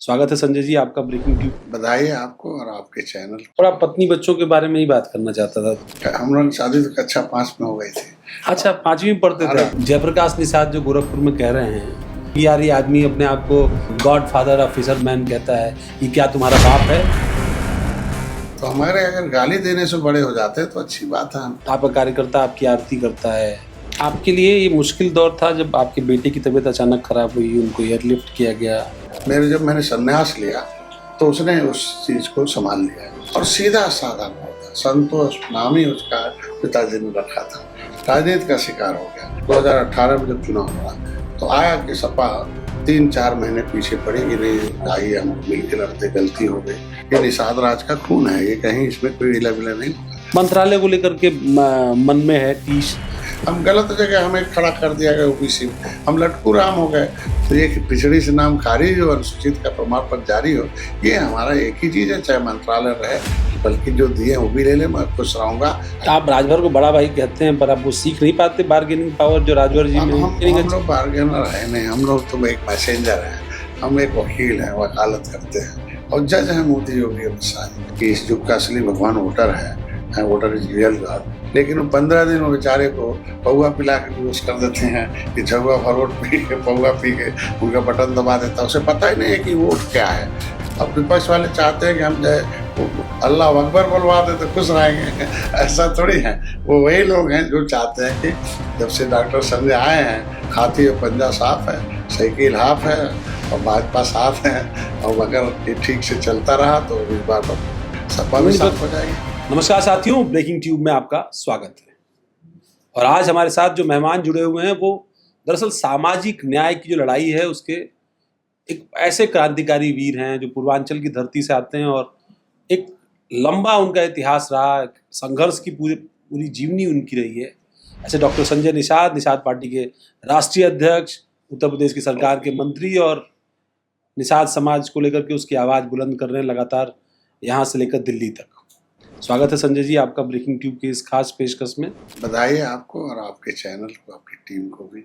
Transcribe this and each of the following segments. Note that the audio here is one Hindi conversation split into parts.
स्वागत है संजय जी आपका ब्रेकिंग ट्यूब। बधाई है आपको और आपके चैनल। और आप पत्नी बच्चों के बारे में ही बात करना चाहता था। हम लोग शादी तो कक्षा 5 में हो गई थी। अच्छा, 5वीं में पढ़ते थे। जयप्रकाश निषाद जो गोरखपुर में कह रहे हैं कि यार ये आदमी अपने आप को गॉड फादर ऑफ फिशरमैन कहता है, ये क्या तुम्हारा बाप है? तो हमारे अगर गाली देने से बड़े हो जाते तो अच्छी बात है। आपका कार्यकर्ता आपकी आरती करता है। आपके लिए ये मुश्किल दौर था जब आपके बेटे की तबीयत अचानक खराब हुई, उनको एयरलिफ्ट किया गया। जब मैंने संन्यास लिया तो उसने उस चीज को संभाल लिया और सीधा साधा था। संतोष नाम ही उसका पिताजी ने रखा था। राजनीति का शिकार हो गया। 2018 में जब चुनाव हुआ तो आया कि सपा 3-4 महीने पीछे पड़ी कि नहीं आई, हम मिलकर लड़ते, गलती हो गई। ये निषाद राज का खून है, ये कहीं इसमें कोई इला बिला नहीं होगा। मंत्रालय को लेकर के मन में है टीस। हम गलत जगह हमें खड़ा कर दिया गया ओबीसी में, हम लटकू राम हो गए। तो ये पिछड़ी से नाम खारिज हो, अनुसूचित का प्रमाण पत्र जारी हो, ये हमारा एक ही चीज है, चाहे मंत्रालय रहे, बल्कि जो दिए वो भी ले ले, मैं खुश रहूंगा। आप राजभर को बड़ा भाई कहते हैं, पर आप वो सीख नहीं पाते बार्गेनिंग पावर जो राजभर जी में। हम लोग बार्गेनर है नहीं, हम लोग तो एक मैसेंजर है, हम एक वकील है, वकालत करते हैं और जज है मोदी योगी अमित शाह कि इस युग का असली भगवान वोटर है, वोटर इज रियल गॉड। लेकिन वो 15 दिन वो बेचारे को पौवा पिला के बेहोश कर देते हैं कि झुआ फरोट पी के पौवा पी के उनका बटन दबा देता है, उसे पता ही नहीं है कि वोट क्या है। अब विपक्ष वाले चाहते हैं कि हम जो अल्लाह अकबर बुलवा दे तो खुश रहेंगे, ऐसा थोड़ी है। वो वही लोग हैं जो चाहते हैं कि जब से डॉक्टर संजय आए हैं, खाती और पंजा साफ है, साइकिल हाफ है और भाजपा साफ है, और अगर ये ठीक से चलता रहा तो इस बार सपा भी साफ हो जाएगी। नमस्कार साथियों, ब्रेकिंग ट्यूब में आपका स्वागत है। और आज हमारे साथ जो मेहमान जुड़े हुए हैं वो दरअसल सामाजिक न्याय की जो लड़ाई है उसके एक ऐसे क्रांतिकारी वीर हैं जो पूर्वांचल की धरती से आते हैं और एक लंबा उनका इतिहास रहा, संघर्ष की पूरी जीवनी उनकी रही है। ऐसे डॉक्टर संजय निषाद, निषाद पार्टी के राष्ट्रीय अध्यक्ष, उत्तर प्रदेश की सरकार के मंत्री और निषाद समाज को लेकर के उसकी आवाज़ बुलंद कर रहे हैं लगातार, यहाँ से लेकर दिल्ली तक। स्वागत है संजय जी आपका ब्रेकिंग ट्यूब की इस खास पेशकश में। बधाई है आपको और आपके चैनल को, आपकी टीम को भी।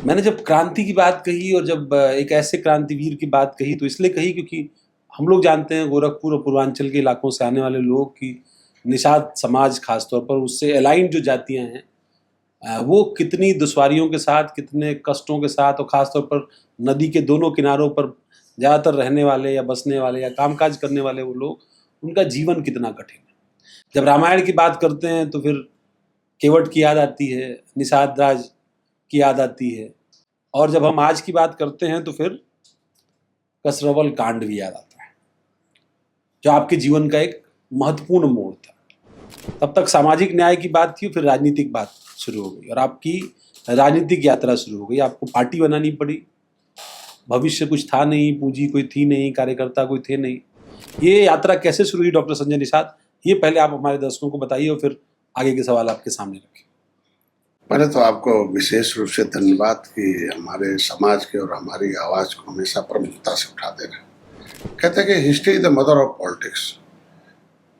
मैंने जब क्रांति की बात कही और जब एक ऐसे क्रांतिवीर की बात कही तो इसलिए कही क्योंकि हम लोग जानते हैं गोरखपुर और पूर्वांचल के इलाकों से आने वाले लोग की निषाद समाज खासतौर पर उससे अलाइंड जो जातियां हैं वो कितनी दुश्वारियों के साथ, कितने कष्टों के साथ और ख़ासतौर पर नदी के दोनों किनारों पर ज़्यादातर रहने वाले या बसने वाले या कामकाज करने वाले वो लोग, उनका जीवन कितना कठिन है। जब रामायण की बात करते हैं तो फिर केवट की याद आती है, निषाद राज की याद आती है, और जब हम आज की बात करते हैं तो फिर कसरवल कांड भी याद आता है, जो आपके जीवन का एक महत्वपूर्ण मोड़ था। तब तक सामाजिक न्याय की बात थी, फिर राजनीतिक बात शुरू हो गई और आपकी राजनीतिक यात्रा शुरू हो गई। आपको पार्टी बनानी पड़ी, भविष्य कुछ था नहीं, पूंजी कोई थी नहीं, कार्यकर्ता कोई थे नहीं। ये यात्रा कैसे शुरू हुई डॉक्टर संजय निषाद, ये पहले आप हमारे दर्शकों को बताइए और फिर आगे के सवाल आपके सामने रखें। पहले तो आपको विशेष रूप से धन्यवाद कि हमारे समाज के और हमारी आवाज़ को हमेशा प्रमुखता से उठा दे रहे। कहते हैं कि history is the mother of politics,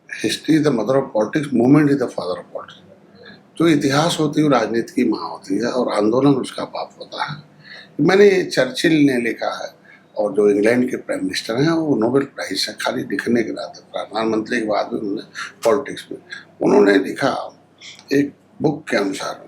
history is the mother of politics, movement is the father of politics. जो इतिहास होती है वो राजनीति की माँ होती है और आंदोलन उसका बाप होता है। मैंने चर्चिल ने लिखा है और जो इंग्लैंड के प्राइम मिनिस्टर हैं वो नोबेल प्राइज है खाली लिखने के नाते, प्रधानमंत्री के बाद में उन्होंने पॉलिटिक्स में उन्होंने लिखा एक बुक के अनुसार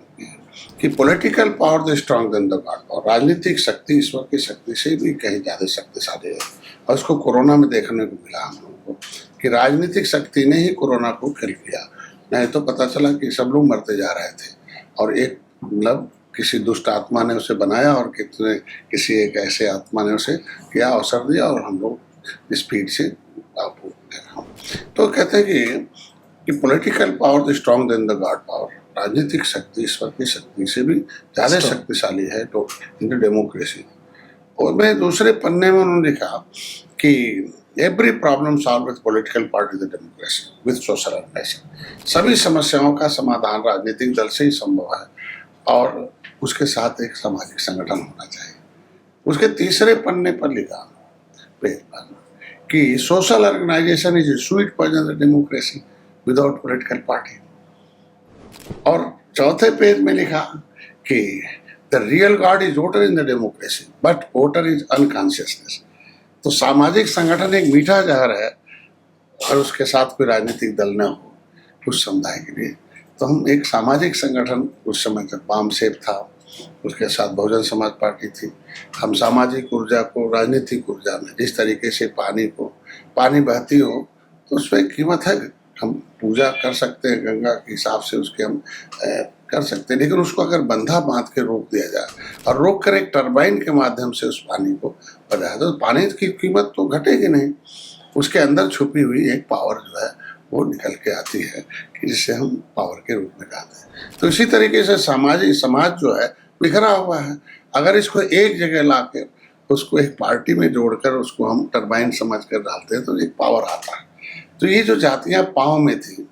कि political power the strong than the god power, राजनीतिक शक्ति ईश्वर की शक्ति से भी कहीं ज़्यादा शक्तिशाली है। और उसको कोरोना में देखने को मिला हम लोगों को कि राजनीतिक शक्ति ने ही कोरोना को किल किया। नहीं तो पता चला कि सब लोग मरते जा रहे थे और एक मतलब किसी दुष्ट आत्मा ने उसे बनाया और किसी एक ऐसे आत्मा ने उसे क्या अवसर दिया और हम लोग स्पीड से देखा। तो कहते हैं कि political power the strong than the god power, राजनीतिक शक्ति ईश्वर की शक्ति से भी ज़्यादा शक्तिशाली है तो इन डेमोक्रेसी। और मैं दूसरे पन्ने में उन्होंने लिखा कि every problem solve with political party the democracy with social organisation, सभी समस्याओं का समाधान राजनीतिक दल से ही संभव है और उसके साथ एक सामाजिक संगठन होना चाहिए। उसके तीसरे पन्ने पर लिखा कि social organisation is sweet poison the democracy without political party. और चौथे पेज में लिखा कि the real god is voter in the democracy but voter is unconsciousness. तो सामाजिक संगठन एक मीठा जहर है, और उसके साथ कोई राजनीतिक दल न हो उस समुदाय के लिए। तो हम एक सामाजिक संगठन, उस समय जब वाम सेब था, उसके साथ बहुजन समाज पार्टी थी, हम सामाजिक ऊर्जा को राजनीतिक ऊर्जा में, जिस तरीके से पानी बहती हो तो उसमें कीमत है, हम पूजा कर सकते हैं गंगा के हिसाब से, उसके हम कर सकते हैं, लेकिन उसको अगर बंधा बांध के रोक दिया जाए और रोक कर एक टरबाइन के माध्यम से उस पानी को बजाया तो पानी की कीमत तो घटेगी नहीं, उसके अंदर छुपी हुई एक पावर जो है वो निकल के आती है कि जिसे हम पावर के रूप में कहते हैं। तो इसी तरीके से समाज जो है बिखरा हुआ है, अगर इसको एक जगह ला कर उसको एक पार्टी में जोड़कर उसको हम टरबाइन समझ कर डालते हैं तो एक पावर आता है। तो ये जो जातियां पाँव में थी,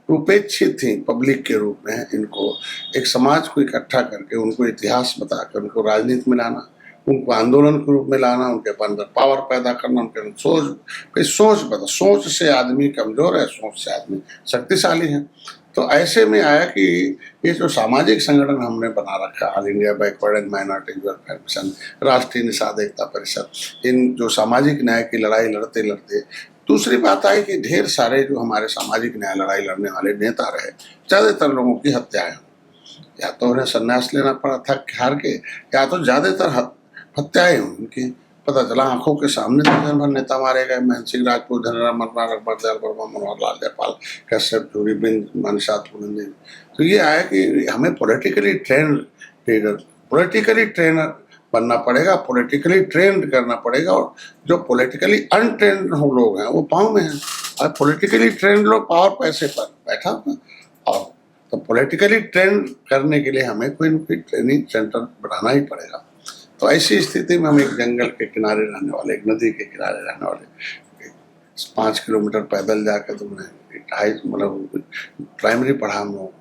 उपेक्षित थी पब्लिक के रूप में, इनको एक समाज को इकट्ठा करके उनको इतिहास बताकर उनको राजनीति में लाना, उनको आंदोलन के रूप में लाना, उनके अंदर पावर पैदा करना, उनके अंदर सोच से आदमी कमजोर है, सोच से आदमी शक्तिशाली है। तो ऐसे में आया कि ये जो सामाजिक संगठन हमने बना रखा, all India backward and minority welfare mission, राष्ट्रीय निषाद एकता परिषद, इन जो सामाजिक न्याय की लड़ाई लड़ते लड़ते, दूसरी बात आई कि ढेर सारे जो हमारे सामाजिक न्याय लड़ाई लड़ने वाले नेता रहे, ज़्यादातर लोगों की हत्याएं, या तो उन्हें संन्यास लेना पड़ा थक हार के, या तो ज़्यादातर हत्याएं हुई उनकी। पता चला आंखों के सामने दर्जन भर नेता मारे गए, महन सिंह राजपूत, धनीराम मनोहर, अकबर दयाल वर्मा, मनोहर लाल जयपाल, कश्यप, चूरी बिंद, मनशा पूरन। तो ये आया कि हमें पॉलिटिकली ट्रेनर बनना पड़ेगा, पॉलिटिकली ट्रेंड करना पड़ेगा, और जो पॉलिटिकली अनट्रेंड लोग हैं वो पाँव में हैं, और पॉलिटिकली ट्रेंड लोग पावर पैसे पर बैठा हुआ। और तो पॉलिटिकली ट्रेंड करने के लिए हमें कोई न कोई ट्रेनिंग सेंटर बनाना ही पड़ेगा। तो ऐसी स्थिति में हम एक जंगल के किनारे रहने वाले, एक नदी के किनारे रहने वाले, 5 किलोमीटर पैदल जाकर तुमने मतलब प्राइमरी पढ़ा, हम लोग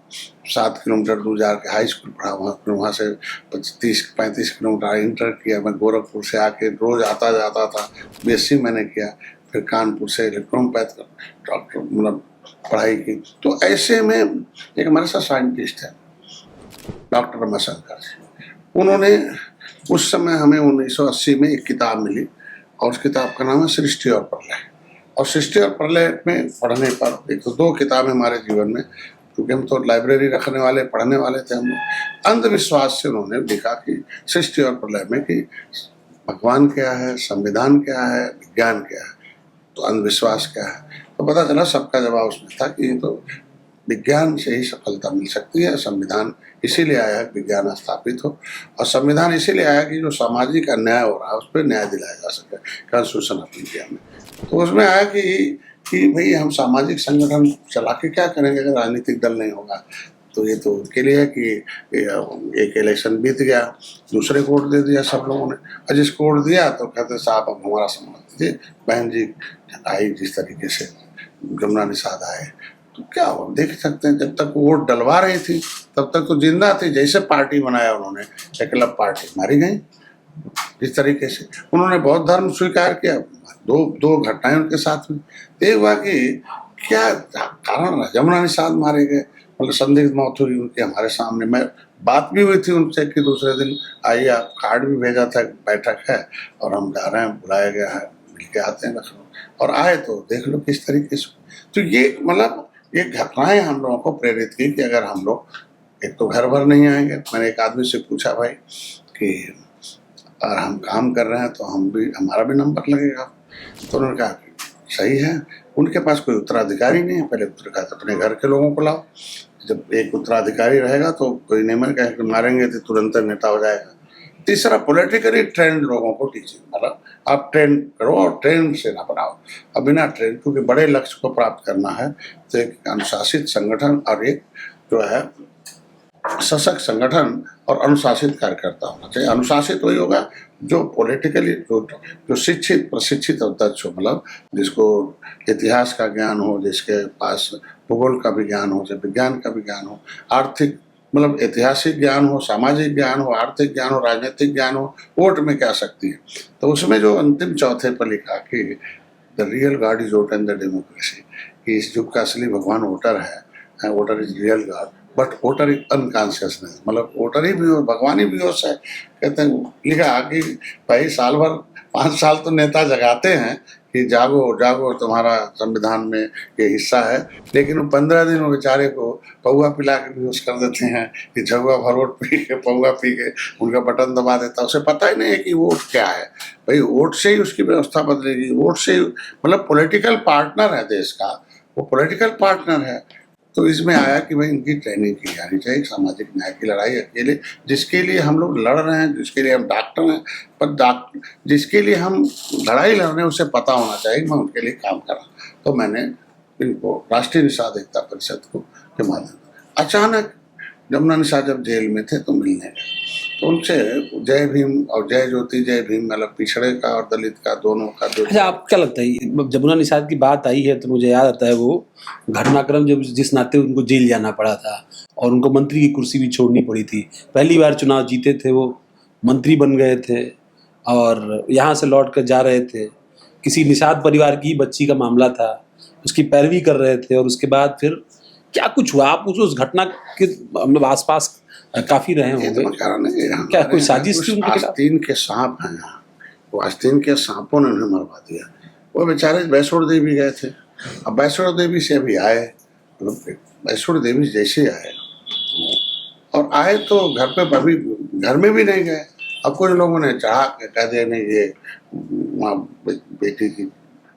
7 किलोमीटर दूर जाकर हाई स्कूल पढ़ा, वहाँ से 30-35 किलोमीटर इंटर किया। मैं गोरखपुर से आके रोज आता जाता था, BSc मैंने किया, फिर कानपुर से इलेक्ट्रोपैथ डॉक्टर मतलब पढ़ाई की। तो ऐसे में एक हमारे साथ साइंटिस्ट है डॉक्टर रमाशंकर जी, उन्होंने उस समय हमें 1980 में एक किताब मिली, और उस किताब का नाम है सृष्टि और प्रलय। और सृष्टि और प्रलय में पढ़ने पर, एक तो 2 किताबें हमारे जीवन में, क्योंकि हम तो लाइब्रेरी रखने वाले, पढ़ने वाले थे हम लोग, अंधविश्वास से उन्होंने लिखा कि सृष्टि और प्रलय में कि भगवान क्या है, संविधान क्या है, विज्ञान क्या है, तो अंधविश्वास क्या है। तो पता चला सबका जवाब उसमें था कि ये तो विज्ञान से ही सफलता मिल सकती है, संविधान इसीलिए आया कि विज्ञान स्थापित हो, और संविधान इसीलिए आया कि जो सामाजिक अन्याय हो रहा है उस पर न्याय दिलाया जा सके, कॉन्स्टिट्यूशन ऑफ इंडिया में। तो उसमें आया कि भाई हम सामाजिक संगठन चला के क्या करेंगे अगर राजनीतिक दल नहीं होगा। तो ये तो उसके लिए है कि एक इलेक्शन बीत गया, दूसरे को वोट दे दिया सब लोगों ने, और जिसको वोट दिया तो कहते साहब अब हमारा सम्मान दीजिए। बहन जी आई जिस तरीके से, जमुना निषाद आए, तो क्या हो देख सकते हैं, जब तक वोट डलवा रही थी तब तक तो जिंदा थी। जैसे पार्टी बनाया उन्होंने, एकलव पार्टी मारी गई। जिस तरीके से उन्होंने बौद्ध धर्म स्वीकार किया, दो घटनाएं उनके साथ हुई। ये हुआ कि क्या कारण है, जमुना निषाद मारे गए, मतलब संदिग्ध मौत हुई उनकी हमारे सामने। मैं बात भी हुई थी उनसे कि दूसरे दिन आइए, आप कार्ड भी भेजा था, बैठक है और हम जा रहे हैं, बुलाया गया है, मिल के आते हैं लखनऊ, और आए तो देख लो किस तरीके से। तो ये मतलब ये घटनाएं हम लोगों को प्रेरित की कि अगर हम लोग एक तो घर भर नहीं आएंगे। मैंने एक आदमी से पूछा भाई कि अगर हम काम कर रहे हैं तो हमारा भी नंबर लगेगा। तो उन्होंने कहा सही है, उनके पास कोई उत्तराधिकारी नहीं है। पहले उत्तराधिकारी अपने घर के लोगों को लाओ, जब एक उत्तराधिकारी रहेगा तो कोई नहीं मर गया, मारेंगे तो तुरंत नेता हो जाएगा। तीसरा, पॉलिटिकली ट्रेंड लोगों को टीचिंग, मतलब आप ट्रेंड करो और ट्रेंड से ना बनाओ। अब बिना ट्रेंड, क्योंकि बड़े लक्ष्य को प्राप्त करना है तो एक अनुशासित संगठन और एक जो है सशक्त संगठन और अनुशासित कार्यकर्ता होना चाहिए। अनुशासित वही होगा जो पॉलिटिकली जो शिक्षित प्रशिक्षित और दक्ष हो, मतलब जिसको इतिहास का ज्ञान हो, जिसके पास भूगोल का भी ज्ञान हो, विज्ञान का भी ज्ञान हो, आर्थिक मतलब ऐतिहासिक ज्ञान हो, सामाजिक ज्ञान हो, आर्थिक ज्ञान हो, राजनीतिक ज्ञान हो, वोट में क्या शक्ति है। तो उसमें जो अंतिम चौथे पर लिखा कि the real god is voter in the democracy, कि इस युग का असली भगवान वोटर है, voter is real God but voter is unconsciousness, मतलब वोटर ही भी हो, भगवान ही भी हो। कहते हैं लिखा कि भाई साल भर 5 साल तो नेता जगाते हैं कि जागो जागो, तुम्हारा संविधान में ये हिस्सा है, लेकिन वो 15 दिन वो बेचारे को पौआ पिला के बेहोश कर देते हैं कि झगुआ भरोट पी के पौआ पी के उनका बटन दबा देता है। उसे पता ही नहीं है कि वोट क्या है। भाई वोट से ही उसकी व्यवस्था बदलेगी, वोट से ही मतलब पॉलिटिकल पार्टनर है देश का, वो पॉलिटिकल पार्टनर है। तो इसमें आया कि भाई इनकी ट्रेनिंग की जानी चाहिए। सामाजिक न्याय की लड़ाई अकेले जिसके लिए हम लोग लड़ रहे हैं, जिसके लिए हम डॉक्टर हैं, पर जिसके लिए हम लड़ाई लड़ रहे हैं उसे पता होना चाहिए कि मैं उनके लिए काम कर रहा हूँ। तो मैंने इनको राष्ट्रीय निषाद एकता परिषद को के माध्यम अचानक जमुना निषाद जब जेल में थे तो मिलने गए, तो उनसे जय भीम और जय ज्योति जय भीम मतलब पिछड़े का और दलित का दोनों का जो। अच्छा, आपको क्या लगता है जमुना निषाद की बात आई है तो मुझे याद आता है वो घटनाक्रम जब जिस नाते उनको जेल जाना पड़ा था और उनको मंत्री की कुर्सी भी छोड़नी पड़ी थी। पहली बार चुनाव जीते थे, वो मंत्री बन गए थे और यहाँ से लौट कर जा रहे थे। किसी निषाद परिवार की बच्ची का मामला था, उसकी पैरवी कर रहे थे और उसके बाद फिर क्या कुछ हुआ? आप उस घटना के मतलब आसपास काफी रहे ये तो होंगे। मैं कह रहा नहीं, क्या कोई साजिश थी उनके खिलाफ? आस्तीन के सांप हैं यहाँ, वो आस्तीन के सांपों ने उन्हें मरवा दिया। वो बेचारे वैष्णो देवी गए थे, अब वैष्णो देवी से अभी आए, मतलब वैष्णो देवी जैसे आए और आए तो घर पे अभी घर में भी नहीं गए। अब कुछ लोगों ने चढ़ा के कह दिया नहीं ये वहाँ बेटी की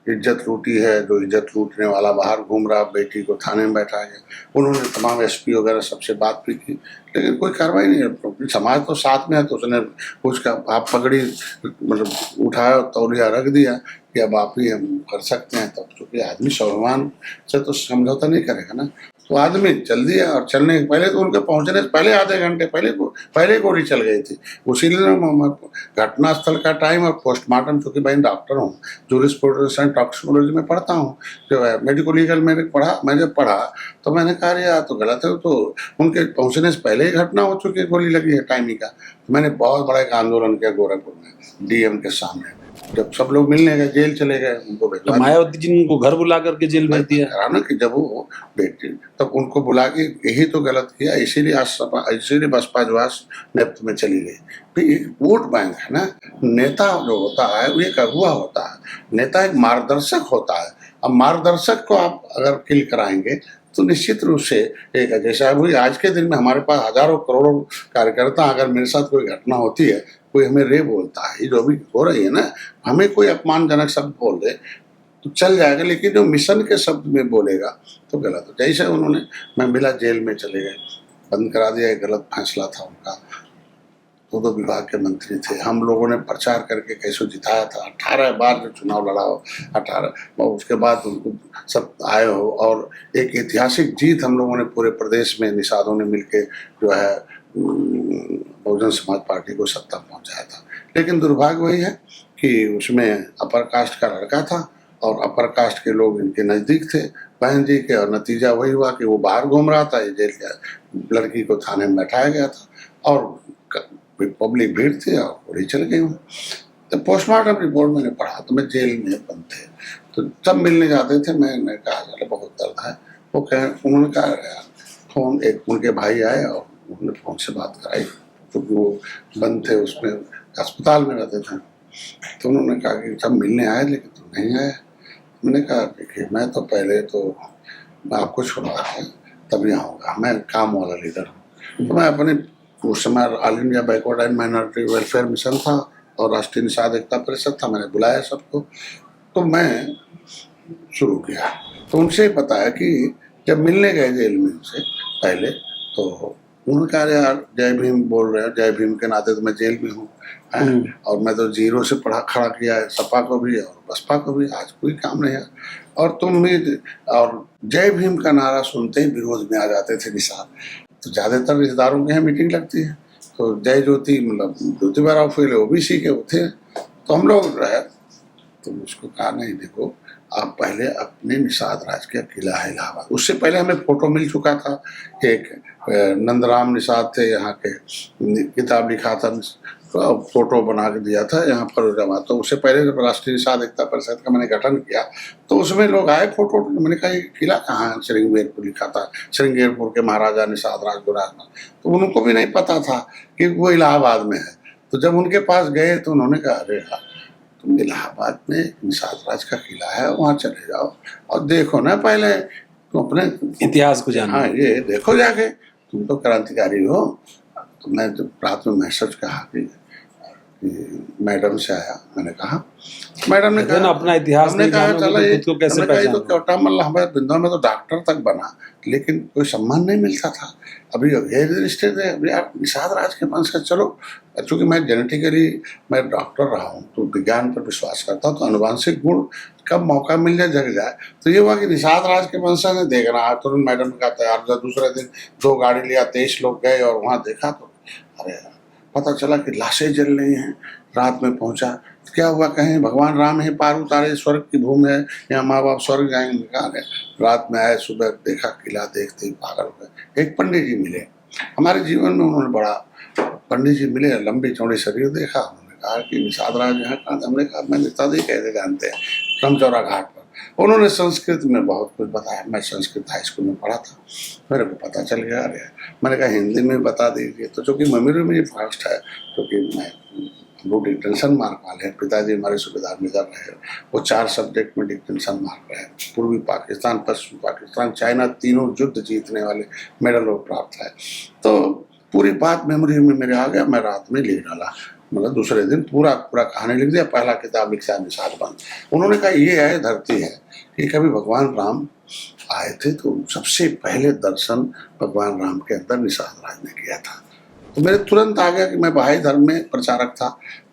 इज्जत लूटी है, जो इज्जत लूटने वाला बाहर घूम रहा, बेटी को थाने में बैठा गया। उन्होंने तमाम एसपी वगैरह सबसे बात भी की, लेकिन कोई कार्रवाई नहीं। समाज तो साथ में है, तो उसने उसका आप पगड़ी मतलब उठाया, तौलिया रख दिया कि अब आप ही हम कर सकते हैं। तब चूंकि आदमी स्वाभिमान से तो समझौता नहीं करेगा ना, तो आदमी चल दिया। और चलने के पहले तो उनके पहुंचने से पहले आधे घंटे पहले गोली चल गई थी। उसी घटना स्थल का टाइम और पोस्टमार्टम, चूँकि मैं डॉक्टर हूँ, जूरिस्प्रूडेंस एंड टॉक्सिकोलॉजी में पढ़ता हूँ, जो है मेडिको लीगल मैं जब पढ़ा तो मैंने कहा यार तो गलत है, तो उनके पहुँचने से पहले ही घटना हो चुकी है, गोली लगी है टाइमिंग का। मैंने बहुत बड़ा एक आंदोलन किया गोरखपुर में डीएम के सामने। जब सब लोग मिलने गए, जेल चले गए, उनको तो मायावती जी ने उनको घर बुला करके जेल भेज दिया ना कि जब वो बेटी तब उनको बुला के यही तो गलत किया, इसीलिए बसपा जो नेतृत्व में चली गई। फिर एक वोट बैंक है ना, नेता जो होता है वो एक अगुआ होता है, नेता एक मार्गदर्शक होता है। अब मार्गदर्शक को आप अगर किल कराएंगे तो निश्चित रूप से एक जैसा वही आज के दिन में हमारे पास हजारों करोड़ों कार्यकर्ता, अगर मेरे साथ कोई घटना होती है, कोई हमें रे बोलता है, जो अभी हो रही है ना, हमें कोई अपमानजनक शब्द बोल दे तो चल जाएगा, लेकिन जो मिशन के शब्द में बोलेगा तो गलत हो। जैसे उन्होंने मैं मिला जेल में चले गए, बंद करा दिया, एक गलत फैसला था उनका। दो विभाग के मंत्री थे, हम लोगों ने प्रचार करके कैसे जिताया था, 18 बार जो चुनाव लड़ा हो, 18 उसके बाद उनको सब आए हो, और एक ऐतिहासिक जीत हम लोगों ने पूरे प्रदेश में निषादों ने मिलके जो है बहुजन समाज पार्टी को सत्ता पहुंचाया था। लेकिन दुर्भाग्य वही है कि उसमें अपर कास्ट का लड़का था और अपर कास्ट के लोग इनके नज़दीक थे बहन जी के, और नतीजा वही हुआ कि वो बाहर घूम रहा था, ये जेल के लड़की को थाने में बैठाया गया था और पब्लिक भीड़ थी और गोली चल गई। तो पोस्टमार्टम रिपोर्ट मैंने पढ़ा तो मैं जेल में बंद थे, तो सब मिलने जाते थे। मैंने कहा चलो बहुत दर्द है, वो उन्होंने कहा फोन, एक उनके भाई आए और उन्होंने फोन से बात कराई, क्योंकि वो बंद थे, उसमें अस्पताल में रहते थे। तो उन्होंने कहा कि सब मिलने आए लेकिन तुम नहीं आए। मैंने कहा देखिए मैं तो पहले तो आपको छोड़ा है तभी आऊँगा, मैं काम वाला लीडर हूँ। तो मैं अपने उस समय all India backward and minority welfare mission था और राष्ट्रीय निषाद एकता परिषद था, मैंने बुलाया सबको, तो मैं शुरू किया। तो उनसे बताया कि जब मिलने गए जेल में उनसे पहले, तो उन्होंने कहा यार जय भीम बोल रहे हो, जय भीम के नाते तो मैं जेल में हूँ, और मैं तो जीरो से खड़ा किया है, सपा को भी और बसपा को भी, आज कोई काम नहीं है। और तुम भी, और जय भीम का नारा सुनते ही विरोध में आ जाते थे निषाद। तो ज़्यादातर रिश्तेदारों के यहाँ मीटिंग लगती है, तो जय ज्योति मतलब ज्योतिबा फूले ओबीसी के थे, तो हम लोग रहे। तो उसको कहा नहीं देखो आप पहले अपने निषाद राज के किला है इलाहाबाद, उससे पहले हमें फोटो मिल चुका था, एक नंदराम निषाद थे यहाँ के, किताब लिखा था, तो फोटो बना के दिया था यहाँ फरोजाबाद। तो उससे पहले जब राष्ट्रीय निषाद एकता परिषद का मैंने गठन किया तो उसमें लोग आए फोटो, मैंने कहा ये किला कहाँ है, श्रृंगेरपुर लिखा था, श्रृंगेरपुर के महाराजा निषाद राज गुराजमान। तो उनको भी नहीं पता था कि वो इलाहाबाद में है। तो जब उनके पास गए तो उन्होंने कहा अरे यार तुम इलाहाबाद में निषाद राज का किला है, वहाँ चले जाओ और देखो ना पहले, तुम अपने इतिहास को जानो। हाँ ये देखो जाके, तुम तो क्रांतिकारी हो। तो मैं जब रात में मैसेज कहा कि मैडम से आया, मैंने कहा, मैडम ने कहते हैं ना, कहा, अपना इतिहास हमने नहीं कहा जानोगे चला तो ये, खुद को कैसे हमने कहा ये तो पहचानोगे। क्योटा मल्ला हमारे बिंदुआ में तो डॉक्टर तक बना, लेकिन कोई सम्मान नहीं मिलता था। अभी ये रिश्ते थे, अभी आप निषाद राज के वंश का, चलो चूंकि मैं जेनेटिकली मैं डॉक्टर रहा हूँ तो विज्ञान पर विश्वास करता हूँ, तो अनुवांशिक गुण कब मौका मिल जाए जग जाए। तो ये हुआ कि निषाद राज के वंश ने देख रहा, तुरंत मैडम का तैयार, दूसरे दिन 2 गाड़ी लिया, 23 लोग गए और वहाँ देखा तो अरे पता चला कि लाशें जल रही हैं। रात में पहुंचा, क्या हुआ, कहें भगवान राम ही पार उतारे, स्वर्ग की भूमि है, या माँ बाप स्वर्ग जाएंगे निकाल है। रात में आए, सुबह देखा, किला देखते ही पागल हो गए। एक पंडित जी मिले हमारे जीवन में, उन्होंने बड़ा, पंडित जी मिले, लंबी चौड़ी शरीर देखा, उन्होंने कहा कि निषाद राज यहाँ कहाँ। हमने कहा मैं नेताजी कैसे जानते हैं, रामचौरा घाट पर। उन्होंने संस्कृत में बहुत कुछ बताया, मैं संस्कृत हाई स्कूल में पढ़ा था, मेरे को पता चल गया। अरे मैंने कहा हिंदी में बता दीजिए, तो चूँकि मेमोरी मेरी फास्ट है, क्योंकि मैं लोग डिटेंशन मार्क वाले हैं, पिताजी हमारे सूबेदार निगर रहे, वो 4 सब्जेक्ट में डिटेंशन मार्क रहे, पूर्वी पाकिस्तान, पश्चिमी पाकिस्तान, चाइना, तीनों युद्ध जीतने वाले मेडल वो प्राप्त है। तो पूरी बात मेमोरी में मेरे आ गया, मैं रात में लिख डाला, मतलब दूसरे दिन पूरा कहानी लिख दिया, पहला किताब लिखा निषाद बंद। उन्होंने कहा ये है धरती है कि कभी भगवान राम आए थे तो सबसे पहले दर्शन भगवान राम के अंदर निषाद राज ने किया था। तो मेरे तुरंत आ गया कि मैं बहाई धर्म में प्रचारक था,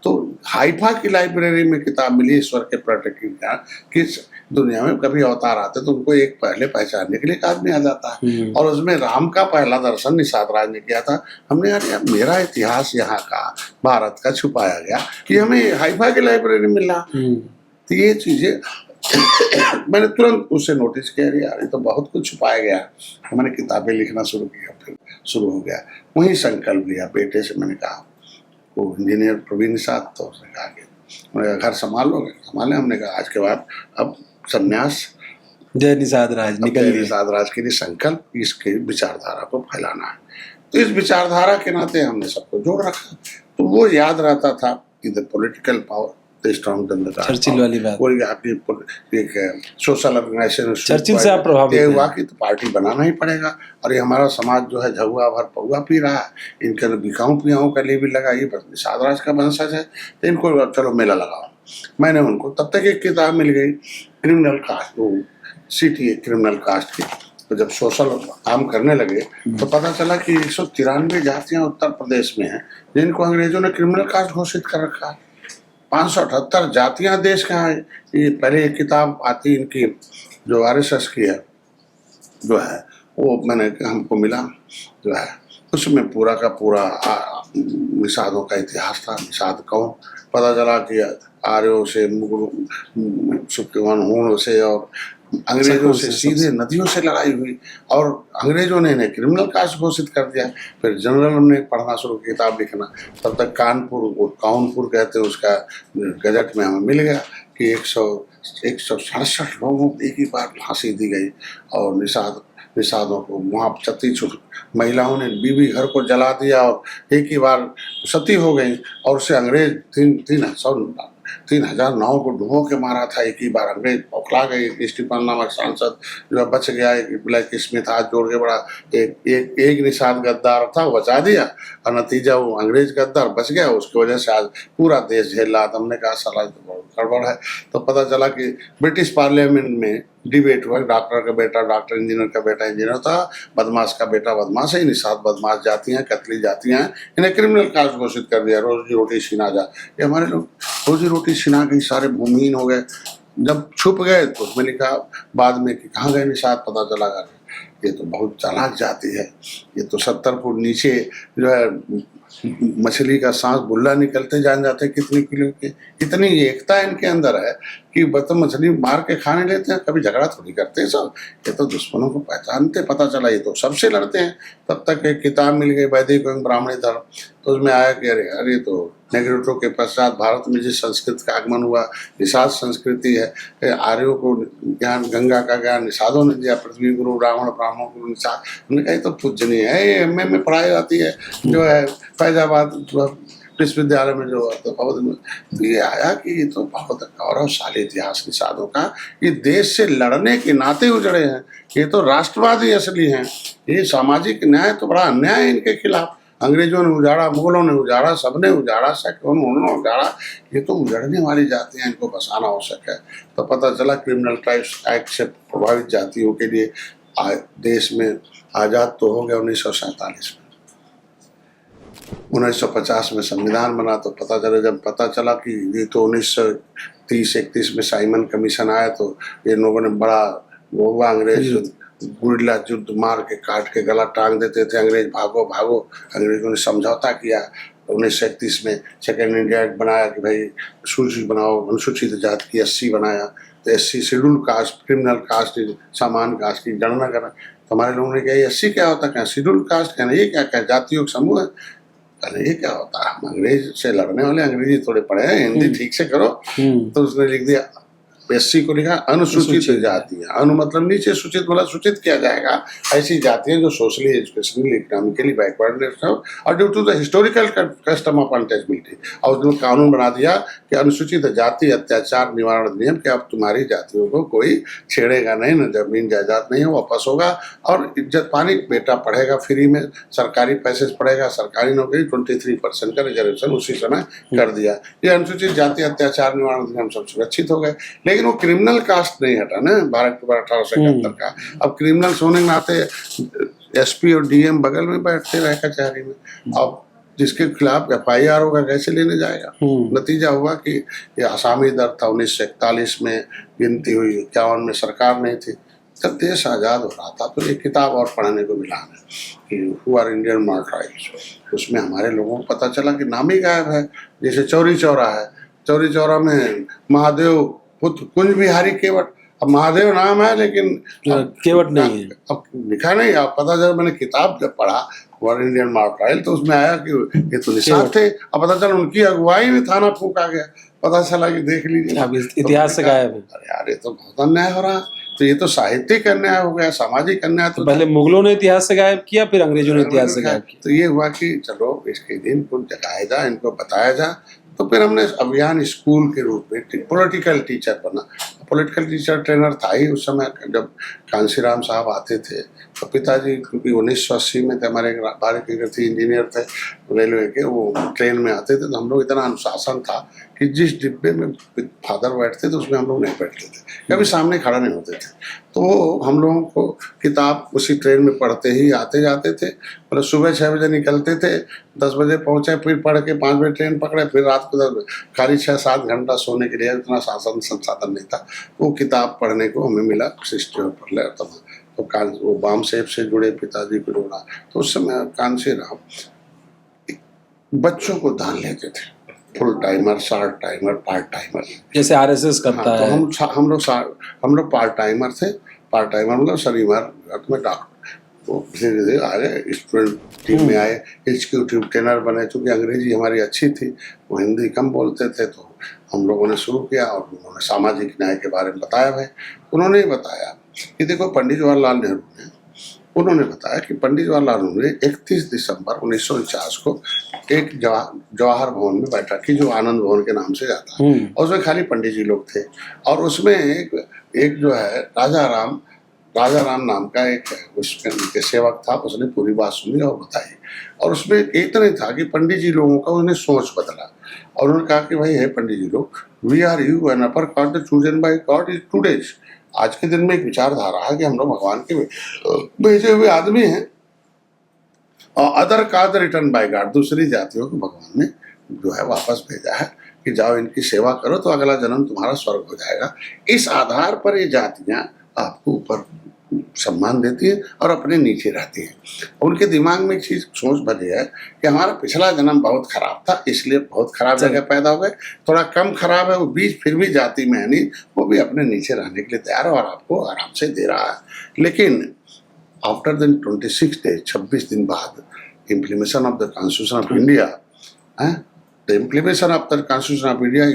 तो हाइफा की लाइब्रेरी में किताब मिली ईश्वर के पर्यटक ज्ञान, किस दुनिया में कभी अवतार आते तो उनको एक पहले पहचानने के लिए एक आदमी आ जाता है, और उसमें राम का पहला दर्शन निषाद राज ने किया था। हमने यार मेरा इतिहास यहाँ का भारत का छुपाया गया कि हमें हाइफा की लाइब्रेरी मिला। तो ये चीजें मैंने तुरंत उससे नोटिस किया, यार ये तो बहुत कुछ छुपाया गया। मैंने किताबें लिखना शुरू किया, फिर शुरू हो गया। वहीं संकल्प लिया बेटे से, मैंने कहा वो इंजीनियर प्रवीण साहब, तो उसने कहा कि मैंने कहा घर संभाल लोगे, संभाले। हमने कहा आज के बाद अब संन्यास, जय निषाद राज निकल गए। निषाद राज के लिए संकल्प, इसके विचारधारा को फैलाना है। तो इस विचारधारा के नाते हमने सबको जोड़ रखा, तो वो याद रहता था कि the political power strong than the god. Churchill वाली बात, वो आपकी एक सोशल ऑर्गेनाइजेशन चर्चिल से आप प्रभावित हुआ कि तो पार्टी बनाना ही पड़ेगा, और ये हमारा समाज जो है झगुआ भर पौआ पी रहा है, इनके बिकाऊ पियाओं का लिए भी लगा, ये बस निषाद राज का वंशज है, तो इनको चलो मेला लगाओ। मैंने उनको तब तक एक किताब मिल गई क्रिमिनल कास्ट, वो CTA क्रिमिनल कास्ट की। तो जब सोशल काम करने लगे तो पता चला कि 193 जातियां उत्तर प्रदेश में हैं जिनको अंग्रेजों ने क्रिमिनल कास्ट घोषित कर रखा है। 578 जातियां देश का है। ये पहले एक किताब आती इनकी जो RSS की है, जो है वो मैंने हमको मिला, जो है उसमें पूरा का पूरा निषादों का इतिहास था। निषाद कौन, पता चला कि आर्यों से, सुक्यवन से और अंग्रेजों से सीधे नदियों से लड़ाई हुई, और अंग्रेजों ने इन्हें क्रिमिनल कास्ट घोषित कर दिया। फिर जनरल हमने पढ़ना शुरू किताब लिखना, तब तक कानपुर कहते हैं उसका गजट में हमें मिल गया कि 167 लोगों को एक ही बार फांसी दी गई, और निषादों को वहाँ छत्तीस महिलाओं ने बीवी घर को जला दिया और एक ही बार सती हो गई, और उससे अंग्रेज 3,000 नाव को डुबो के मारा था एक ही बार। अंग्रेज बौखला गए। स्टीफन नामक सांसद जो बच गया, ब्लैक स्मिथ हाथ जोड़ के बड़ा एक निषाद गद्दार था, वो बचा दिया, और नतीजा वो अंग्रेज गद्दार बच गया। उसकी वजह से आज पूरा देश झेल रहा था। हमने कहा साला तो बहुत गड़बड़ है। तो पता चला कि ब्रिटिश पार्लियामेंट में डिबेट हुआ, डॉक्टर का बेटा डॉक्टर, इंजीनियर का बेटा इंजीनियर था, बदमाश का बेटा बदमाश है। निषाद बदमाश जातियाँ, कतली जातियाँ हैं, इन्हें क्रिमिनल कास्ट घोषित कर दिया। रोजी रोटी छीना जा, ये हमारे लोग रोजी रोटी छीना गई, सारे भूमिहीन हो गए। जब छुप गए तो उसमें लिखा बाद में कि कहाँ गए निषाद, पता चला कर ये तो बहुत चालाक जाति है, ये तो 70 फुट नीचे जो है मछली का सांस बुल्ला निकलते जान जाते कितने किलो के। इतनी एकता इनके अंदर है कि बता मछली मार के खाने लेते हैं, कभी झगड़ा थोड़ी करते हैं सब। ये तो दुश्मनों को पहचानते, पता चला ये तो सबसे लड़ते हैं। तब तक एक किताब मिल गई वैदिक एवं ब्राह्मणी धर्म, तो उसमें आया कि अरे तो नेग्रिटो के पश्चात भारत में जिस संस्कृत का आगमन हुआ निषाद संस्कृति है। आर्यों को ज्ञान, गंगा का ज्ञान निषादों ने दिया, पृथ्वी गुरु ब्राह्मणों को निषाद। हमने कहा तो पूजनीय है, ये MA में पढ़ाई जाती है, जो है फैजाबाद विश्वविद्यालय में जो तो बहुत ये आया कि ये तो बहुत गौरवशाली इतिहास के साधों का, ये देश से लड़ने के नाते उजड़े हैं, ये तो राष्ट्रवादी असली हैं, ये सामाजिक न्याय तो बड़ा अन्याय है इनके खिलाफ। अंग्रेजों ने उजाड़ा, मुगलों ने उजाड़ा, सबने उजाड़ा, उन्होंने उजाड़ा, ये तो उजड़ने वाली जातियां, इनको बसाना आवश्यक है। तो पता चला क्रिमिनल ट्राइब्स एक्ट से प्रभावित जातियों के लिए देश में आज़ाद तो हो गया 1947 में। 1950 में संविधान बना तो जब पता चला कि ये तो 1930-31 में साइमन कमीशन आया, तो ये लोगों ने बड़ा वो हुआ, अंग्रेज गुरिल्ला युद्ध मार के काट के गला टांग देते थे, अंग्रेज भागो भागो। अंग्रेजों ने समझौता किया 1931 में, सेकेंड इंडिया एक्ट बनाया कि भाई सूची बनाओ, अनुसूचित जाति की 80 बनाया, तो 80 शेड्यूल कास्ट, क्रिमिनल कास्ट, सामान्य कास्ट की गणना करा। तो हमारे लोगों ने कहा 80 क्या होता, क्या शेड्यूल कास्ट, कहना ये क्या जातियों का समूह है, कहना ये क्या होता है, हम अंग्रेज से लड़ने वाले, अंग्रेजी थोड़े पढ़े हैं, हिंदी ठीक से करो। तो उसने लिख दिया 80 को लिखा अनुसूचित जातियां, अनु मतलब नीचे, सूचित बोला सूचित किया जाएगा, ऐसी जातियां जो सोशली, एजुकेशनली, इकोनॉमिकली बैकवर्ड और due to the historical custom of untouchability. और उसने कानून बना दिया कि अनुसूचित जाति अत्याचार निवारण अधिनियम, कि अब तुम्हारी जातियों को कोई छेड़ेगा नहीं, न जमीन जायदाद नहीं, वापस होगा, और इज्जत पानी, बेटा पढ़ेगा फ्री में, सरकारी पैसे से पढ़ेगा, सरकारी नौकरी, 23% का रिजर्वेशन उसी समय कर दिया। ये अनुसूचित जाति अत्याचार निवारण अधिनियम सब सुरक्षित हो गए। लेकिन वो क्रिमिनल कास्ट नहीं हटा ना 12 अक्टूबर 1871 का। अब क्रिमिनल्स होने के नाते एसपी और डीएम बगल में बैठते रहे कचहरी में, अब जिसके खिलाफ FIR होगा कैसे लेने जाएगा। नतीजा हुआ कि ये आसामी दर था, 1941 में गिनती हुई, 51 में सरकार नहीं थी, जब देश आज़ाद हो रहा था। तो एक किताब और पढ़ने को मिला है कि हु आर इंडियन मार्टाइल्स, उसमें हमारे लोगों को पता चला कि नाम ही गायब है। जैसे चौरी चौरा है, चौरी चौरा में महादेव पुत्र कुंज बिहारी केवट, अब महादेव नाम है लेकिन केवट नहीं है, अब लिखा नहीं। अब पता चला, मैंने किताब जब पढ़ा वर इंडियन मार्टाइल, तो उसमें आया कि ये तो निषाद थे। अब पता चला उनकी अगुवाई में थाना फूका गया, पता चला कि देख लीजिए अब इतिहास से गायब है। अरे यार, ये तो बहुत अन्याय हो रहा। तो ये तो साहित्यिक अन्याय हो गया, सामाजिक अन्याय। तो पहले मुगलों ने इतिहास से गायब किया, फिर अंग्रेजों ने इतिहास से गायब किया। तो ये हुआ कि चलो इसके दिन को जगाया जा, इनको बताया जा। तो फिर हमने अभियान स्कूल के रूप में पॉलिटिकल टीचर बना। पॉलिटिकल टीचर ट्रेनर था ही उस समय, जब कांशीराम साहब आते थे तो पिताजी, क्योंकि 1980 में थे, हमारे भारत इंजीनियर थे रेलवे के, वो ट्रेन में आते थे, तो हम लोग इतना अनुशासन था कि जिस डिब्बे में फादर बैठते थे उसमें हम लोग नहीं बैठते थे, कभी सामने खड़ा नहीं होते थे। तो हम लोगों को किताब उसी ट्रेन में पढ़ते ही आते जाते थे। मतलब सुबह 6 बजे निकलते थे, 10 बजे पहुँचे, फिर पढ़ के 5 बजे ट्रेन पकड़े, फिर रात को 10 बजे, खाली 6-7 घंटा सोने के लिए, इतना संसाधन नहीं था। वो किताब पढ़ने को हमें मिला, हिस्ट्री और पढ़ लिया। तो वो बाम सेब से जुड़े पिताजी को जोड़ा। तो उस समय कांशीराम बच्चों को दान लेते थे, full timer, short timer, part timer, जैसे RSS करता है। तो हम लोग पार्ट टाइमर थे। पार्ट टाइमर मतलब शनिवार में डॉक्टर, तो धीरे धीरे आए, स्टूडेंट टीम में आए, एग्जीक्यूटिव ट्रेनर बने। चूँकि अंग्रेजी हमारी अच्छी थी, वो हिंदी कम बोलते थे, तो हम लोगों ने शुरू किया और उन्होंने सामाजिक न्याय के बारे में बताया है। उन्होंने बताया कि देखो, पंडित जवाहरलाल नेहरू ने, उन्होंने बताया कि पंडित जवाहरलाल नेहरू ने 31 दिसंबर 1949 को एक जवाहर भवन में बैठक की, जो आनंद भवन के नाम से जाता है, और उसमें खाली पंडित जी लोग थे। और उसमें एक जो है राजा राम नाम का एक उसके सेवक था, उसने पूरी बात सुनी और बताई। और उसमें इतना ही था कि पंडित जी लोगों का उन्हें सोच बदला, और उन्होंने कहा कि भाई है पंडित जी लोग, we are you an upper god chosen by god is today's. आज के दिन में एक विचारधारा है कि हम लोग भगवान के भेजे हुए आदमी हैं, और other caste written by god, दूसरी जातियों को भगवान ने जो है वापस भेजा है कि जाओ इनकी सेवा करो तो अगला जन्म तुम्हारा स्वर्ग हो जाएगा। इस आधार पर ये जातियां आपको ऊपर सम्मान देती है और अपने नीचे रहती है। उनके दिमाग में एक चीज सोच भरी है कि हमारा पिछला जन्म बहुत खराब था, इसलिए बहुत खराब जगह पैदा हो गए, थोड़ा कम खराब है वो बीज, फिर भी जाति में है नहीं, वो भी अपने नीचे रहने के लिए तैयार है और आपको आराम से दे रहा है। लेकिन आफ्टर द 26 डेज, 26 दिन बाद, implementation of the constitution of India, the implementation of the constitution of India,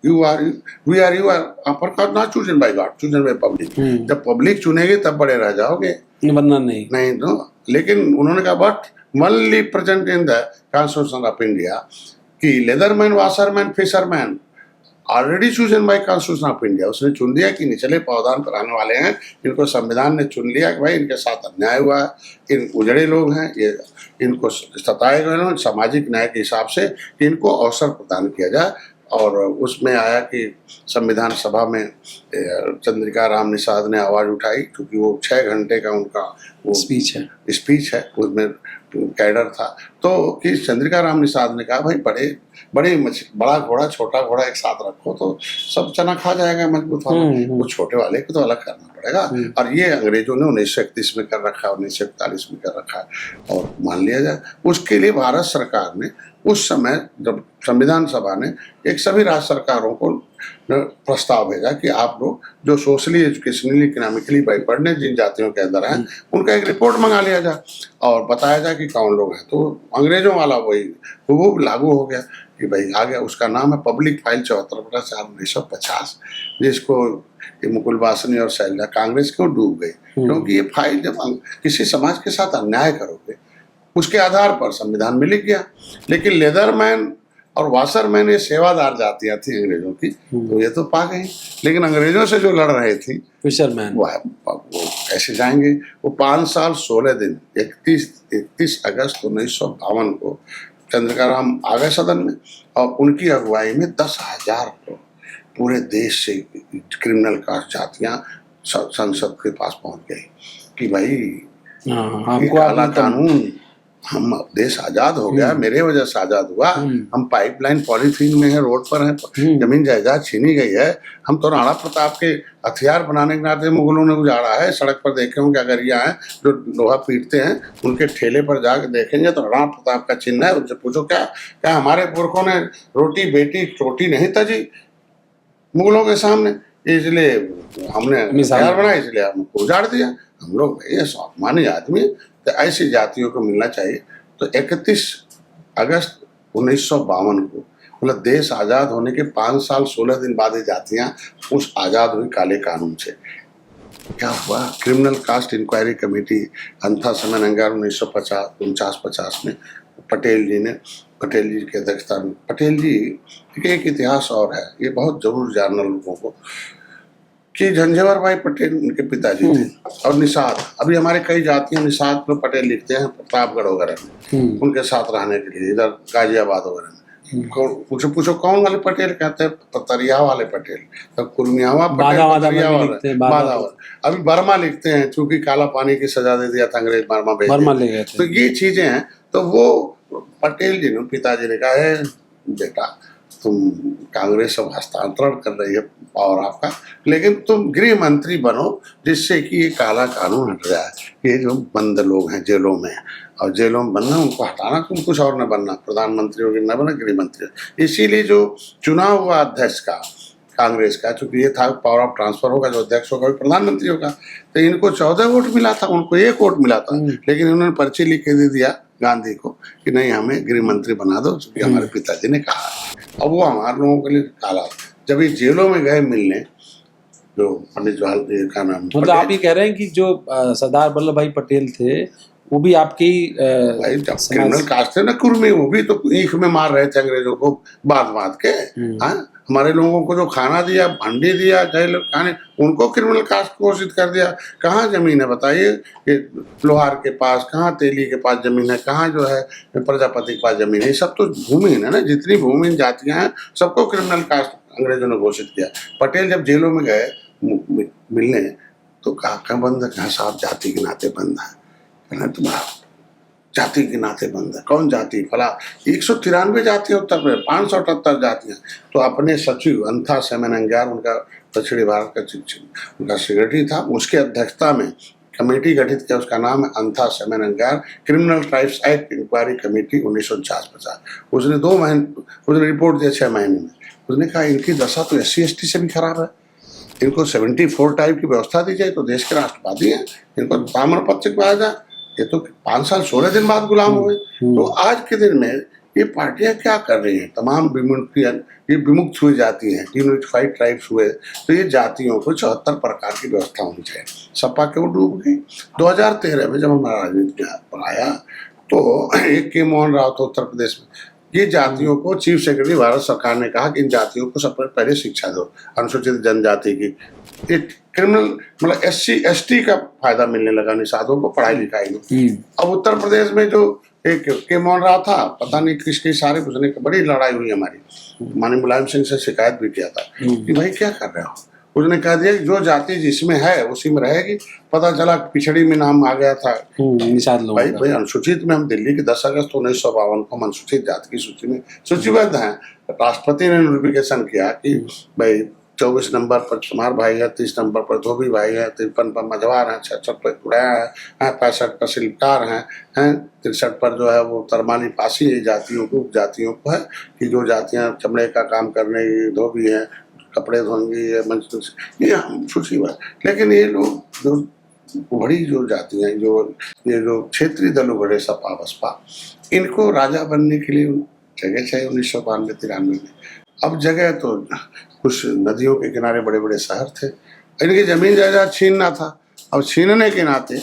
we are you are upper caste not chosen by God, chosen by public। जब पब्लिक चुनेगी तब बड़े रह जाओगे, वरना नहीं तो। लेकिन उन्होंने कहा but only present in the Constitution of India कि leatherman, washerman, fisherman already chosen by Constitution of India. उसने चुन लिया कि निचले पावदान पर आने वाले हैं, इनको संविधान ने चुन लिया कि भाई इनके साथ अन्याय हुआ है, इन उजड़े लोग हैं, ये इनको सताए गए हैं सामाजिक न्याय के हिसाब से, कि इनको अवसर प्रदान किया जाए। और उसमें आया कि संविधान सभा में चंद्रिका राम निषाद ने आवाज़ उठाई, क्योंकि वो 6 घंटे का उनका वो स्पीच है, उसमें कैडर था। तो कि चंद्रिका राम निषाद ने कहा भाई बड़ा घोड़ा छोटा घोड़ा एक साथ रखो तो सब चना खा जाएगा मजबूत वाला, वो छोटे वाले को तो अलग करना पड़ेगा। और ये अंग्रेजों ने 1931 में कर रखा है, 1941 में कर रखा है, और मान लिया जाए। उसके लिए भारत सरकार ने उस समय जब संविधान सभा ने एक सभी राज्य सरकारों को प्रस्ताव भेजा कि आप लोग जो सोशली एजुकेशनली इकोनॉमिकली बैकवर्ड जिन जातियों के अंदर हैं उनका एक रिपोर्ट मंगा लिया जाए और बताया जाए कि कौन लोग हैं। तो अंग्रेजों वाला वही वो लागू हो गया कि भाई आ गया। उसका नाम है पब्लिक फाइल 74/4/1950, जिसको मुकुल वासनी और शैलजा कांग्रेस क्यों डूब गई, क्योंकि ये फाइल जब किसी समाज के साथ अन्याय करोगे उसके आधार पर संविधान में लिख गया। लेकिन लेदरमैन और वाशरमैन ये सेवादार जातियां थी अंग्रेजों की, तो ये तो पा गई। लेकिन अंग्रेजों से जो लड़ रहे थी फिशरमैन, वो कैसे जाएंगे। वो 5 साल 16 दिन 31 अगस्त 1952 को चंद्रिका राम आ गए सदन में, और उनकी अगुवाई में 10,000 लोग पूरे देश से क्रिमिनल कास्ट जातियां संसद के पास पहुंच गई कि भाई हमको काला कानून, हम देश आजाद हो गया, मेरे वजह से आजाद हुआ, हम पाइपलाइन पॉलीथीन में है, रोड पर है, जमीन जायदाद छीनी गई है, हम तो राणा प्रताप के हथियार बनाने के नाते मुगलों ने उजाड़ा है। सड़क पर देखे होंगे अगरिया हैं जो लोहा पीटते हैं, उनके ठेले पर जाकर देखेंगे तो राणा प्रताप का चिन्ह है। उनसे पूछो क्या हमारे पुरखों ने रोटी बेटी चोटी नहीं तजी मुगलों के सामने, इसलिए हमने हथियार बनाए, इसलिए हमको उजाड़ दिया। हम लोग ये स्वाभिमानी आदमी, तो ऐसी जातियों को मिलना चाहिए। तो 31 अगस्त 1952 को मतलब देश आज़ाद होने के 5 साल 16 दिन बाद ये जातियाँ उस आज़ाद हुई काले कानून से। क्या हुआ, क्रिमिनल कास्ट इंक्वायरी कमेटी अंथा समय नंगार 1949 में पटेल जी की अध्यक्षता में, पटेल जी एक इतिहास और है, ये बहुत जरूर जानना लोगों को, कि झंझावर भाई पटेल उनके पिताजी थे, और निषाद, अभी हमारे कई जातियां निषाद पर पटेल लिखते हैं प्रतापगढ़ वगैरह में, उनके साथ रहने के लिए इधर गाजियाबाद वगैरह में। पूछो कौन वाले पटेल, कहते हैं पतरिया वाले पटेल, तो कुर्मियावा पटेल, बादावा, अभी बर्मा लिखते हैं, चूंकि काला पानी की सजा दे दिया था अंग्रेज, बर्मा ले गए थे। तो ये चीजें हैं। तो वो पटेल जी ने, पिताजी ने कहा है बेटा तुम कांग्रेस अब हस्तांतरण कर रही है पावर आपका, लेकिन तुम गृह मंत्री बनो, जिससे कि ये काला कानून हट जाए। ये जो बंद लोग हैं जेलों में, और जेलों में बनना उनको हटाना, तुम कुछ और न बनना, प्रधानमंत्री होगी न बना, गृह मंत्री। इसीलिए जो चुनाव हुआ अध्यक्ष का कांग्रेस का, चूंकि ये था पावर ऑफ ट्रांसफर होगा, जो अध्यक्ष होगा वो प्रधानमंत्री होगा, तो इनको 14 वोट मिला था, उनको 1 वोट मिला था। लेकिन उन्होंने पर्ची लिख के दे दिया गांधी को कि नहीं हमें गृह मंत्री बना दो, क्योंकि हमारे पिताजी ने कहा। अब वो हमारे लोगों के लिए काला, जब ये जेलों में गए मिलने, जो पंडित जवाहरलाल का नाम, मतलब आप ये कह रहे हैं कि जो सरदार वल्लभ भाई पटेल थे वो भी आपके भाई जब क्रिमिनल कास्ट थे ना कुर्मी, वो भी तो ईख में मार रहे थे अंग्रेजों को बात के। हाँ, हमारे लोगों को जो खाना दिया, भंडी दिया, चाहे लोग खाने, उनको क्रिमिनल कास्ट घोषित कर दिया। कहाँ जमीन है बताइए, कि लोहार के पास, कहाँ तेली के पास जमीन है, कहाँ जो है प्रजापति के पास जमीन है, ये सब तो भूमिहीन है ना। जितनी भूमिहीन जातियां हैं सबको क्रिमिनल कास्ट अंग्रेजों ने घोषित किया। पटेल जब जेलों में गए मिलने, तो कहाँ बंद है, कहाँ साहब जाति के नाते बंद है, तुम्हारा जाति के नाते बंद है, कौन जाति फला, 193 जातियां उत्तर प्रदेश, 578 जातियां। तो अपने सचिव अंथा सेमनंगार, उनका दक्षिणी भारत का उनका सेक्रेटरी था, उसके अध्यक्षता में कमेटी गठित किया, उसका नाम है अंथा सेमनंगार criminal tribes act inquiry committee 1949-50। उसने 2 महीने, उसने रिपोर्ट दिया 6 महीने में। उसने कहा इनकी दशा तो SC/ST से भी खराब है, इनको 74 टाइप की व्यवस्था दी जाए तो देश के राष्ट्रवादी हैं, इनको ताम्रपत्र पाया जाए। ये तो 5 साल 16 दिन बाद गुलाम हुए। तो आज के दिन में ये पार्टियां क्या कर रही हैं, तमाम ये विमुक्त हुई जाती हैं, यूनिफाइड ट्राइब्स हुए, तो ये जातियों को 74 प्रकार की व्यवस्था होनी चाहिए। सपा के वो डूब गई। 2013 में जब हमारा राजनीति पर आया, तो एक के मोहन राव था उत्तर प्रदेश में, ये जातियों को चीफ सेक्रेटरी भारत सरकार ने कहा कि इन जातियों को सबसे पहले शिक्षा दो, अनुसूचित जनजाति की। ये क्रिमिनल मतलब SC ST का फायदा मिलने लगा निषादों को पढ़ाई लिखाई में। अब उत्तर प्रदेश में जो एक के मोहन राव था, पता नहीं किसके सारे उसने बड़ी लड़ाई हुई हमारी, माननीय मुलायम सिंह से शिकायत भी किया था कि भाई क्या कर रहे हो। उसने कह दिया कि जो जाति जिसमें है उसी में रहेगी। पता चला पिछड़ी में नाम आ गया था निषाद लोगों का। भाई अनुसूचित में हम दिल्ली के 10 अगस्त 1952 को हम अनुसूचित जाति की सूची में सूचीबद्ध हैं। राष्ट्रपति ने नोटिफिकेशन किया कि भाई 24 नंबर पर कुमार भाई है, 30 नंबर पर धोबी भाई है, 53 पर मझवार हैं, 66 पर कुड़ैया है, 65 पर शिल्पकार हैं, 63 पर जो है वो तरमाली पासी जातियों को उपजातियों को है कि जो जातियां चमड़े का काम करने धोबी हैं, कपड़े धोएंगी, ये हम सूची बात। लेकिन ये लोग जो बड़ी जो जातियां जो ये जो क्षेत्रीय दल उभरे सपा बसपा, इनको राजा बनने के लिए जगह चाहिए 1992-93 में। अब जगह तो कुछ नदियों के किनारे बड़े बड़े शहर थे, इनकी जमीन जायदाद छीनना था। अब छीनने के नाते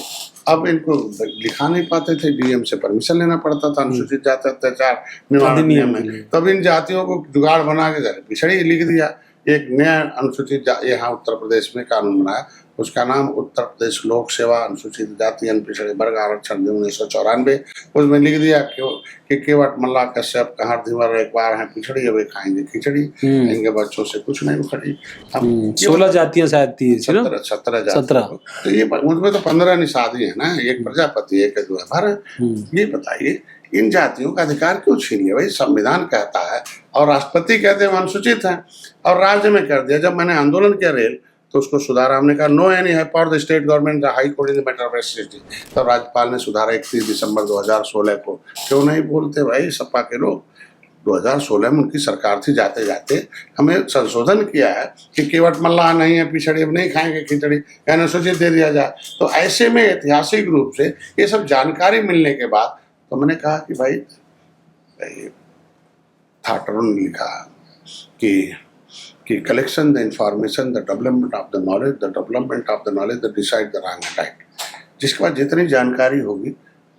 अब इनको लिखा नहीं पाते थे, DM से परमिशन लेना पड़ता था अनुसूचित जाति अत्याचार निवारण नियम में। तब इन जातियों को जुगाड़ बना के पिछड़ी लिख दिया। एक नया अनुसूचित यहाँ उत्तर प्रदेश में कानून बनाया, उसका नाम उत्तर प्रदेश लोक सेवा अनुसूचित जाति एवं पिछड़े वर्ग आरक्षण 1994। उसमें लिख दिया कि केवट मल्ला कश्यप कहार धीवर एक बार हैं पिछड़ी, अब खाएंगे खिचड़ी, इनके बच्चों से कुछ नहीं उखड़ी। 16 जातियां शायद थी, 17 तो ये उनमें तो 15 निषादी है ना, एक प्रजापति एक जो है भारत। ये बताइए इन जातियों का अधिकार क्यों छीन लिया? भाई संविधान कहता है और राष्ट्रपति कहते हैं अनुसूचित है, और राज्य में कर दिया। जब मैंने आंदोलन किया रेल तो उसको सुधारा, हमने कहा नो एनी है for the state government high court in the matter of SC. तब राज्यपाल ने सुधारा 31 दिसंबर 2016 को। क्यों नहीं बोलते भाई सपा के लोग? 2016 में उनकी सरकार थी, जाते जाते हमें संशोधन किया है कि केवट मल्लाह नहीं है पिछड़ी, अब नहीं खाएंगे खिचड़ी, अनुसूचित दे दिया जाए। तो ऐसे में ऐतिहासिक रूप से ये सब जानकारी मिलने के बाद तो मैंने कहा कि भाई थाटरों ने लिखा कि collection the information the development of the knowledge the decide the wrong and right. जिसके बाद जितनी जानकारी होगी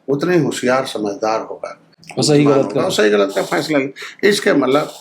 उतने होशियार समझदार होगा, सही गलत का फैसला ले। इसके मतलब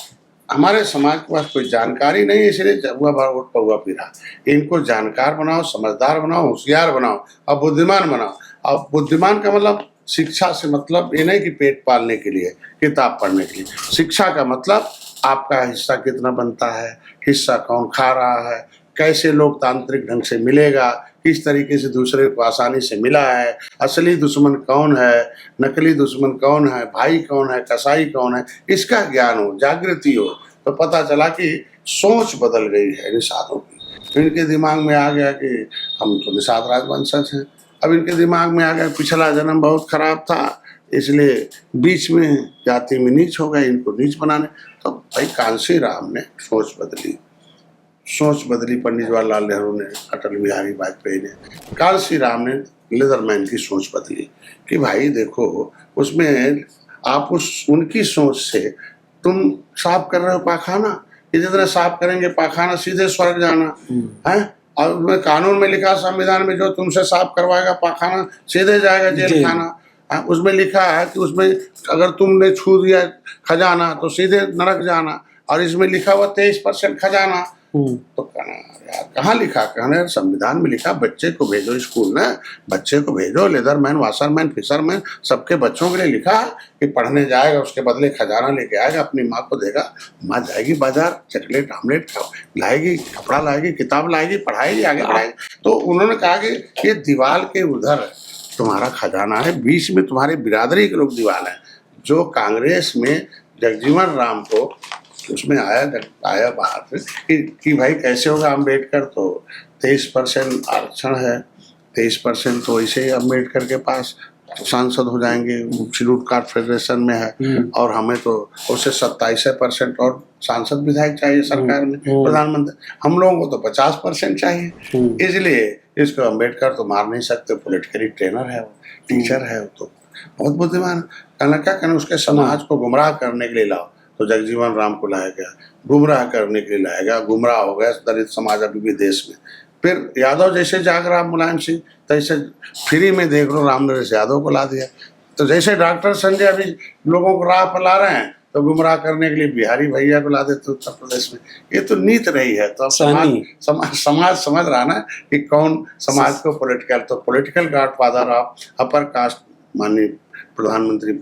हमारे समाज के पास कोई जानकारी नहीं है, इसलिए हुआ वोट पहुआ फिरा। इनको जानकार बनाओ, समझदार बनाओ, होशियार बनाओ और बुद्धिमान बनाओ। अब बुद्धिमान का मतलब शिक्षा से मतलब ये नहीं कि पेट पालने के लिए, किताब पढ़ने के लिए। शिक्षा का मतलब आपका हिस्सा कितना बनता है, हिस्सा कौन खा रहा है, कैसे लोकतांत्रिक ढंग से मिलेगा, किस तरीके से दूसरे को आसानी से मिला है, असली दुश्मन कौन है, नकली दुश्मन कौन है, भाई कौन है, कसाई कौन है, इसका ज्ञान हो, जागृति हो। तो पता चला कि सोच बदल गई है निषादों की। इनके दिमाग में आ गया कि हम तो निषाद राजवंशज हैं। अब इनके दिमाग में आ गया पिछला जन्म बहुत खराब था, इसलिए बीच में जाति में नीच हो गए, इनको नीच बनाने। तो भाई कांशी राम ने सोच बदली, पंडित जवाहरलाल नेहरू ने, अटल बिहारी वाजपेयी ने, कांशी राम ने लेदरमैन की सोच बदली कि भाई देखो उसमें आप उनकी सोच से तुम साफ कर रहे हो पाखाना, कि जितने साफ करेंगे पाखाना सीधे स्वर्ग जाना है। और उसमें कानून में लिखा, संविधान में, जो तुमसे साफ करवाएगा पाखाना सीधे जाएगा जेल खाना। उसमें लिखा है कि उसमें अगर तुमने छू दिया खजाना तो सीधे नरक जाना, और इसमें लिखा हुआ 23% खजाना। तो यार कहाँ लिखा? कहने संविधान में लिखा बच्चे को भेजो स्कूल में, बच्चे को भेजो, लेदरमैन, वाशरमैन, फिशरमैन, सबके बच्चों के लिए लिखा कि पढ़ने जाएगा, उसके बदले खजाना लेके आएगा, अपनी माँ को देगा, माँ जाएगी बाजार, चॉकलेट आमलेट लाएगी, कपड़ा लाएगी, किताब लाएगी, पढ़ाएगी, आगे बढ़ाएगी। तो उन्होंने कहा कि ये दीवार के उधर तुम्हारा खजाना है, बीच में तुम्हारे बिरादरी के लोग दीवार हैं। जो कांग्रेस में जगजीवन राम को उसमें आया बात कि भाई कैसे होगा अम्बेडकर, तो 23% आरक्षण है, 23% तो इसे अम्बेडकर के पास सांसद हो जाएंगे, शेड्यूल कार्ड फेडरेशन में है, और हमें तो उससे 27% और सांसद विधायक चाहिए सरकार में, प्रधानमंत्री। हम लोगों को तो 50% चाहिए, इसलिए इसको अम्बेडकर तो मार नहीं सकते, पॉलिटिकली ट्रेनर है वो, टीचर है वो, तो बहुत बुद्धिमान। कहना क्या कहना, उसके समाज को गुमराह करने के लिए लाओ, तो जगजीवन राम को लाया गया, गुमराह करने के लिए लाया गया, गुमराह हो गया दलित समाज अभी भी देश में। फिर यादव जैसे जाग रहा मुलायम सिंह, तैसे फ्री में देख लो रामनरेश यादव को ला दिया। तो जैसे डॉक्टर संजय अभी लोगों को राह पर ला रहे हैं, तो गुमराह करने के लिए बिहारी भैया को ला देते उत्तर प्रदेश में। ये तो नीत रही है। तो अब समाज समझ रहा ना कि कौन समाज को पॉलिटिकल, तो political godfather of upper caste माननीय प्रधानमंत्री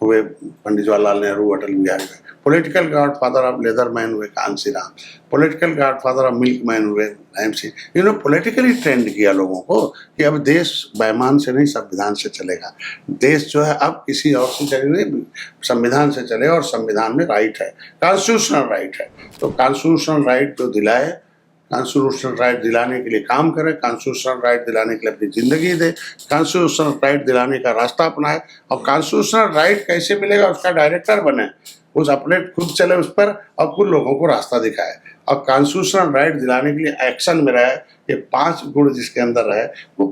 हुए Pandit Jawaharlal Nehru, Atal Bihari Vajpayee. Political godfather of leather man हुए Kanshi Ram. Political godfather of milk man हुए MC। इन्होंने पॉलिटिकली ट्रेंड किया लोगों को कि अब देश बैमान से नहीं संविधान से चलेगा। देश जो है अब किसी और से चले नहीं, संविधान से चले, और संविधान में राइट है, कॉन्स्टिट्यूशनल राइट है। तो कॉन्स्टिट्यूशनल राइट जो दिलाए, कॉन्स्टिट्यूशनल राइट दिलाने के लिए काम करे, कॉन्स्टिट्यूशनल राइट दिलाने के लिए अपनी जिंदगी दे, कॉन्स्टिट्यूशनल राइट दिलाने का रास्ता अपनाए। और कॉन्स्टिट्यूशनल राइट कैसे मिलेगा, उसका डायरेक्टर बने, उस अपने खुद चले उस पर और कुछ लोगों को रास्ता दिखाए। और कॉन्स्टिट्यूशनल राइट दिलाने के लिए एक्शन में रहे, ये 5 गुण जिसके अंदर रहे वो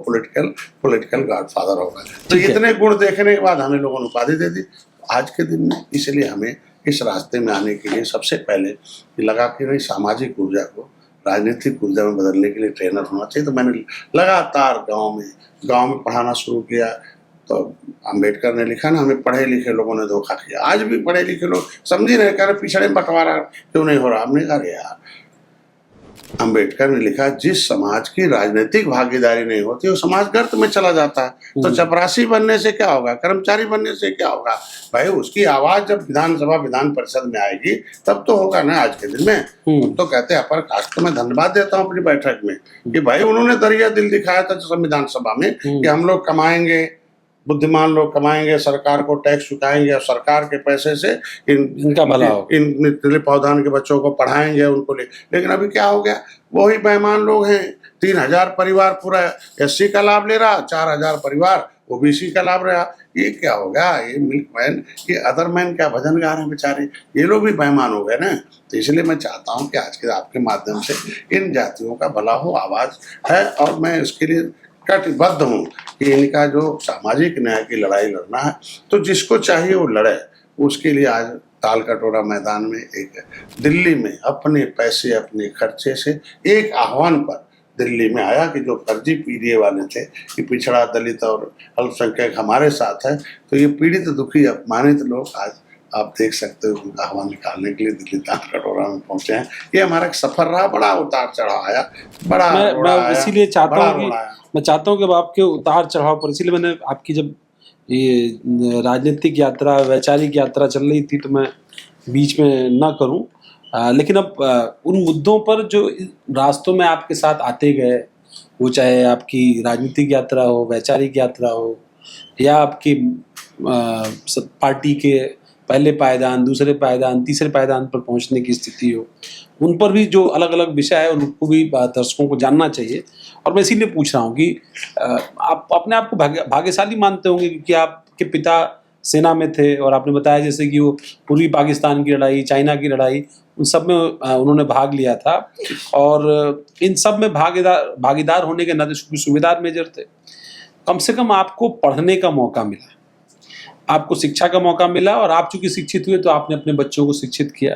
पॉलिटिकल गॉडफादर होगा। तो इतने गुण देखने के बाद हमें लोगों ने उपाधि दे दी आज के दिन में। इसलिए हमें इस रास्ते में आने के लिए सबसे पहले लगा कि नहीं, सामाजिक ऊर्जा को राजनीतिक ऊर्जा में बदलने के लिए ट्रेनर होना चाहिए। तो मैंने लगातार गांव में पढ़ाना शुरू किया। तो अम्बेडकर ने लिखा ना, हमें पढ़े लिखे लोगों ने धोखा किया। आज भी पढ़े लिखे लोग समझ ही नहीं, कह रहे पिछड़े बंटवारा क्यों नहीं हो रहा। हमने कहा यार, अम्बेडकर ने लिखा जिस समाज की राजनीतिक भागीदारी नहीं होती वो समाज गर्त में चला जाता है। तो चपरासी बनने से क्या होगा, कर्मचारी बनने से क्या होगा भाई, उसकी आवाज जब विधानसभा विधान परिषद में आएगी तब तो होगा ना। आज के दिन में तो कहते हैं अपर कास्ट को मैं धन्यवाद देता हूँ अपनी बैठक में कि भाई उन्होंने दरिया दिल दिखाया था संविधान सभा में कि हम लोग कमाएंगे, बुद्धिमान लोग कमाएंगे, सरकार को टैक्स चुकाएंगे और सरकार के पैसे से इनका भला हो, इन पौधान के बच्चों को पढ़ाएंगे उनको लेकिन अभी क्या हो गया, वही बेईमान लोग हैं। 3000 परिवार पूरा SC का लाभ ले रहा, 4000 परिवार OBC का लाभ रहा। ये क्या हो गया, ये मिल्क मैन, ये अदर मैन क्या भजन गा रहे हैं बेचारे, ये लोग भी बेईमान हो गए ना। तो इसलिए मैं चाहता हूँ कि आज के आपके माध्यम से इन जातियों का भला हो, आवाज है, और मैं इसके लिए कटिबद्ध हूँ कि इनका जो सामाजिक न्याय की लड़ाई लड़ना है तो जिसको चाहिए वो लड़े। उसके लिए आज ताल कटोरा मैदान में एक दिल्ली में अपने पैसे अपने खर्चे से एक आह्वान पर दिल्ली में आया कि जो फर्जी PDA वाले थे कि पिछड़ा दलित और अल्पसंख्यक हमारे साथ है, तो ये पीड़ित दुखी अपमानित लोग आज आप देख सकते हो उनका आह्वान निकालने के लिए दिल्ली ताल कटोरा में पहुंचे हैं। ये हमारा एक सफर रहा, बड़ा उतार चढ़ाव आया, बड़ा मैं इसीलिए चाहता हूँ कि मैं चाहता हूँ कि आपके उतार चढ़ाव पर, इसीलिए मैंने आपकी जब ये राजनीतिक यात्रा, वैचारिक यात्रा चल रही थी तो मैं बीच में ना करूँ, लेकिन अब उन मुद्दों पर जो रास्तों में आपके साथ आते गए, वो चाहे आपकी राजनीतिक यात्रा हो, वैचारिक यात्रा हो, या आपकी पार्टी के पहले पायदान, दूसरे पायदान, तीसरे पायदान पर पहुंचने की स्थिति हो, उन पर भी जो अलग अलग विषय है उनको भी दर्शकों को जानना चाहिए। और मैं इसीलिए पूछ रहा हूँ कि आप अपने आप को भाग्यशाली मानते होंगे क्योंकि आपके पिता सेना में थे, और आपने बताया जैसे कि वो पूर्वी पाकिस्तान की लड़ाई, चाइना की लड़ाई, उन सब में उन्होंने भाग लिया था, और इन सब में भागीदार होने के नाते सूबेदार मेजर थे। कम से कम आपको पढ़ने का मौका मिला, आपको शिक्षा का मौका मिला, और आप चूंकि शिक्षित हुए तो आपने अपने बच्चों को शिक्षित किया।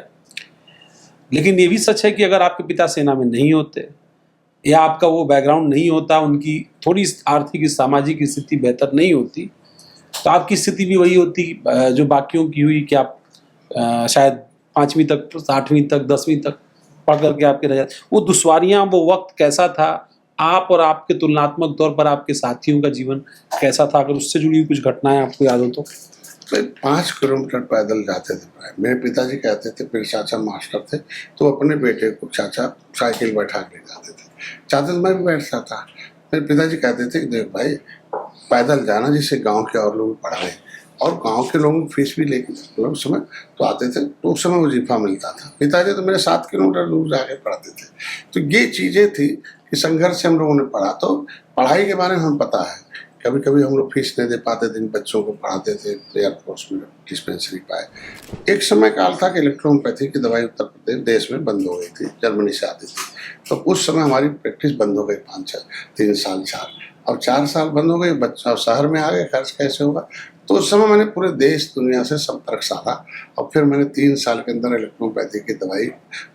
लेकिन ये भी सच है कि अगर आपके पिता सेना में नहीं होते या आपका वो बैकग्राउंड नहीं होता, उनकी थोड़ी आर्थिक सामाजिक स्थिति बेहतर नहीं होती, तो आपकी स्थिति भी वही होती जो बाकियों की हुई कि आप शायद 5वीं तक, 8वीं तक, 10वीं तक पढ़ करके आपके रह जाते। वो दुश्वारियाँ, वो वक्त कैसा था, आप और आपके तुलनात्मक तौर पर आपके साथियों का जीवन कैसा था, अगर उससे जुड़ी कुछ घटनाएं आपको याद हो तो? 5 किलोमीटर पैदल जाते थे। मेरे पिताजी कहते थे, मेरे चाचा मास्टर थे, तो अपने बेटे को चाचा साइकिल बैठा के ले जाते थे। चाचा तो मैं भी बैठता था। मेरे पिताजी कहते थे कि देख भाई, पैदल जाना जिससे गांव के और लोग पढ़ रहे, और गांव के लोगों की फीस भी लेके उस समय तो आते थे, तो उस समय वजीफा मिलता था। पिताजी तो मेरे 7 किलोमीटर दूर जाके पढ़ते थे। तो ये चीज़ें थी कि संघर्ष से हम लोगों ने पढ़ा। तो पढ़ाई के बारे में हमें पता है, कभी कभी हम लोग फीस नहीं दे पाते थे, इन बच्चों को पढ़ाते थे एयरफोर्स में डिस्पेंसरी पाए। एक समय काल था कि इलेक्ट्रोपैथी की दवाई उत्तर प्रदेश देश में बंद हो गई थी, जर्मनी से आती थी। तो उस समय हमारी प्रैक्टिस बंद हो गई 3 साल 4, और 4 साल बंद हो गई। बच्चा शहर में आ गए, खर्च कैसे होगा। तो उस समय मैंने पूरे देश दुनिया से संपर्क साधा, और फिर मैंने 3 साल के अंदर इलेक्ट्रोपैथी की दवाई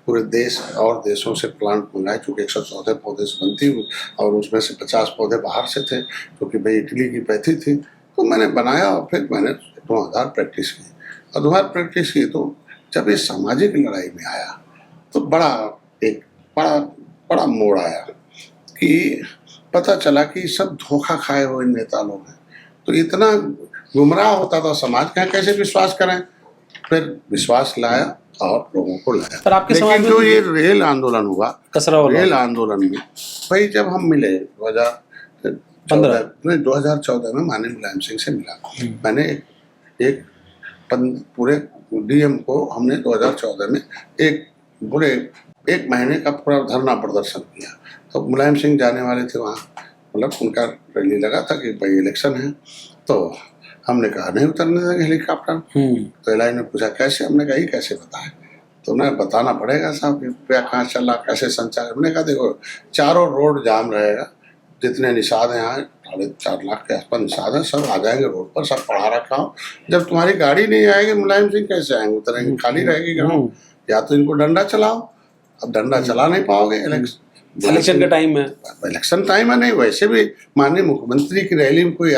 पूरे देश और देशों से प्लांट मंगाए, क्योंकि 114 पौधे से बनती, और उसमें से 50 पौधे बाहर से थे, क्योंकि भाई इटली की पैथी थी। तो मैंने बनाया और फिर मैंने धुआंधार प्रैक्टिस की। और धुआंधार प्रैक्टिस की तो जब इस सामाजिक लड़ाई में आया तो एक बड़ा बड़ा मोड़ आया कि पता चला कि सब धोखा खाए हुए नेता लोग हैं। तो इतना गुमराह होता था समाज का, कैसे विश्वास करें। फिर विश्वास लाया और लोगों को लाया। पर आपके समाज लेकिन में जो तो ये रेल आंदोलन हुआ, कसरावला रेल आंदोलन में भाई जब हम मिले 2014 में माननीय मुलायम सिंह से मिला। मैंने एक पूरे डीएम को हमने 2014 में एक महीने का पूरा धरना प्रदर्शन किया। तो मुलायम सिंह जाने वाले थे वहाँ, मतलब उनका रैली लगा था कि भाई इलेक्शन है। तो हमने कहा नहीं उतरने देंगे हेलीकॉप्टर। तो एलआई ने पूछा कैसे, हमने कहा कैसे बताएं। तो उन्हें बताना पड़ेगा साहब कि क्या कहाँ चला, कैसे संचार। हमने कहा देखो चारों रोड जाम रहेगा, जितने निषाद हैं यहाँ 4.5 लाख के आसपास निषाद हैं, सब आ जाएंगे रोड पर, सब पढ़ा रखा हो। जब तुम्हारी गाड़ी नहीं आएगी मुलायम सिंह कैसे आएंगे, उतरेंगे, खाली रहेगी ग्राउंड। या तो इनको डंडा चलाओ, अब डंडा चला नहीं पाओगे, इलेक्शन का टाइम है, इलेक्शन टाइम है। नहीं वैसे भी माननीय मुख्यमंत्री की रैली में कोई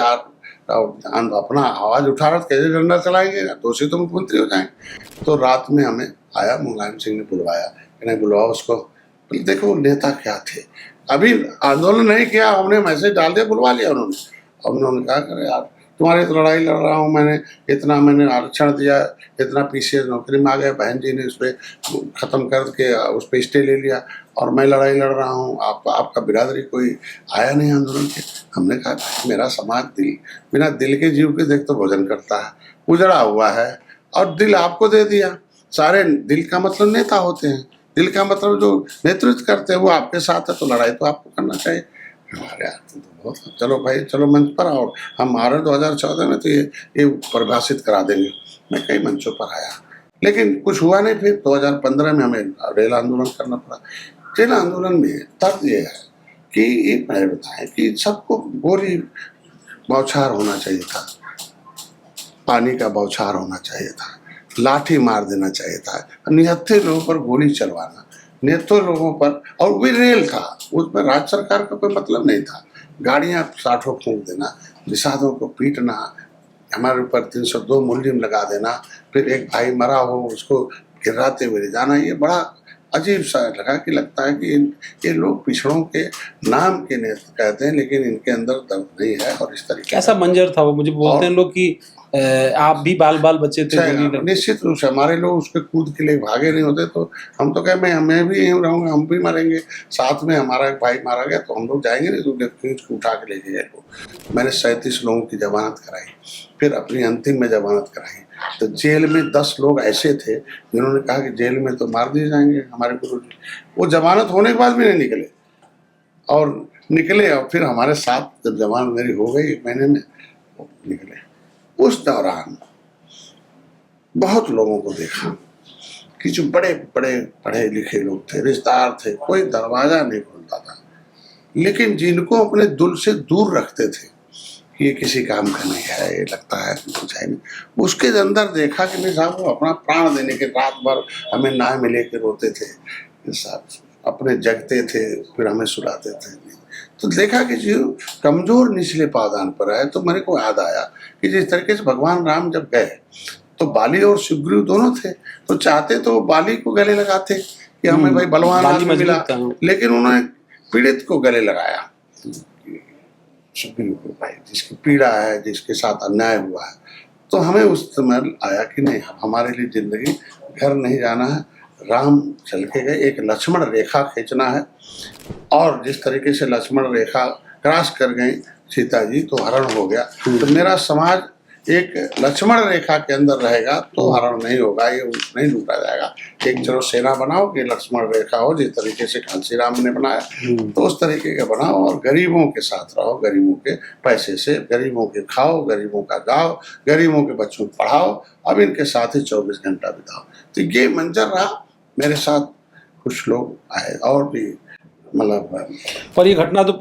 अपना आवाज उठा रहा कैसे डंडा चलाएंगे, दोषी तो मुख्यमंत्री हो जाएंगे। तो रात में हमें आया, मुलायम सिंह ने बुलवाया, नहीं बुलवाओ उसको। देखो नेता क्या थे, अभी आंदोलन नहीं किया, हमने मैसेज डाल दिया, बुलवा लिया उन्होंने। अब उन्होंने कहा करे यार तुम्हारी तो लड़ाई लड़ रहा हूँ मैंने, इतना मैंने आरक्षण दिया, इतना पीसीएस नौकरी में आ गया, बहन जी ने उस पर ख़त्म करके उस पर स्टे ले लिया और मैं लड़ाई लड़ रहा हूँ, आपका बिरादरी कोई आया नहीं आंदोलन के। हमने कहा मेरा समाज बिना दिल के जीव के देख तो भोजन करता है, उजड़ा हुआ है और दिल आपको दे दिया। सारे दिल का मतलब नेता होते हैं, दिल का मतलब जो नेतृत्व करते हैं वो आपके साथ है, तो लड़ाई तो आपको करना चाहिए। हमारे तो बहुत चलो भाई चलो मंच पर आओ, हम आ रहे 2014 में तो ये परिभाषित करा देंगे। मैं कई मंचों पर आया लेकिन कुछ हुआ नहीं। फिर 2015 में हमें रेल आंदोलन करना पड़ा। रेल आंदोलन में तर्क ये है कि एक मैंने बताया कि सबको गोली बौछार होना चाहिए था, पानी का बौछार होना चाहिए था, लाठी मार देना चाहिए था, निहत्थे लोगों पर गोली चलवाना, नेतों लोगों पर, और भी रेल था उसमें राज्य सरकार का कोई मतलब नहीं था। गाड़ियां साठों फूंक देना, निषादों को पीटना, हमारे ऊपर 302 मुलिम लगा देना, फिर एक भाई मरा हो उसको गिराते हुए ले जाना। ये बड़ा अजीब सा लगा कि लगता है कि ये लोग पिछड़ों के नाम के नेता कहते हैं लेकिन इनके अंदर दर्द नहीं है। और इस तरीके कैसा मंजर था वो, मुझे बोलते हैं लोग कि आप भी बाल बच्चे थे। निश्चित रूप से हमारे लोग उसके कूद के लिए भागे नहीं होते, तो हम तो कहे मैं भी यहीं रहूँगा, हम भी मरेंगे साथ में, हमारा एक भाई मारा गया तो हम लोग जाएंगे नहीं, तो खींच को उठा के लेके गए। मैंने 37 लोगों की जमानत कराई, फिर अपनी अंतिम में जमानत कराई। तो जेल में 10 लोग ऐसे थे जिन्होंने कहा कि जेल में तो मार दिए जाएंगे हमारे गुरु जी, वो जमानत होने के बाद भी नहीं निकले और निकले। और फिर हमारे साथ जब जमानत मेरी हो गई 1 महीने में निकले। उस दौरान बहुत लोगों को देखा कि जो बड़े बड़े पढ़े लिखे लोग थे, रिश्तेदार थे, कोई दरवाजा नहीं खोलता था, लेकिन जिनको अपने दिल से दूर रखते थे कि ये किसी काम का नहीं है, ये लगता है कुछ है नहीं, उसके अंदर देखा कि नहीं साहब वो अपना प्राण देने के रात भर हमें ना मिले के रोते थे, साहब अपने जगते थे फिर हमें सुलाते थे। तो देखा कि जो कमजोर निचले पावदान पर है, तो मेरे को याद आया कि जिस तरीके से भगवान राम जब गए तो बाली और सुग्रीव दोनों थे, तो चाहते तो बाली को गले लगाते कि हमें भाई बलवान आदमी मिला, लेकिन उन्होंने पीड़ित को गले लगाया, सुग्रीव को भाई जिसकी पीड़ा है, जिसके साथ अन्याय हुआ है। तो हमें उस समय आया कि नहीं हमारे लिए जिंदगी घर नहीं जाना है, राम चल के गए, एक लक्ष्मण रेखा खींचना है। और जिस तरीके से लक्ष्मण रेखा क्रॉस कर गई सीता जी तो हरण हो गया। तो मेरा समाज एक लक्ष्मण रेखा के अंदर रहेगा तो हरण नहीं होगा, ये नहीं लूटा जाएगा। एक चलो सेना बनाओ कि लक्ष्मण रेखा हो, जिस तरीके से कांसी राम ने बनाया तो उस तरीके का बनाओ, और गरीबों के साथ रहो, गरीबों के पैसे से गरीबों के खाओ, गरीबों का गाओ, गरीबों के बच्चों को पढ़ाओ, अब इनके साथ ही 24 घंटा बिताओ। तो ये मंजर रहा। मेरे साथ कुछ लोग आए और भी, मतलब पर ये घटना तो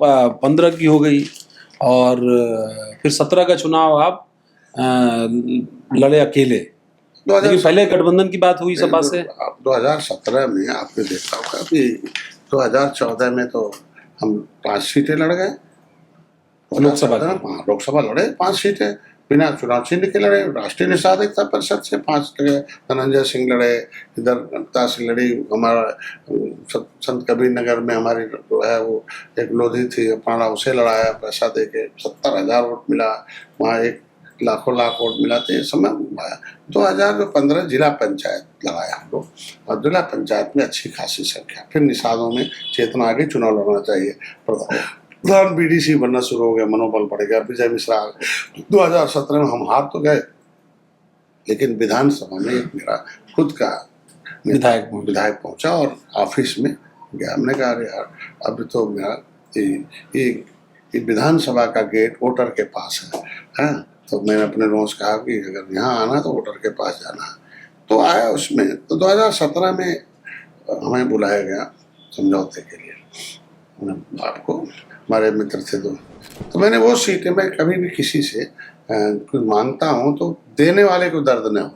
15 की हो गई और फिर 17 का चुनाव आप लड़े अकेले, लेकिन पहले गठबंधन की बात हुई सपा से। 2017 में आपने देखा होगा कि 2014 में तो हम 5 सीटें लड़ गए, लोकसभा की। हाँ, लोकसभा लड़े 5 सीटें बिना चुनाव चिन्ह के लड़े। राष्ट्रीय निषाद एकता परिषद से 5 लड़े, धनंजय सिंह लड़े, इधर अनिता सिंह लड़ी, हमारा संत कबीर नगर में हमारी जो है वो एक लोधी थी अपाना, उसे लड़ाया पैसा दे के, 70,000 वोट मिला। वहाँ एक लाखों लाख वोट मिला। तो ये समय 2015 जिला पंचायत लड़ाया हम लोग, और जिला पंचायत में अच्छी खासी संख्या। फिर निषादों में चेतना आ गई, चुनाव लड़ना चाहिए। प्रधान बीडीसी बनना शुरू हो गया, मनोबल बढ़ गया। विजय मिश्रा 2017 में हम हार तो गए, लेकिन विधानसभा में एक मेरा खुद का विधायक पहुंचा और ऑफिस में गया। हमने कहा अरे यार, अब तो मेरा ये विधानसभा का गेट वोटर के पास है। तो मैंने अपने लोगों से कहा कि अगर यहाँ आना तो वोटर के पास जाना है। तो आया उसमें। तो 2017 में हमें बुलाया गया समझौते के लिए। आपको हमारे मित्र थे तो मैंने वो सीटें, मैं कभी भी किसी से कुछ मांगता हूँ तो देने वाले को दर्द न हो।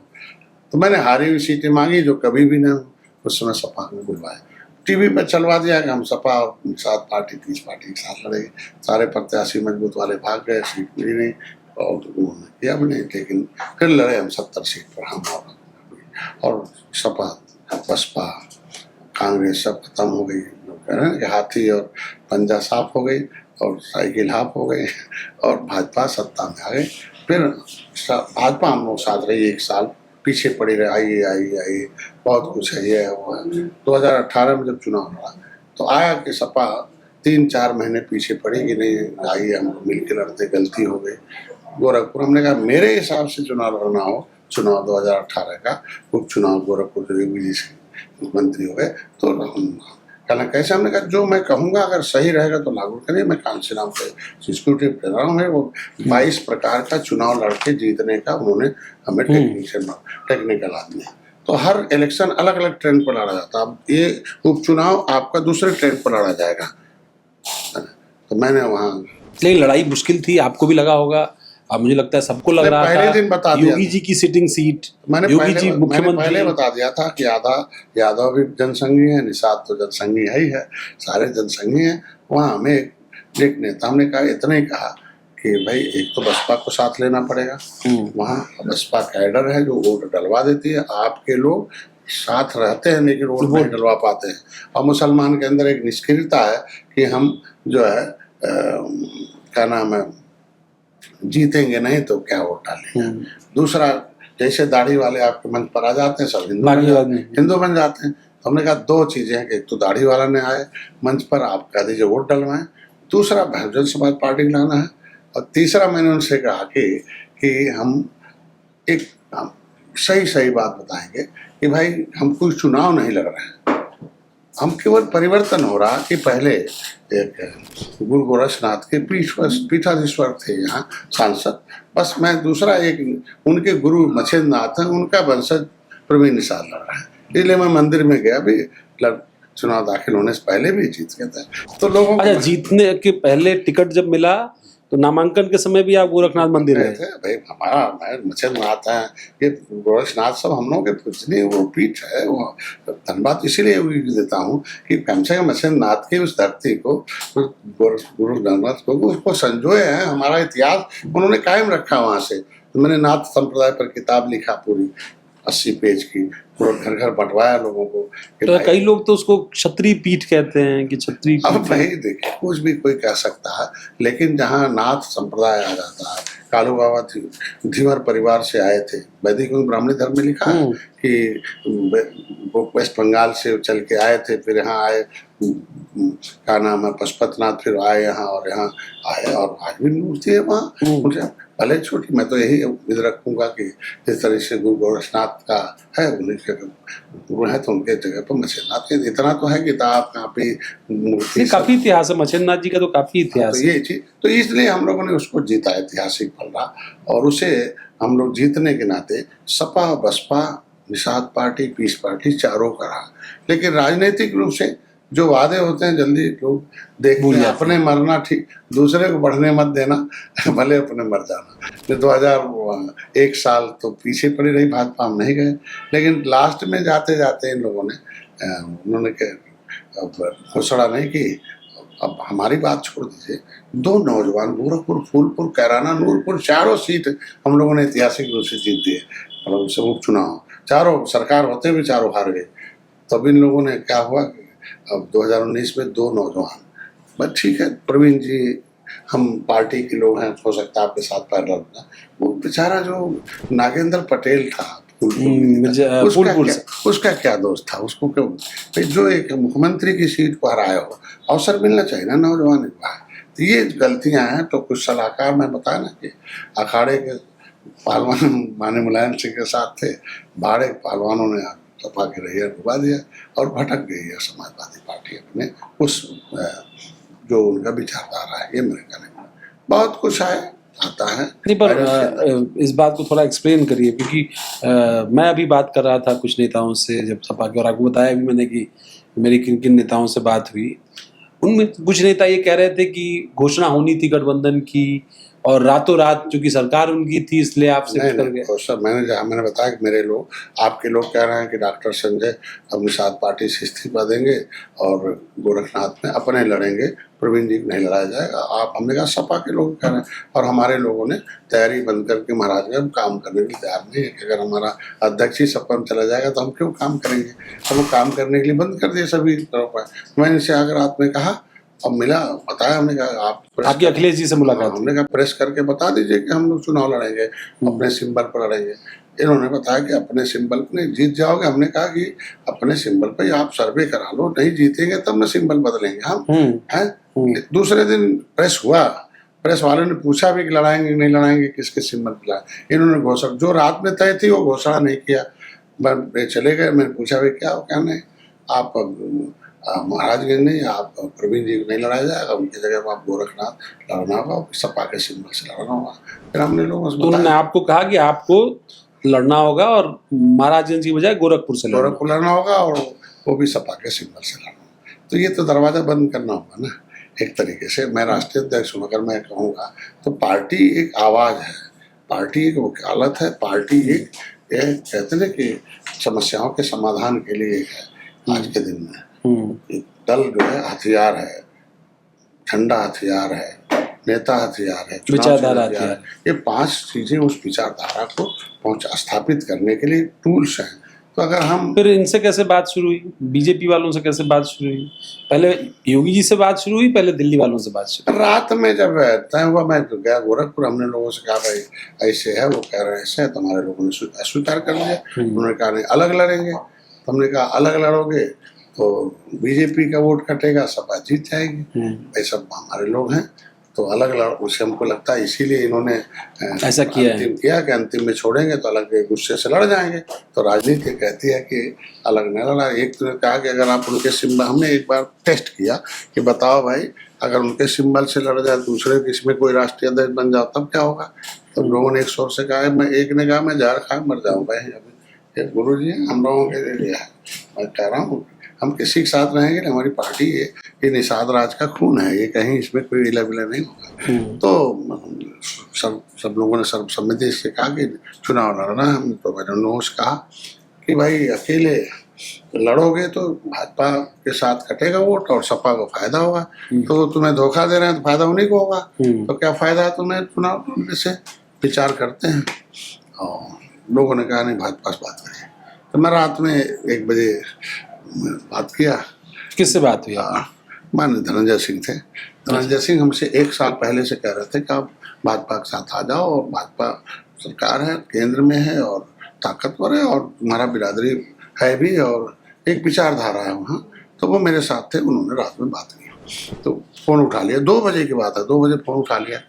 तो मैंने हारी हुई सीटें मांगी जो कभी भी न हो। उस समय सपा में बुलवाया, टीवी पर चलवा दिया कि हम सपा और 7 पार्टी 30 पार्टी के साथ लड़ेंगे। सारे प्रत्याशी मजबूत वाले भाग गए, सीट मिली नहीं और उन्होंने किया भी नहीं। लेकिन फिर लड़े हम 70 सीट पर, हम और सपा बसपा कांग्रेस सब खत्म हो गई। लोग कह रहे हैं कि हाथी और पंजा साफ हो गई और साइकिल हाफ हो गई और भाजपा सत्ता में आ गई। फिर भाजपा हम लोग साथ रही 1 साल, पीछे पड़ी रही, आई बहुत कुछ है, ये हुआ। 2018 में जब चुनाव लड़ा तो आया कि सपा 3-4 महीने पीछे पड़ी कि नहीं आइए हम मिलकर लड़ते, गलती हो गई। गोरखपुर हमने कहा मेरे हिसाब से चुनाव लड़ना हो, चुनाव 2018 का उपचुनाव गोरखपुर जी से मुख्यमंत्री हो गए तो हम कहना कैसे। हमने कहा जो मैं कहूँगा अगर सही रहेगा तो लागू करिए। मैं कांसीराम पे एग्जीक्यूटिव दे रहा हूँ। वो 22 प्रकार का चुनाव लड़के जीतने का उन्होंने हमें टेक्निकल आदमी है। तो हर इलेक्शन अलग अलग ट्रेंड पर लड़ा जाता है। अब ये उपचुनाव आपका दूसरे ट्रेंड पर लड़ा जाएगा। तो मैंने वहाँ, लेकिन लड़ाई मुश्किल थी, आपको भी लगा होगा। अब मुझे लगता है सबको लग रहा पहले था। दिन बता दिया योगी जी की सिटिंग सीट, योगी जी मैंने मुख्यमंत्री, पहले बता दिया था कि आधा यादव भी जनसंघी है, निषाद तो जनसंघी है ही है, सारे जनसंघी हैं। वहाँ हमें एक नेता हमने कहा, इतना ही कहा कि भाई एक तो बसपा को साथ लेना पड़ेगा। वहाँ बसपा कैडर है जो वोट डलवा देती है, आपके लोग साथ रहते हैं लेकिन वोट नहीं डलवा पाते हैं। और मुसलमान के अंदर एक निष्क्रियता है कि हम जो है क्या नाम है, जीतेंगे नहीं तो क्या वोट डालेंगे। दूसरा, जैसे दाढ़ी वाले आपके मंच पर आ जाते हैं, सब हिंदू बन जाते हैं। तो हमने कहा 2 चीजें हैं कि एक तो दाढ़ी वाला ने आए मंच पर, आप कह दीजिए वोट डलवाएं। दूसरा, बहुजन समाज पार्टी लाना है। और तीसरा, मैंने उनसे कहा कि हम एक सही बात बताएंगे कि भाई हम कोई चुनाव नहीं लड़ रहे हैं, हम केवल परिवर्तन हो रहा कि पहले एक गुरु गोरक्षनाथ के पीठाधीश्वर थे यहाँ सांसद, बस मैं दूसरा एक उनके गुरु मछेंद्र नाथ हैं, उनका वंशज प्रवीण निषाद लड़ रहा है। इसलिए मैं मंदिर में गया भी, चुनाव दाखिल होने से पहले भी जीत गया था। तो लोगों अच्छा, जीतने के पहले टिकट जब मिला तो नामांकन के समय भी आप गोरखनाथ मंदिर गए थे। भाई हमारा मछेंद्र नाथ है, ये गोरक्षनाथ सब हम लोग के पूजनीय वो पीठ है। वो धन्यवाद इसीलिए देता हूँ कि कम से कम मछेंद्र नाथ की उस धरती को, गुरु नाथ को उसको संजोए हैं, हमारा इतिहास उन्होंने कायम रखा वहाँ से। तो मैंने नाथ संप्रदाय पर किताब लिखा पूरी 80 पेज की, पूरा घर घर बंटवाया लोगों को। तो कई लोग तो उसको क्षत्रिय पीठ कहते हैं कि क्षत्रिय। अब भाई देखिए, कुछ भी कोई कह सकता है, लेकिन जहाँ नाथ संप्रदाय आ जाता है, कालू बाबा धीवर परिवार से आए थे, वैदिक ब्राह्मणी धर्म में लिखा है कि वो वेस्ट बंगाल से चल के आए थे, फिर यहाँ आए, क्या नाम है, पशुपतिनाथ, फिर आए यहाँ और यहाँ आए, और आज भी मूर्ति है वहाँ। मुझे भले छोटी, मैं तो यही उम्मीद रखूंगा कि जिस तरह से गुरु गोरक्षनाथ का है, उन्हीं के गुरु है तो उनके जगह पर मछेंद्रनाथ के इतना तो है, किताब कापी मूर्ति काफी इतिहास है मछेंद्रनाथ जी का, तो काफी इतिहास तो ये चीज, तो इसलिए हम लोगों ने उसको जीता, ऐतिहासिक पलड़ा। और उसे हम लोग जीतने के नाते Sapa, Baspa, Nishad Party, Peace Party चारों का रहा। लेकिन राजनीतिक रूप से जो वादे होते हैं जल्दी लोग देखते हैं। अपने मरना ठीक, दूसरे को बढ़ने मत देना, भले अपने मर जाना। तो 2001 साल तो पीछे पड़ी रही भाजपा, हम नहीं गए। लेकिन लास्ट में जाते जाते इन लोगों ने, उन्होंने घोषणा नहीं की, अब हमारी बात छोड़ दीजिए, 2 नौजवान गोरखपुर, फूलपुर, कैराना, नूरपुर, चारों सीट हम लोगों ने ऐतिहासिक रूप से जीत दिए, मतलब उससे उपचुनाव, चारों सरकार होते हुए चारों हार गए। तब इन लोगों ने क्या हुआ कि अब 2019 में 2 नौजवान, बस ठीक है, प्रवीण जी हम पार्टी के लोग हैं, हो सकता है आपके साथ पैरल होगा, वो बेचारा जो नागेंद्र पटेल था फूलपुर से, उसका क्या दोष था, उसको क्यों भाई, जो एक मुख्यमंत्री की सीट को हराया हो, अवसर मिलना चाहिए ना नौजवान को। तो ये गलतियां हैं। तो कुछ सलाहकार मैं बताया ना कि अखाड़े के पहलवान माने मुलायम सिंह के साथ थे, बाड़े पहलवानों ने सपा के रैया डुबा दिया और भटक गई है समाजवादी पार्टी अपने उस जो उनका विचारधारा है। ये मेरे कहने में बहुत कुछ है, आता है नहीं, पर इस बात को थोड़ा एक्सप्लेन करिए, क्योंकि मैं अभी बात कर रहा था कुछ नेताओं से जब सपा के, और आपको बताया भी मैंने कि मेरी किन किन नेताओं से बात हुई। उनमें कुछ नेता ये कह रहे थे कि घोषणा होनी थी गठबंधन की, और रातों रात चूंकि सरकार उनकी थी इसलिए आप शिफ्ट कर गए। सर मैंने बताया कि मेरे लोग, आपके लोग कह रहे हैं कि डॉक्टर संजय अपनी साथ पार्टी से इस्तीफा देंगे और गोरखनाथ में अपने लड़ेंगे, प्रवीण जी को नहीं लड़ाया जाएगा। आप, हमने कहा सपा के लोग कह रहे हैं, और हमारे लोगों ने तैयारी बंद करके महाराज में काम करने के लिए तैयार नहीं है कि अगर हमारा अध्यक्ष ही सपा में चला जाएगा तो हम क्यों काम करेंगे। हम काम करने के लिए बंद कर दिए सभी तरफ पर। मैंने इनसे आकर रात में कहा, अब मिला, बताया, हमने कहा आपकी अखिलेश जी से मुलाकात, हमने कहा प्रेस करके बता दीजिए कि हम लोग चुनाव लड़ेंगे, अपने सिंबल पर लड़ेंगे। इन्होंने बताया कि अपने सिंबल पर नहीं जीत जाओगे। हमने कहा कि अपने सिंबल पे आप सर्वे करा लो, नहीं जीतेंगे तब न सिंबल बदलेंगे हम हैं। दूसरे दिन प्रेस हुआ, प्रेस वालों ने पूछा भी कि लड़ाएंगे नहीं लड़ाएंगे, किसके सिंबल पर लड़ाएंगे। इन्होंने घोषणा जो रात में तय थी वो घोषणा नहीं किया, चले गए। मैंने पूछा भाई क्या हो, क्या नहीं, आप महाराजगंज नहीं, आप प्रवीण जी को नहीं लड़ाया जाएगा, उनकी जगह पर आप गोरखनाथ लड़ना होगा, सपा के सिंबल से लड़ना होगा। फिर हमने लोगों से उन्होंने आपको कहा कि आपको लड़ना होगा और महाराजगंज की बजाय गोरखपुर से लड़ना होगा, और वो भी सपा के सिंबल से लड़ना होगा। तो ये तो दरवाजा बंद करना होगा ना एक तरीके से। मैं राष्ट्रीय अध्यक्ष हूँ, अगर मैं कहूँगा तो पार्टी एक आवाज़ है, पार्टी एक वकालत है, पार्टी एक कहते हैं कि समस्याओं के समाधान के लिए है। आज के दिन में दल जो है हथियार है, ठंडा हथियार है, नेता हथियार है, विचारधारा हथियार है। ये 5 चीजें उस विचारधारा को स्थापित करने के लिए टूल्स हैं। तो अगर हम, फिर इनसे कैसे बात शुरू हुई, बीजेपी वालों से कैसे बात शुरू हुई? पहले योगी जी से बात शुरू हुई, पहले दिल्ली वालों से बात शुरू? रात में जब तय हुआ, मैं तो गया गोरखपुर, हमने लोगों से कहा भाई ऐसे है, वो कह रहे हैं ऐसे है, तो हमारे लोगों ने अस्वीकार कर लिया। उन्होंने कहा नहीं अलग लड़ेंगे। तो हमने कहा अलग लड़ोगे तो बीजेपी का वोट कटेगा, सपा जीत जाएगी। भाई सब हमारे लोग हैं, तो अलग लड़, उसे हमको लगता है इसीलिए इन्होंने ऐसा किया कि अंतिम में छोड़ेंगे तो अलग गुस्से से लड़ जाएंगे। तो राजनीति कहती है कि अलग न लड़ा। एक तो कहा कि अगर आप उनके सिंबल, हमने एक बार टेस्ट किया कि बताओ भाई अगर उनके सिंबल से लड़ जाए, दूसरे किसी में कोई राष्ट्रीय अध्यक्ष बन जाओ तब क्या होगा। तो लोगों ने एक शोर से कहा, मैं एक ने कहा मैं जहर खा मर जाऊँ। भाई अभी गुरु जी हम लोगों के लिए है, मैं कह रहा हूँ हम किसी के साथ रहेंगे, हमारी पार्टी है, ये निषाद राज का खून है, ये कहीं इसमें कोई इला बिला नहीं होगा। तो सब लोगों ने सर्वसम्मति से कहा कि चुनाव लड़ना है। हमने तो मैंने लोगों से कहा कि भाई अकेले लड़ोगे तो भाजपा के साथ कटेगा वोट और सपा को फायदा होगा। तो तुम्हें धोखा दे रहे हैं तो फायदा उन्हीं को होगा। तो क्या फायदा है तुम्हें चुनाव लड़ने से, विचार करते हैं। और लोगों ने कहा नहीं भाजपा से बात करें। तो मैं रात में 1 बजे बात किया। किससे बात हुई? माने धनंजय सिंह थे। धनंजय सिंह हमसे 1 साल पहले से कह रहे थे कि आप भाजपा के साथ आ जाओ, और भाजपा सरकार है, केंद्र में है और ताकतवर है, और तुम्हारा बिरादरी है भी, और एक विचारधारा है वहाँ। तो वो मेरे साथ थे, उन्होंने रात में बात की। तो फ़ोन उठा लिया, 2 बजे की बात है, 2 बजे फ़ोन उठा लिया।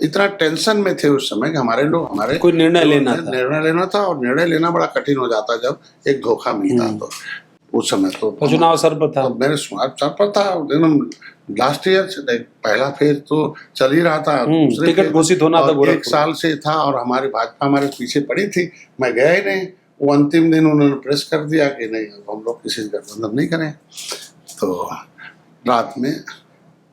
इतना टेंशन में थे उस समय कि हमारे लोग, हमारे कोई निर्णय लेना था, और निर्णय लेना बड़ा कठिन हो जाता जब एक धोखा मिलता। तो उस समय तो चुनाव सर पर था, मेरे सर पर था। लास्ट ईयर से पहला फेज तो चल ही रहा था, टिकट घोषित होना था, 1 साल से था, और हमारी भाजपा हमारे पीछे पड़ी थी। मैं गया ही नहीं। वो अंतिम दिन उन्होंने प्रेस कर दिया कि नहीं हम लोग किसी से गठबंधन नहीं करें। तो रात में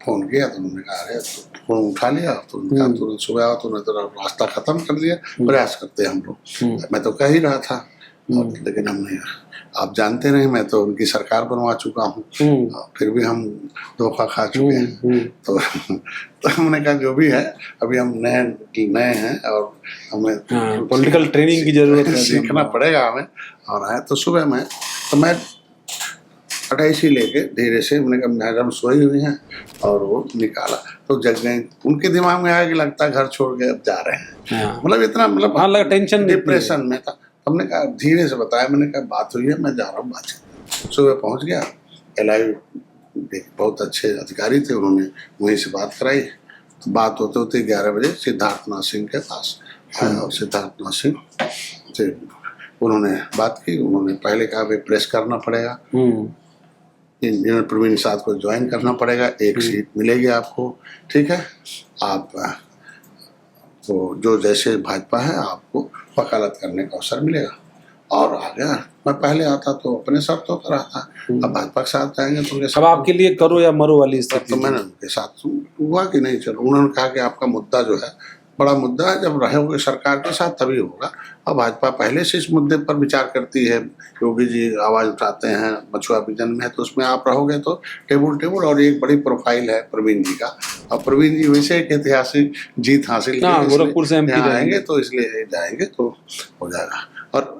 फ़ोन किया तो उन्होंने कहा अरे, तो फ़ोन उठा लिया। तो उन्होंने कहा तुरंत सुबह आओ, तो तो रास्ता ख़त्म कर दिया। प्रयास करते हम लोग, मैं तो कह ही रहा था, लेकिन हमने आप जानते नहीं, मैं तो उनकी सरकार बनवा चुका हूँ, फिर भी हम धोखा खा चुके हैं। तो हमने कहा जो भी है, अभी हम नए हैं और हमें पॉलिटिकल ट्रेनिंग की जरूरत है, सीखना पड़ेगा हमें। और आए तो सुबह में तो मैं अटैची लेके धीरे से, मैंने कहा मैडम सोई हुई हैं, और वो निकाला तो जग गए। उनके दिमाग में आया कि लगता है घर छोड़ के अब जा रहे हैं, मतलब इतना, मतलब टेंशन, डिप्रेशन में था। हमने कहा धीरे से बताया, मैंने कहा बात हुई है, मैं जा रहा हूँ बात। सुबह पहुँच गया, LI बहुत अच्छे अधिकारी थे, उन्होंने वहीं से बात कराई। तो बात होते होते 11 बजे सिद्धार्थनाथ सिंह के पास आया, और सिद्धार्थनाथ सिंह से उन्होंने बात की। उन्होंने पहले कहा भाई प्रेस करना पड़ेगा, इंजीनियर प्रवीण निषाद को ज्वाइन करना पड़ेगा, एक सीट मिलेगी आपको, ठीक है, आप तो जो जैसे भाजपा है आपको वकालत करने का अवसर मिलेगा। और आ गया। मैं पहले आता तो अपने शर्तों पर आता, अब भाजपा के साथ जाएंगे तो उनके अब आपके लिए करो या मरो वाली स्थिति। तो मैंने उनके साथ हुआ कि नहीं, चलो। उन्होंने कहा कि आपका मुद्दा जो है बड़ा मुद्दा है, जब रहोगे सरकार के साथ तभी होगा। और भाजपा पहले से इस मुद्दे पर विचार करती है, योगी जी आवाज़ उठाते हैं, मछुआ विजन में है, तो उसमें आप रहोगे तो टेबल और एक बड़ी प्रोफाइल है प्रवीण जी का। और प्रवीण जी वैसे एक ऐतिहासिक जीत हासिल गोरखपुर से MP आएंगे, तो इसलिए जाएंगे तो हो जाएगा। और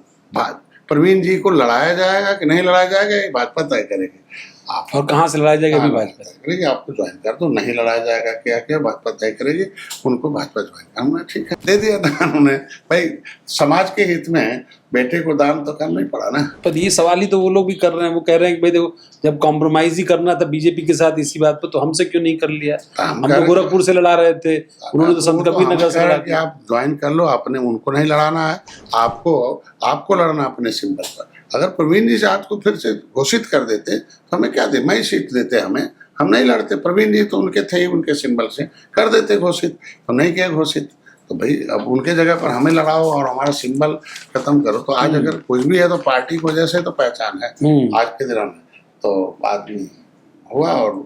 प्रवीण जी को लड़ाया जाएगा कि नहीं लड़ाया जाएगा, ये भाजपा तय करेगी। आप और कहाँ से लड़ाया जाएगा भी भाजपा तय करेगी, आपको ज्वाइन कर दो, नहीं लड़ाया जाएगा क्या क्या भाजपा तय करेगी, उनको भाजपा ज्वाइन करना, ठीक है। दे दिया दान उन्हें, भाई समाज के हित में बेटे को दान तो करना ही पड़ा ना। पर ये सवाल ही तो वो लोग भी कर रहे हैं, वो कह रहे हैं कि भाई देखो जब कॉम्प्रोमाइज ही करना था बीजेपी के साथ इसी बात पर, तो हमसे क्यों नहीं कर लिया। हम तो गोरखपुर से लड़ा रहे थे, उन्होंने तो संत कबीर नगर से लड़ा। कि आप ज्वाइन कर लो, आपने उनको नहीं लड़ाना है, आपको लड़ना अपने सिंबल पर। अगर प्रवीण जी साहब को फिर से घोषित कर देते तो हमें क्या दे, मैं सीट देते हमें, हम नहीं लड़ते। प्रवीण जी तो उनके थे ही, उनके सिंबल से कर देते घोषित, तो नहीं किया घोषित। तो भाई अब उनके जगह पर हमें लड़ाओ और हमारा सिंबल खत्म करो। तो आज अगर कुछ भी है तो पार्टी की वजह से तो पहचान है आज के दिनों में। तो बाद में हुआ और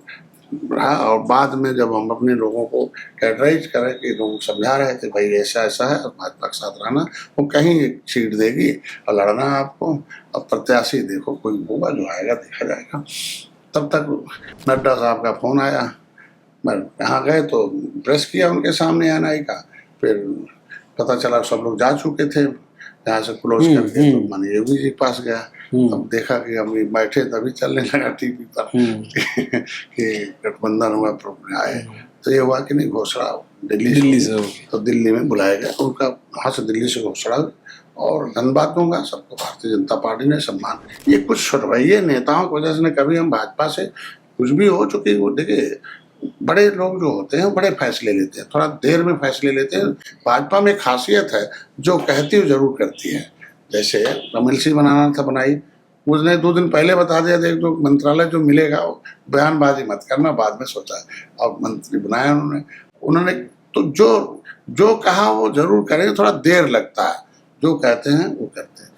रहा, और बाद में जब हम अपने लोगों को कैटराइज करें कि लोग समझा रहे थे भाई ऐसा ऐसा है, और भाजपा के साथ रहना, वो कहीं एक सीट देगी और लड़ना आपको। अब प्रत्याशी देखो कोई होगा, जो आएगा देखा जाएगा। तब तक नड्डा साहब का फोन आया, मैं यहाँ गए तो प्रेस किया उनके सामने NI का, फिर पता चला सब लोग जा चुके थे यहाँ से क्लोज करके। तो मैंने योगी जी के पास गया, अब देखा कि हम बैठे तभी चलने लगा टीवी पर कि गठबंधन हुआ, आए तो ये हुआ कि नहीं घोषणा दिल्ली से, तो दिल्ली में बुलाया गया, उनका वहाँ से दिल्ली से घोषणा। और धन्यवाद दूंगा सबको, भारतीय जनता पार्टी ने सम्मान, ये कुछ छोड़वाइए नेताओं की वजह से। कभी हम भाजपा से कुछ भी हो चुकी, वो देखिए बड़े लोग जो होते हैं बड़े फैसले लेते हैं, थोड़ा देर में फैसले लेते हैं। भाजपा में खासियत है, जो कहती है जरूर करती है। जैसे MLC बनाना था, बनाई, उसने 2 दिन पहले बता दिया, देख जो मंत्रालय जो मिलेगा बयानबाजी मत करना, बाद में सोचा है। और मंत्री बनाया उन्होंने तो जो कहा वो जरूर करेंगे, थोड़ा देर लगता है, जो कहते हैं वो करते हैं।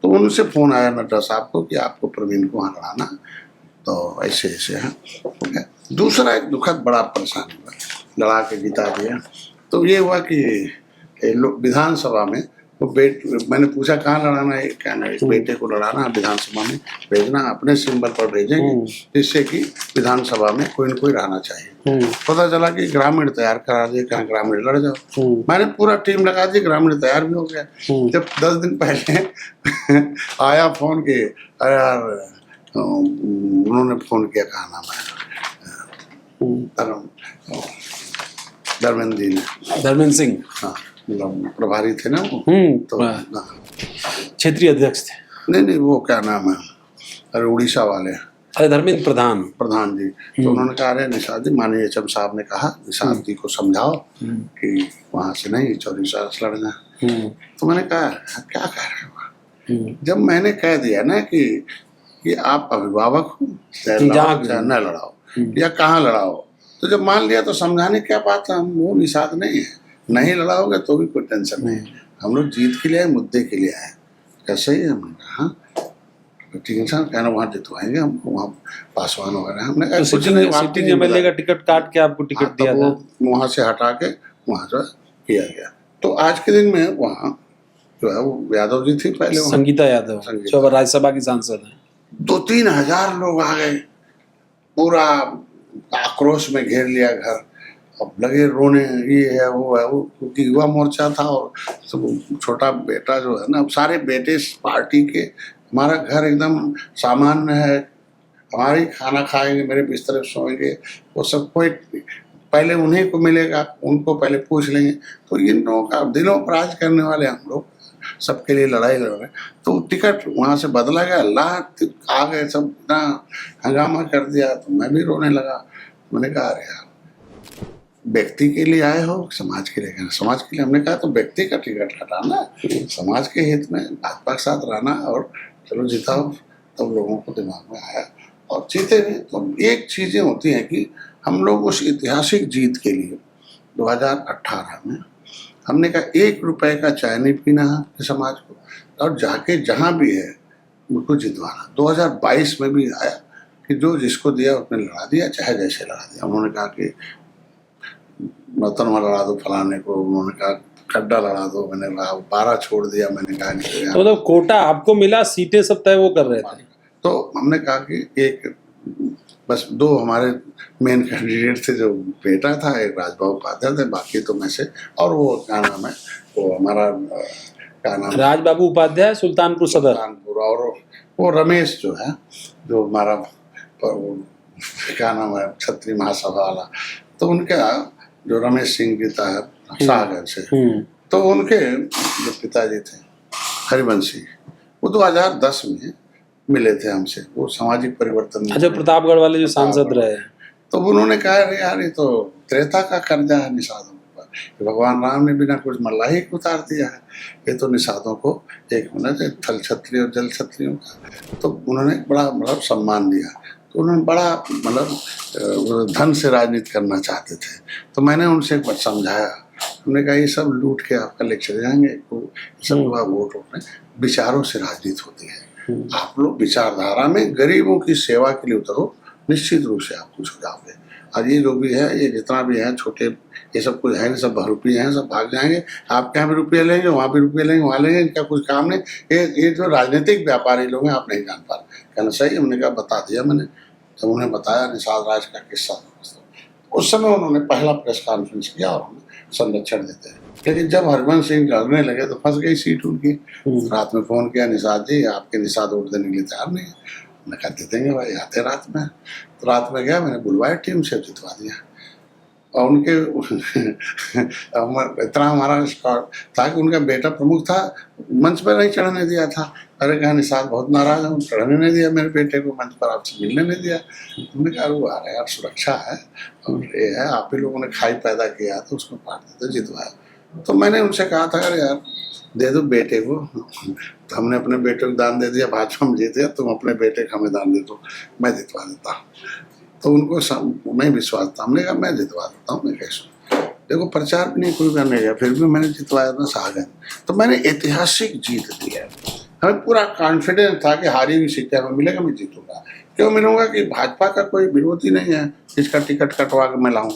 तो उनसे फोन आया नड्डा साहब को कि आपको प्रवीण को वहाँ लड़ाना, तो ऐसे ऐसे है। दूसरा एक दुखद बड़ा परेशानी हुआ, लड़ा के जिता दिया। तो ये हुआ कि विधानसभा में मैंने पूछा कहाँ लड़ाना है, क्या ना, इस बेटे को लड़ाना, विधानसभा में भेजना, अपने सिंबल पर भेजेंगे, जिससे कि विधानसभा में कोई न कोई रहना चाहिए। पता चला कि ग्रामीण तैयार करा दिए, कहाँ ग्रामीण लड़ जाओ। मैंने पूरा टीम लगा दी, ग्रामीण तैयार भी हो गया। जब 10 दिन पहले आया फोन के, अरे यार उन्होंने फोन किया, कहा नाम है धर्मेंद्र सिंह, हाँ प्रभारी थे ना वो, तो क्षेत्रीय अध्यक्ष थे। नहीं वो क्या नाम है, अरे उड़ीसा वाले, अरे धर्मेंद्र प्रधान जी। तो उन्होंने कहा अरे निषाद जी, माननीय HM साहब ने कहा निषाद जी को समझाओ कि वहां से नहीं चौरीसा से लड़ना। तो मैंने कहा क्या कह रहे हो। जब मैंने कह दिया ना कि आप अभिभावक हो, चाहे न लड़ाओ या कहाँ लड़ाओ, तो जब मान लिया तो समझाने क्या बात है। हम वो निषाद नहीं है, नहीं लड़ाओगे तो भी कोई टेंशन नहीं, हम लोग जीत के लिए आए, मुद्दे के लिए आए। कैसे ही हमने कहा ठीक है सर, कहना वहाँ जितवाएंगे हम, वहाँ पासवान वगैरह। हमने कहा सिटिंग MLA का टिकट काट के आपको टिकट दिया था, वहाँ से हटा के वहाँ से किया गया। तो आज के दिन में वहाँ जो है वो यादव जी थी पहले वहाँ। संगीता यादव संगीता। जो अब राज्यसभा की सांसद है। 2-3 हजार लोग आ गए, पूरा आक्रोश में घेर लिया घर। अब लगे रोने, ये है वो, क्योंकि युवा मोर्चा था और सब छोटा बेटा जो है ना, अब सारे बेटे इस पार्टी के, हमारा घर एकदम सामान्य है, हमारी खाना खाएंगे, मेरे बिस्तर पे सोएंगे, वो सब कोई पहले उन्हीं को मिलेगा, उनको पहले पूछ लेंगे। तो इन लोगों का दिलों पर राज करने वाले हम लोग, सबके लिए लड़ाई लड़ रहे। तो टिकट वहाँ से बदला गया, अल्लाह आ गए, सब इतना हंगामा कर दिया, तो मैं भी रोने लगा। मैंने कहा अरे यार, व्यक्ति के लिए आए हो समाज के लिए? समाज के लिए। हमने कहा तो व्यक्ति का टिकट हटाना, समाज के हित में भाजपा के साथ रहना और चलो जिताओ। तब लोगों को दिमाग में आया और जीते भी। तो एक चीज़ें होती हैं कि हम लोग उस ऐतिहासिक जीत के लिए 2018 में हमने कहा 1 रुपए का चाय नहीं पीना है समाज को, और जाके जहाँ भी है उनको जितवाना। 2022 में भी आया कि जो जिसको दिया उसने लड़ा दिया, चाहे जैसे लड़ा दिया। उन्होंने कहा कि नौतनवा लड़ा दो फलाने को, उन्होंने कहा खड्डा लड़ा दो, मैंने कहा 12 छोड़ दिया, मैंने कहा नहीं। तो मतलब कोटा आपको मिला, सीटें सब तय वो कर रहे थे। तो हमने कहा कि एक बस 2 हमारे मेन कैंडिडेट थे, जो बेटा था, एक राजबाबू उपाध्याय थे, बाकी तो में से, और वो क्या नाम है, वो हमारा क्या नाम, राजबाबू उपाध्याय सुल्तानपुर सदर, सुल्तानपुर, और वो रमेश जो है, जो हमारा क्या नाम है, क्षत्रिय महासभा वाला, तो उनका जो रमेश सिंह पिता है सागर से, तो उनके जो पिताजी थे हरिवंशी, वो 2010 में मिले थे हमसे, वो सामाजिक परिवर्तन। अच्छा, प्रतापगढ़ वाले जो सांसद रहे हैं। तो उन्होंने कहा अरे यार, ये तो त्रेता का कर्जा है निषादों पर, भगवान राम ने बिना कुछ मल्लाही को उतार दिया है, ये तो निषादों को एक होना चाहिए, थल क्षत्रिय और जल क्षत्रियों का। तो उन्होंने बड़ा मतलब सम्मान दिया। तो उन्होंने बड़ा मतलब धन से राजनीति करना चाहते थे। तो मैंने उनसे एक बार समझाया, हमने कहा ये सब लूट के आपका ले चले जाएंगे, तो सब लोग वोट उठने, विचारों से राजनीति होती है। आप लोग विचारधारा में गरीबों की सेवा के लिए उतरो, निश्चित रूप से आप कुछ हो जाओगे। और ये जो भी है, ये जितना भी है छोटे, ये सब कुछ है, सब बहरूपी हैं, सब भाग जाएंगे। आप यहाँ भी रुपये लेंगे, वहाँ भी रुपये लेंगे, वहाँ लेंगे, इनका कुछ काम नहीं। ये जो राजनीतिक व्यापारी लोग हैं, आप नहीं जान पा रहे। कहना सही, हमने कहा बता दिया मैंने। जब उन्हें बताया निषाद राज का किस्सा, उस समय उन्होंने पहला प्रेस कॉन्फ्रेंस किया और हमें संरक्षण देते हैं। लेकिन जब हरवंश सिंह लड़ने लगे तो फंस गई सीट उनकी। रात में फ़ोन किया, निषाद जी आपके निषाद वोट देने के लिए तैयार नहीं है। मैं कहा दे देंगे भाई, आते रात में। तो रात में गया, मैंने बुलवाया टीम से, जितवा दिया। और उनके इतना हमारा स्कॉट था कि उनका बेटा प्रमुख था, मंच पर नहीं चढ़ने दिया था। अरे कहा निषाद बहुत नाराज है, चढ़ने नहीं दिया मेरे बेटे को मंच पर, आपसे मिलने नहीं दिया। हमने कहा वो आ रहा है यार, सुरक्षा है और ये है, आप ही लोगों ने खाई पैदा किया तो उसको पाट देते, जितवाया। तो मैंने उनसे कहा था अरे यार दे दो बेटे को। तो हमने अपने बेटे को दान दे दिया, भाजपा में जीते, तुम अपने बेटे को हमें दान दे दो, मैं जितवा देता हूँ। तो उनको नहीं विश्वास था। हमने कहा मैं जितवा देता हूँ, मैं कैसे, देखो प्रचार भी नहीं कोई करने गया, फिर भी मैंने जितवाया था सागर। तो मैंने ऐतिहासिक जीत दी है। हमें पूरा कॉन्फिडेंस था कि हारी हुई सीटें हमें मिलेगा, मैं जीतूंगा। क्यों मिलूंगा कि भाजपा का कोई विरोधी नहीं है जिसका टिकट कटवा के मैं लाऊं,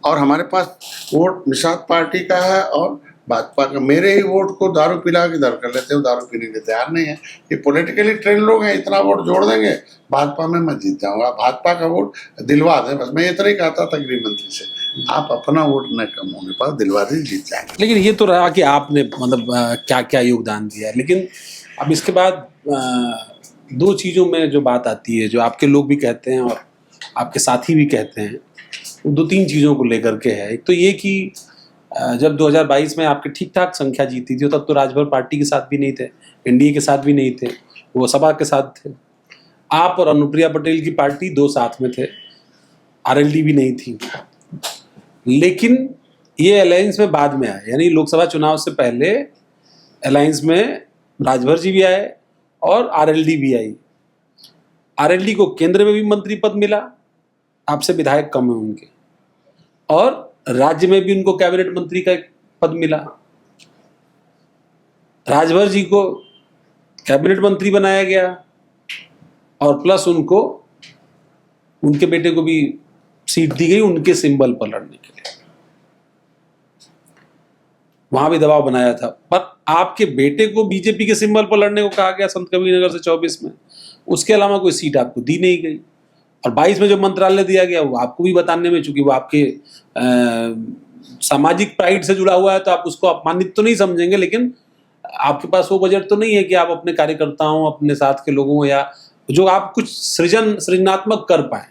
और हमारे पास वोट निषाद पार्टी का है और भाजपा का। मेरे ही वोट को दारू पिला के दर कर लेते हो, दारू पीने के तैयार नहीं है। ये पॉलिटिकली ट्रेंड लोग हैं, इतना वोट जोड़ देंगे भाजपा में, मैं जीत जाऊंगा। भाजपा का वोट दिलवा दें बस। मैं इतना ही कहता था गृह मंत्री से, आप अपना वोट न कम होने पर दिलवा दें, जीत जाएंगे। लेकिन ये तो रहा कि आपने मतलब क्या क्या योगदान दिया। लेकिन अब इसके बाद 2 चीज़ों में जो बात आती है, जो आपके लोग भी कहते हैं और आपके साथी भी कहते हैं, वो 2-3 चीज़ों को लेकर के है। एक तो ये कि जब 2022 में आपकी ठीक ठाक संख्या जीती थी, तब तो राजभर पार्टी के साथ भी नहीं थे, एनडीए के साथ भी नहीं थे, वो सपा के साथ थे। आप और अनुप्रिया पटेल की पार्टी 2 साथ में थे, आरएलडी भी नहीं थी। लेकिन ये अलायंस में बाद में आया, यानी लोकसभा चुनाव से पहले अलायंस में राजभर जी भी आए और आरएलडी भी आई। आरएलडी को केंद्र में भी मंत्री पद मिला, आपसे विधायक कम है उनके, और राज्य में भी उनको कैबिनेट मंत्री का एक पद मिला। राजभर जी को कैबिनेट मंत्री बनाया गया और प्लस उनको, उनके बेटे को भी सीट दी गई उनके सिंबल पर लड़ने के लिए। वहां भी दबाव बनाया था, पर आपके बेटे को बीजेपी के सिंबल पर लड़ने को कहा गया संत कबीर नगर से 24 में, उसके अलावा कोई सीट आपको दी नहीं गई। और 22 में जो मंत्रालय दिया गया वो आपको भी बताने में, चूंकि वो आपके सामाजिक प्राइड से जुड़ा हुआ है तो आप उसको अपमानित तो नहीं समझेंगे, लेकिन आपके पास वो बजट तो नहीं है कि आप अपने कार्यकर्ताओं, अपने साथ के लोगों, या जो आप कुछ सृजनात्मक कर पाए।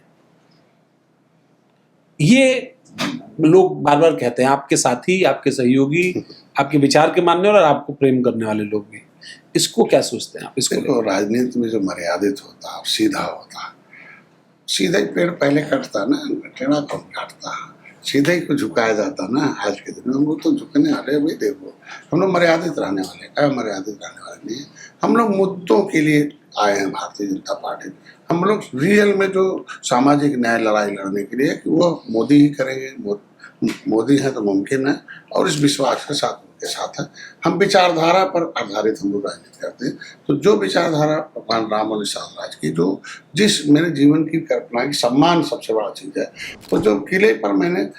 ये लोग बार बार कहते हैं, आपके साथी, आपके सहयोगी, आपके विचार के मानने वाले और आपको प्रेम करने वाले लोग भी। इसको क्या सोचते हैं आप? इसको देखो, राजनीति में जो मर्यादित होता, सीधा होता, सीधा ही पेड़ पहले कटता ना, टेढ़ा कौन काटता, सीधा ही को झुकाया जाता ना। आज के दिन में हम लोग तो झुकने वाले भाई, देखो हम लोग मर्यादित रहने वाले, क्या मर्यादित रहने वाले नहीं। हम लोग मुद्दों के लिए आए हैं भारतीय जनता पार्टी। हम लोग रियल में जो सामाजिक न्याय लड़ाई लड़ने के लिए कि वो मोदी ही करेंगे, मोदी है तो मुमकिन है, और इस विश्वास के साथ उनके साथ है। हम विचारधारा पर आधारित हम लोग राजनीति करते हैं। तो जो विचारधारा भगवान राम और निषाद राज की, जो जिस मेरे जीवन की कल्पना की, सम्मान सबसे बड़ा चीज़ है। तो जो किले पर मैंने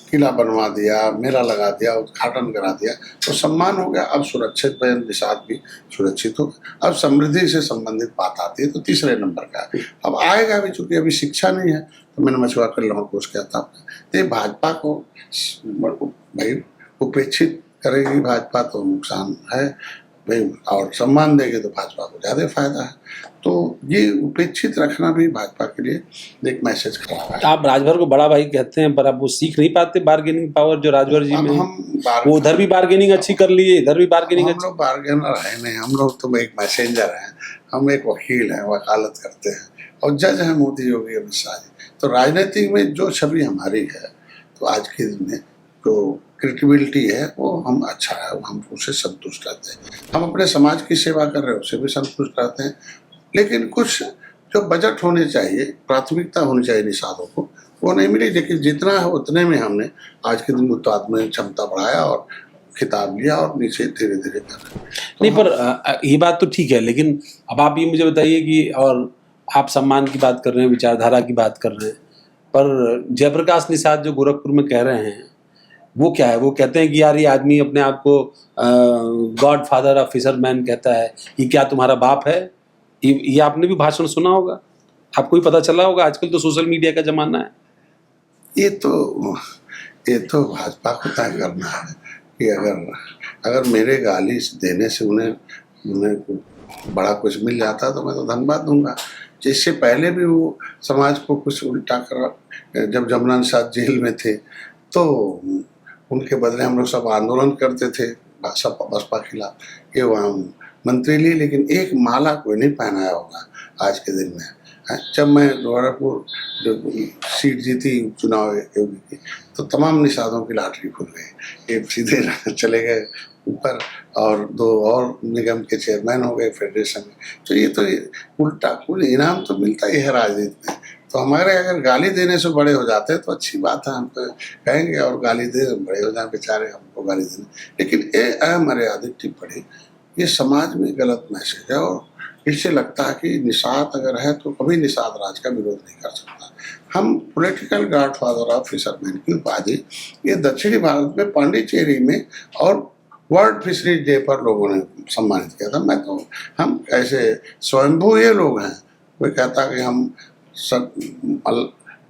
किला बनवा दिया, मेला लगा दिया, उद्घाटन करा दिया, तो सम्मान हो गया। अब सुरक्षित निषाद भी सुरक्षित हो गया। अब समृद्धि से संबंधित बात आती है तो तीसरे नंबर का अब आएगा भी, चूंकि अभी शिक्षा नहीं है। तो मैंने मछुआ कल्याण कोष किया था, तो भाजपा को भाई उपेक्षित करेगी भाजपा तो नुकसान है भाई, और सम्मान देगी तो भाजपा को ज़्यादा फायदा है। तो ये उपेक्षित रखना भी भाजपा के लिए एक मैसेज खराब है। आप राजभर को बड़ा भाई कहते हैं, पर आप वो सीख नहीं पाते बार्गेनिंग पावर जो राजभर जी में? वो उधर भी बार्गेनिंग अच्छी कर लिए, इधर भी बार्गेनिंग अच्छी। हम लोग बार्गेनर है नहीं, हम लोग तो एक मैसेंजर हैं, हम एक वकील हैं, वकालत करते हैं, और जज हैं मोदी योगी अमित शाह जी। तो राजनीति में जो छवि हमारी है, तो आज के दिन में जो क्रेडिबिलिटी है वो हम अच्छा है, हम उससे संतुष्ट रहते हैं। हम अपने समाज की सेवा कर रहे हैं, उससे भी संतुष्ट रहते हैं। लेकिन कुछ जो बजट होने चाहिए, प्राथमिकता होनी चाहिए निषादों को, वो नहीं मिली। लेकिन जितना है उतने में हमने आज के दिन उत्पादन क्षमता बढ़ाया और खिताब लिया, और नीचे धीरे धीरे कर रहे हैं। नहीं, पर ये बात तो ठीक है, लेकिन अब आप ये मुझे बताइए कि, और आप सम्मान की बात कर रहे हैं, विचारधारा की बात कर रहे हैं, पर जयप्रकाश निषाद जो गोरखपुर में कह रहे हैं वो क्या है? वो कहते हैं कि यार ये आदमी अपने आप को गॉड फादर ऑफ फिशरमैन कहता है, ये क्या तुम्हारा बाप है? ये आपने भी भाषण सुना होगा, आपको भी पता चला होगा। आजकल तो सोशल मीडिया का जमाना है। ये तो भाजपा को तय करना है कि अगर मेरे गाली देने से उन्हें बड़ा कुछ मिल जाता तो मैं तो धन्यवाद दूंगा। जिससे पहले भी वो समाज को कुछ उल्टा कर, जब जमुना निषाद जेल में थे तो उनके बदले हम लोग सब आंदोलन करते थे बसपा खिलाफ, कि वहाँ मंत्री ली, लेकिन एक माला कोई नहीं पहनाया होगा आज के दिन में। जब मैं गोरखपुर जो सीट जीती चुनाव योगी की, तो तमाम निषादों की लॉटरी खुल गई, ये सीधे चले गए ऊपर, और 2 और निगम के चेयरमैन हो गए फेडरेशन में। तो ये तो उल्टा कुल इनाम तो मिलता ही है राजनीति में। तो हमारे अगर गाली देने से बड़े हो जाते हैं तो अच्छी बात है, हम तो कहेंगे, और गाली दे बड़े हो जाए बेचारे, हमको गाली देने। लेकिन ये अमर्यादित टिप्पणी, ये समाज में गलत मैसेज है, और इससे लगता है कि निषाद अगर है तो कभी निषाद राज का विरोध नहीं कर सकता। हम पॉलिटिकल गॉडफादर ऑफ फिशरमैन की उपाधि ये दक्षिणी भारत में पांडिचेरी में और वर्ल्ड फिशरीज डे पर लोगों ने सम्मानित किया था। मैं तो, हम ऐसे स्वयंभू ये लोग हैं, कोई कहता कि हम सब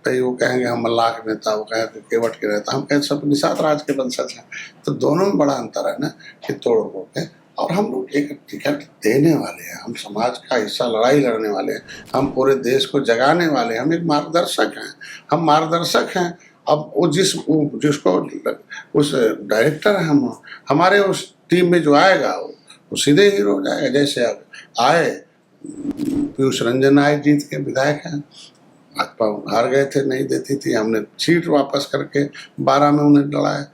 वो कहेंगे हम मल्लाह के नेता, वो कहेंगे केवट के नेता, हम कहें सब निषाद राज के वंशज हैं। तो दोनों में बड़ा अंतर है ना, कि तोड़ फोड़ के, और हम लोग एक टिकट देने वाले हैं, हम समाज का हिस्सा लड़ाई लड़ने वाले हैं, हम पूरे देश को जगाने वाले हैं, हम एक मार्गदर्शक हैं, हम मार्गदर्शक हैं। अब वो जिसको उस डायरेक्टर है, हम हमारे उस टीम में जो आएगा वो सीधे हीरो हो जाएगा। जैसे अब आए पीयूष रंजन आए, जीत के विधायक हैं, भाजपा हार गए थे, नहीं देती थी, हमने सीट वापस करके 12 में उन्हें लड़ाया।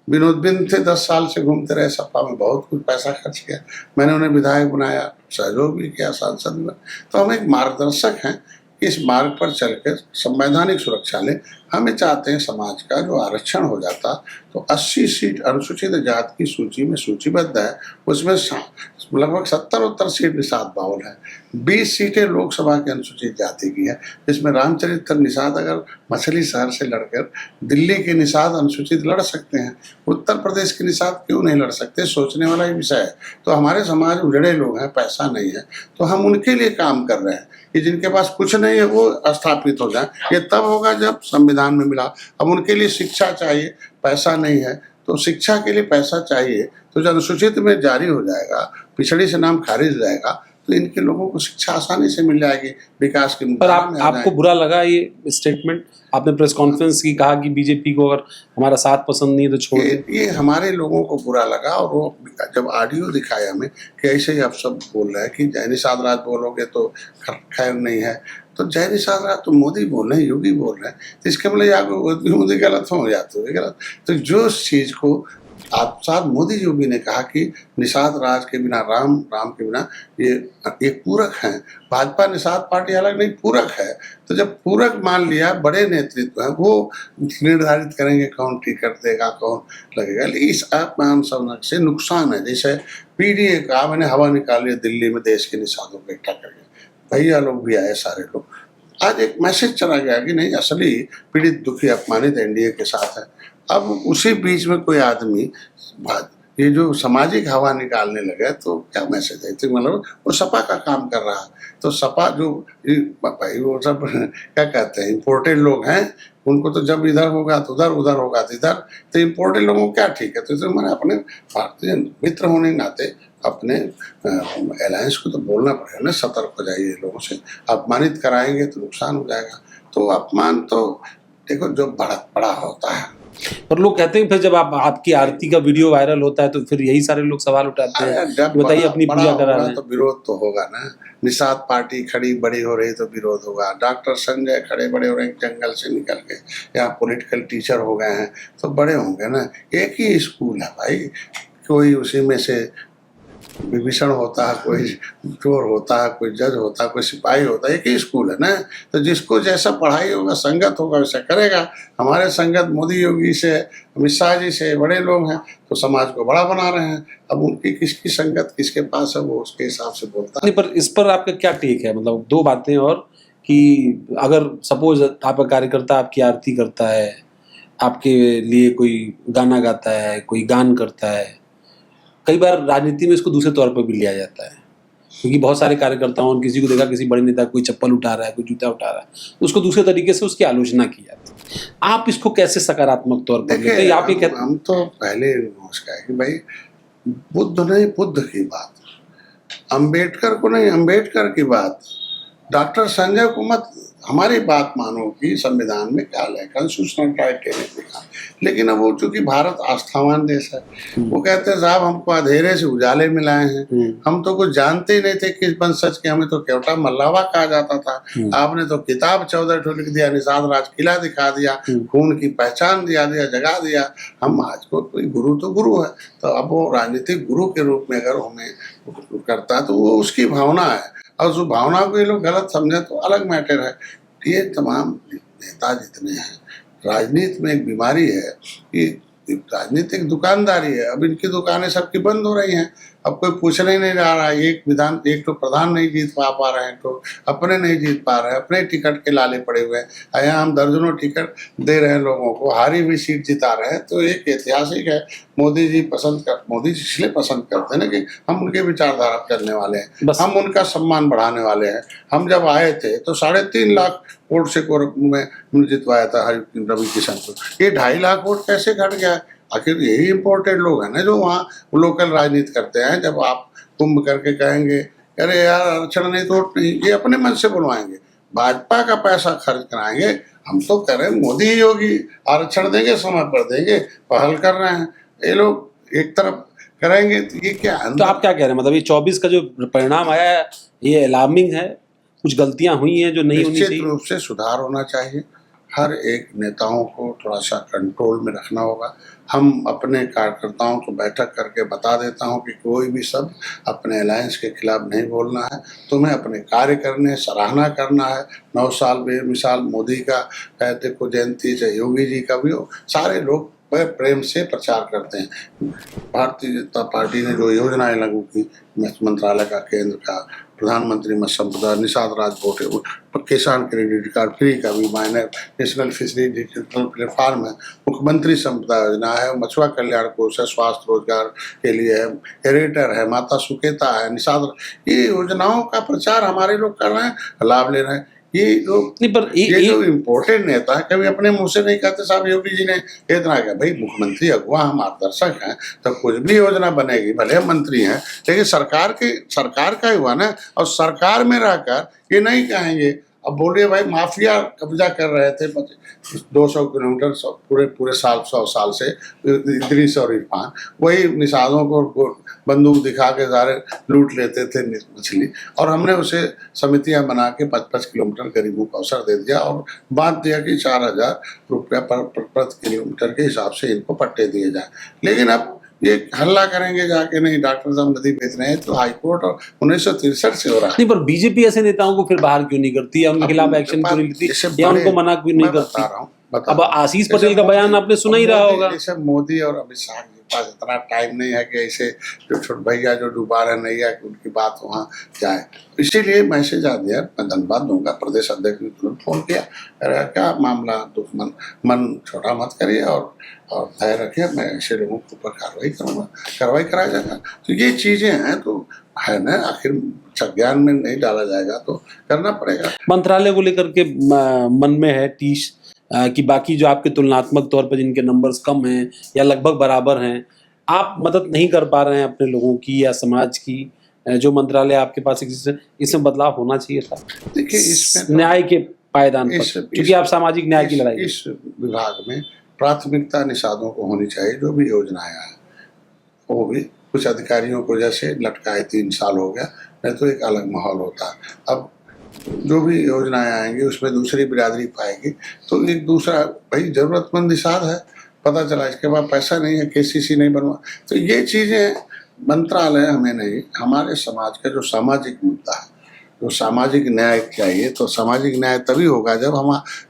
विनोद बिंद थे, 10 साल से घूमते रहे सपा में, बहुत कुछ पैसा खर्च किया, मैंने उन्हें विधायक बनाया, सहयोग भी किया, सांसद भी। तो हम एक मार्गदर्शक हैं, इस मार्ग पर चलकर संवैधानिक सुरक्षा लें। हम ये चाहते हैं समाज का जो आरक्षण हो जाता तो 80 सीट अनुसूचित जाति की सूची में सूचीबद्ध है, उसमें लगभग 70-70 सीट निषाद बाउल है। 20 सीटें लोकसभा की अनुसूचित जाति की है, जिसमें रामचरित्र निषाद अगर मछली शहर से लड़कर दिल्ली के निषाद अनुसूचित लड़ सकते हैं, उत्तर प्रदेश के निषाद क्यों नहीं लड़ सकते? सोचने वाला ही विषय है। तो हमारे समाज उजड़े लोग हैं, पैसा नहीं है, तो हम उनके लिए काम कर रहे हैं कि जिनके पास कुछ नहीं है वो स्थापित हो जाए। ये तब होगा जब संविधान में मिला। अब उनके लिए शिक्षा चाहिए, पैसा नहीं है, तो शिक्षा के लिए पैसा चाहिए, तो जब अनुसूचित में जारी हो जाएगा, पिछड़ी से नाम खारिज हो जाएगा, तो इनके लोगों को शिक्षा आसानी से मिल जाएगी, विकास की पर आपको बुरा लगा ये स्टेटमेंट? आपने प्रेस कॉन्फ्रेंस की कहा कि बीजेपी को अगर हमारा साथ पसंद नहीं है तो छोड़ दें। ये हमारे लोगों को बुरा लगा, और वो जब ऑडियो दिखाया हमें कि ऐसे ही आप सब बोल रहे हैं कि जय निषाद राज बोलोगे तो खैर नहीं है, तो जय निषाद राज तो मोदी बोल रहे हैं, योगी बोल रहे हैं, तो इसके मतलब या मोदी गलत हो या तो गलत। तो जो चीज़ को आप साथ मोदी योगी ने कहा कि निषाद राज के बिना राम, राम के बिना ये पूरक हैं, भाजपा निषाद पार्टी अलग नहीं, पूरक है। तो जब पूरक मान लिया, बड़े नेतृत्व हैं, वो निर्धारित करेंगे कौन टिकट देगा, कौन लगेगा। लेकिन इस अपमान समझ से नुकसान है। जैसे पीडीए का मैंने हवा निकाली दिल्ली में देश के निषादों को इकट्ठा करके, भैया लोग भी आए, सारे लोग। आज एक मैसेज चला गया कि नहीं, असली पीड़ित दुखी अपमानित एनडीए के साथ है। अब उसी बीच में कोई आदमी ये जो सामाजिक हवा निकालने लगे तो क्या मैसेज है? तो मतलब वो सपा का काम कर रहा है। तो सपा जो भाई वो सब क्या कहते हैं, इम्पोर्टेड लोग हैं, उनको तो जब इधर होगा तो उधर, उधर होगा तो इधर, तो इम्पोर्टेड लोगों को क्या ठीक है? तो मैंने अपने भारतीय मित्र होने के नाते अपने अलायंस को तो बोलना पड़ेगा ना, सतर्क हो जाइए लोगों से, अपमानित कराएंगे तो नुकसान हो जाएगा। तो अपमान तो देखो जो बड़ा होता है। पर लोग कहते हैं फिर जब आपकी आरती का वीडियो वायरल होता है तो फिर यही सारे लोग सवाल उठाते हैं, बताइए अपनी पूजा करा रहे हैं तो विरोध तो होगा ना। निषाद पार्टी खड़ी बड़ी हो रही तो विरोध होगा। डॉक्टर संजय खड़े बड़े हो रहे हैं, जंगल से निकल के यहाँ पॉलिटिकल टीचर हो गए हैं तो बड़े होंगे ना। एक ही स्कूल है भाई, कोई उसी में से विभीषण होता है, कोई चोर होता है, कोई जज होता है, कोई सिपाही होता है, एक ही स्कूल है ना। तो जिसको जैसा पढ़ाई होगा, संगत होगा, वैसा करेगा। हमारे संगत मोदी योगी से, अमित शाह जी से बड़े लोग हैं, तो समाज को बड़ा बना रहे हैं। अब उनकी किसकी संगत किसके पास है, वो उसके हिसाब से बोलता है। पर इस पर आपका क्या टेक है? मतलब दो बातें और, कि अगर सपोज आपका कार्यकर्ता आपकी आरती करता है, आपके लिए कोई गाना गाता है, कोई गान करता है, कई बार राजनीति में इसको दूसरे तौर पर भी लिया जाता है, क्योंकि बहुत सारे कार्यकर्ताओं, किसी को देखा, किसी बड़े नेता कोई चप्पल उठा रहा है, कोई जूता उठा रहा है, तो उसको दूसरे तरीके से उसकी आलोचना की जाती है। आप इसको कैसे सकारात्मक तौर पर लेते हैं? आप ये कहते हम तो पहले उसका है कि भाई बुद्ध नहीं, बुद्ध की बात, अंबेडकर को नहीं, अंबेडकर की बात, डॉक्टर संजय को मत हमारी बात मानो कि संविधान में क्या है, कॉन्स्टिट्यूशनल क्राइटेरिया लिखा। लेकिन अब वो चूंकि भारत आस्थावान देश है, वो कहते हैं साहब हमको अंधेरे से उजाले में लाए हैं, हम तो कुछ जानते ही नहीं थे किस वंशज के, हमें तो केवटा मल्लावा कहा जाता था। आपने तो किताब 14 ठो लिख दिया, निषाद राज किला दिखा दिया, खून की पहचान दिया, जगा दिया। हम आज को कोई गुरु तो गुरु है, तो अब वो राजनीतिक गुरु के रूप में अगर हमें करता तो वो उसकी भावना है, और उस भावना को ये लोग गलत समझे तो अलग मैटर है। ये तमाम नेता जितने हैं, राजनीति में एक बीमारी है कि राजनीति एक दुकानदारी है। अब इनकी दुकानें सबकी बंद हो रही हैं, अब कोई पूछने ही नहीं जा रहा है। एक तो प्रधान नहीं जीत पा रहे हैं, तो अपने नहीं जीत पा रहे हैं, अपने टिकट के लाले पड़े हुए हैं। यहाँ हम दर्जनों टिकट दे रहे हैं लोगों को, हारी हुई सीट जिता रहे हैं। तो एक ऐतिहासिक है। मोदी जी इसलिए पसंद करते हैं ना कि हम उनके विचारधारा चलने वाले हैं, हम उनका सम्मान बढ़ाने वाले हैं। हम जब आए थे तो 3.5 लाख वोट से में जितवाया था रवि किशन को, ये 2.5 लाख वोट कैसे घट गया? आखिर यही इम्पोर्टेड लोग हैं ना जो वहाँ लोकल राजनीति करते हैं। जब आप कुंभ करके कहेंगे अरे यार आरक्षण नहीं तो नहीं, ये अपने मन से बुलवाएंगे, भाजपा का पैसा खर्च कराएंगे। हम तो कह रहे हैं मोदी योगी आरक्षण देंगे, समय पर देंगे, पहल कर रहे हैं। ये लोग एक तरफ करेंगे तो ये क्या है? तो आप क्या कह रहे हैं, मतलब ये 24 का जो परिणाम आया है ये अलार्मिंग है? कुछ गलतियां हुई हैं जो नहीं होनी चाहिए? निश्चित रूप से सुधार होना चाहिए। हर एक नेताओं को थोड़ा सा कंट्रोल में रखना होगा। हम अपने कार्यकर्ताओं को बैठक करके बता देता हूं कि कोई भी शब्द अपने अलायंस के खिलाफ नहीं बोलना है, तुम्हें अपने कार्य करने, सराहना करना है। 9 साल बेमिसाल मोदी का कहते को जयंती, चाहे योगी जी का भी हो, सारे लोग वह प्रेम से प्रचार करते हैं। भारतीय जनता पार्टी ने जो योजनाएं लागू की, मंत्रालय का, केंद्र का, प्रधानमंत्री मत्स्य संपदा, निषाद राजपोर्ट, किसान क्रेडिट कार्ड फ्री का भी मायने, नेशनल फिशरी डिजिटल प्लेटफॉर्म है, मुख्यमंत्री संपदा योजना है, मछुआ कल्याण कोष है, स्वास्थ्य रोजगार के लिए है, हेरेटर है, माता सुकेता है, निषाद, ये योजनाओं का प्रचार हमारे लोग कर रहे हैं, लाभ ले रहे हैं। ये लोग नहीं, पर ये जो इम्पोर्टेंट नेता है कभी अपने मुंह से नहीं कहते साहब योगी जी ने इतना किया। भाई मुख्यमंत्री अगुआ हम मार्गदर्शक हैं, तो कुछ भी योजना बनेगी, भले हम मंत्री हैं, लेकिन सरकार का ही हुआ ना, और सरकार में रहकर ये नहीं कहेंगे। अब बोलिए भाई माफिया कब्जा कर रहे थे 200 किलोमीटर पूरे साल, 100 साल से, इदरीस और इरफान वही निषादों को बंदूक दिखा के सारे लूट लेते थे मछली, और हमने उसे समितियां बना के 55 किलोमीटर गरीबों को अवसर दे दिया और बांध दिया कि 4000 रुपया प्रति किलोमीटर के हिसाब से इनको पट्टे दिए जाए। लेकिन अब ये हल्ला करेंगे जाके, नहीं डॉक्टर साहब नदी बेच रहे हैं, तो हाईकोर्ट और 1963 से हो रहा है। नहीं, पर बीजेपी ऐसे नेताओं को फिर बाहर क्यों नहीं करती, या उनके खिलाफ एक्शन क्यों नहीं लेती, या उनको मना क्यों नहीं करती? अब आशीष पटेल का बयान आपने सुना ही रहा होगा। जैसे मोदी और अमित शाह के पास इतना टाइम नहीं है कि ऐसे जो छोटे भैया जो डूबा रहे नैया कि उनकी बात वहाँ जाए, इसीलिए मैसेज आ दिया। मैं धन्यवाद दूंगा, प्रदेश अध्यक्ष ने तुरंत फोन किया, क्या मामला, दुश्मन मन छोटा मत करिए और धैर्य रखिए, मैं ऐसे लोगों के ऊपर कार्रवाई करूँगा, कार्रवाई कराया जाएगा। तो ये चीज़ें हैं तो है ना, आखिर संज्ञान में नहीं डाला जाएगा तो करना पड़ेगा। मंत्रालय को लेकर के मन में है टीस कि बाकी जो आपके तुलनात्मक तौर पर जिनके नंबर्स कम हैं या लगभग बराबर हैं, आप मदद नहीं कर पा रहे हैं अपने लोगों की या समाज की, जो मंत्रालय आपके पास इसमें बदलाव होना चाहिए था। देखिए इसमें न्याय के पायदान पर, क्योंकि आप सामाजिक न्याय की लड़ाई, इस विभाग में प्राथमिकता निषादों को होनी चाहिए। जो भी योजनाएं आए वो भी कुछ अधिकारियों को जैसे लटकाए 3 साल हो गया, नहीं तो एक अलग माहौल होता। अब जो भी योजनाएं आएंगी उसमें दूसरी बिरादरी पाएगी, तो एक दूसरा भाई जरूरतमंद निषाद है, पता चला इसके बाद पैसा नहीं है, केसीसी नहीं बनवा, तो ये चीज़ें मंत्रालय हमें नहीं, हमारे समाज का जो सामाजिक मुद्दा है, जो सामाजिक न्याय चाहिए, तो सामाजिक न्याय तभी होगा जब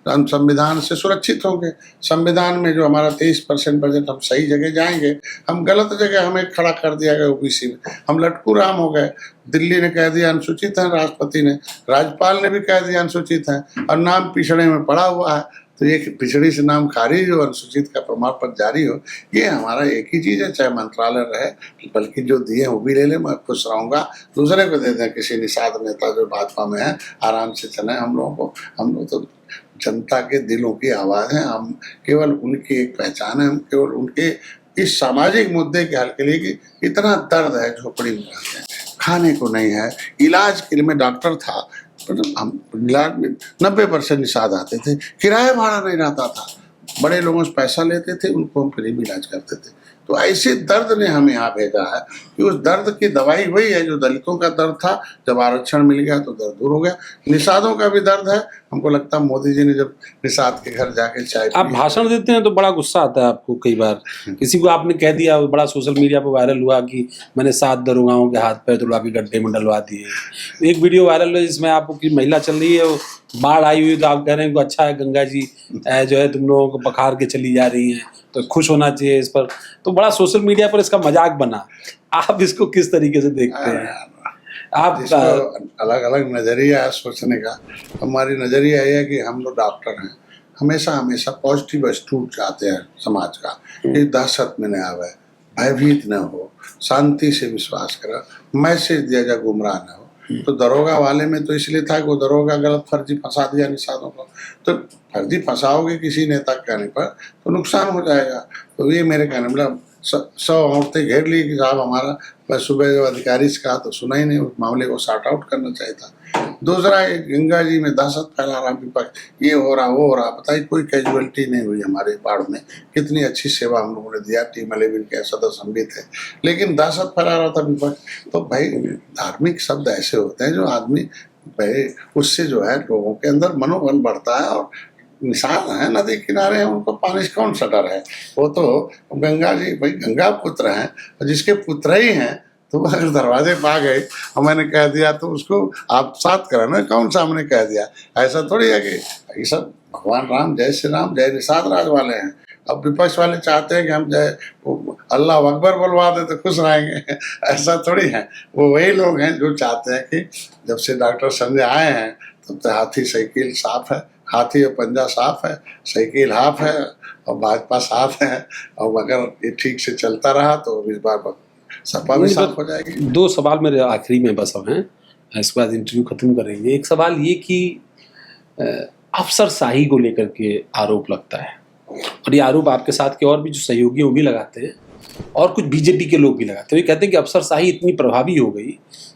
हम संविधान से सुरक्षित होंगे। संविधान में जो हमारा 23% बजट, हम सही जगह जाएंगे, हम गलत जगह हमें खड़ा कर दिया गया ओबीसी में, हम लटकू राम हो गए। दिल्ली ने कह दिया अनुसूचित है, राष्ट्रपति ने, राज्यपाल ने भी कह दिया अनुसूचित है, और नाम पिछड़े में पड़ा हुआ है, तो ये पिछड़ी से नाम खारिज हो, अनुसूचित का प्रमाण पत्र जारी हो, ये हमारा एक ही चीज़ है। चाहे मंत्रालय रहे, बल्कि जो दिए वो भी ले लें, मैं खुश रहूँगा, दूसरे को दे दें, किसी निषाद नेता जो भाजपा में है आराम से चलें। हम लोग तो जनता के दिलों की आवाज़ है, हम केवल उनकी एक पहचान है, हम केवल उनके इस सामाजिक मुद्दे के हल के लिए कि इतना दर्द है, झोपड़ी में रहते हैं, खाने को नहीं है, इलाज के लिए, मैं डॉक्टर था, हम इलाज में 90% निषाद आते थे, किराया भाड़ा नहीं रहता था, बड़े लोगों से पैसा लेते थे, उनको हम फ्री में इलाज करते थे। तो ऐसे दर्द ने हमें यहाँ भेजा है कि उस दर्द की दवाई वही है जो दलितों का दर्द था, जब आरक्षण मिल गया तो दर्द दूर हो गया। निषादों का भी दर्द है, हमको लगता है मोदी जी ने जब निषाद के घर जाके चाय, आप भाषण देते हैं तो बड़ा गुस्सा आता है आपको, कई बार किसी को आपने कह दिया, बड़ा सोशल मीडिया पर वायरल हुआ कि मैंने 7 दरोगाओं के हाथ पैर तुड़वा के गड्ढे में डलवा दिए। एक वीडियो वायरल हुआ जिसमें आपकी महिला चल रही है, वो बाढ़ आई हुई, तो आप कह रहे हैं कि अच्छा है गंगा जी जो है तुम लोगों को पखार के चली जा रही हैं, तो खुश होना चाहिए इस पर। तो बड़ा सोशल मीडिया पर इसका मजाक बना, आप इसको किस तरीके से देखते हैं? आप अलग अलग नजरिया है सोचने का। हमारी नजरिया ये है कि हम लोग डॉक्टर हैं, हमेशा पॉजिटिव एटीट्यूड चाहते हैं समाज का, कि दहशत में न आवे, भयभीत न हो, शांति से विश्वास करें, मैसेज दिया जाए, गुमराह न हो। तो दरोगा वाले में तो इसलिए था कि वो दरोगा गलत फर्जी फंसा दिया निषादों को, तो फर्जी फंसाओगे किसी नेता के कहने पर तो नुकसान हो जाएगा। तो ये मेरे कहने मतलब 100 औरतें घेर ली कि साहब हमारा, मैं सुबह जब अधिकारी से कहा तो सुना ही नहीं, उस मामले को सॉर्ट आउट करना चाहिए था। दूसरा, एक गंगा जी में दहशत फैला रहा विपक्ष, ये हो रहा वो हो रहा, बताइए कोई कैजुअलिटी नहीं हुई हमारे बाढ़ में, कितनी अच्छी सेवा हम लोगों ने दिया, टीम 11 के सदस्य हम भी थे, लेकिन दहशत फैला रहा था विपक्ष। तो भाई धार्मिक शब्द ऐसे होते हैं जो आदमी भाई उससे जो है लोगों के अंदर मनोबल बढ़ता है और निषाद हैं, नदी किनारे हैं, उनको पानी से कौन सा डर है? वो तो गंगा जी, भाई गंगा पुत्र हैं, और जिसके पुत्र ही हैं तो वो अगर दरवाजे पे आ गए और मैंने कह दिया तो उसको आप साथ करें ना, कौन सामने कह दिया? ऐसा थोड़ी है कि ये सब भगवान राम, जय श्री राम, जय निषाद राज वाले हैं। अब विपक्ष वाले चाहते हैं कि हम जय अल्लाह अकबर बोलवा दे तो खुश रहेंगे। ऐसा थोड़ी है। वो वही लोग हैं जो चाहते हैं कि जब से डॉक्टर संजय आए हैं तब तो हाथी साइकिल साफ है, हाथी और पंजा साफ है, साइकिल हाफ है और भाजपा साफ है। और अगर ये ठीक से चलता रहा तो इस बार सपा भी साफ हो जाएगी। 2 सवाल मेरे आखिरी में बस अब हैं, इसके बाद इंटरव्यू खत्म करेंगे। एक सवाल ये कि अफसरशाही को लेकर के आरोप लगता है, और ये आरोप आपके साथ के और भी जो सहयोगी वो भी लगाते हैं, और कुछ बीजेपी के लोग भी लगाते हैं। ये कहते हैं कि अफसरशाही इतनी प्रभावी हो गई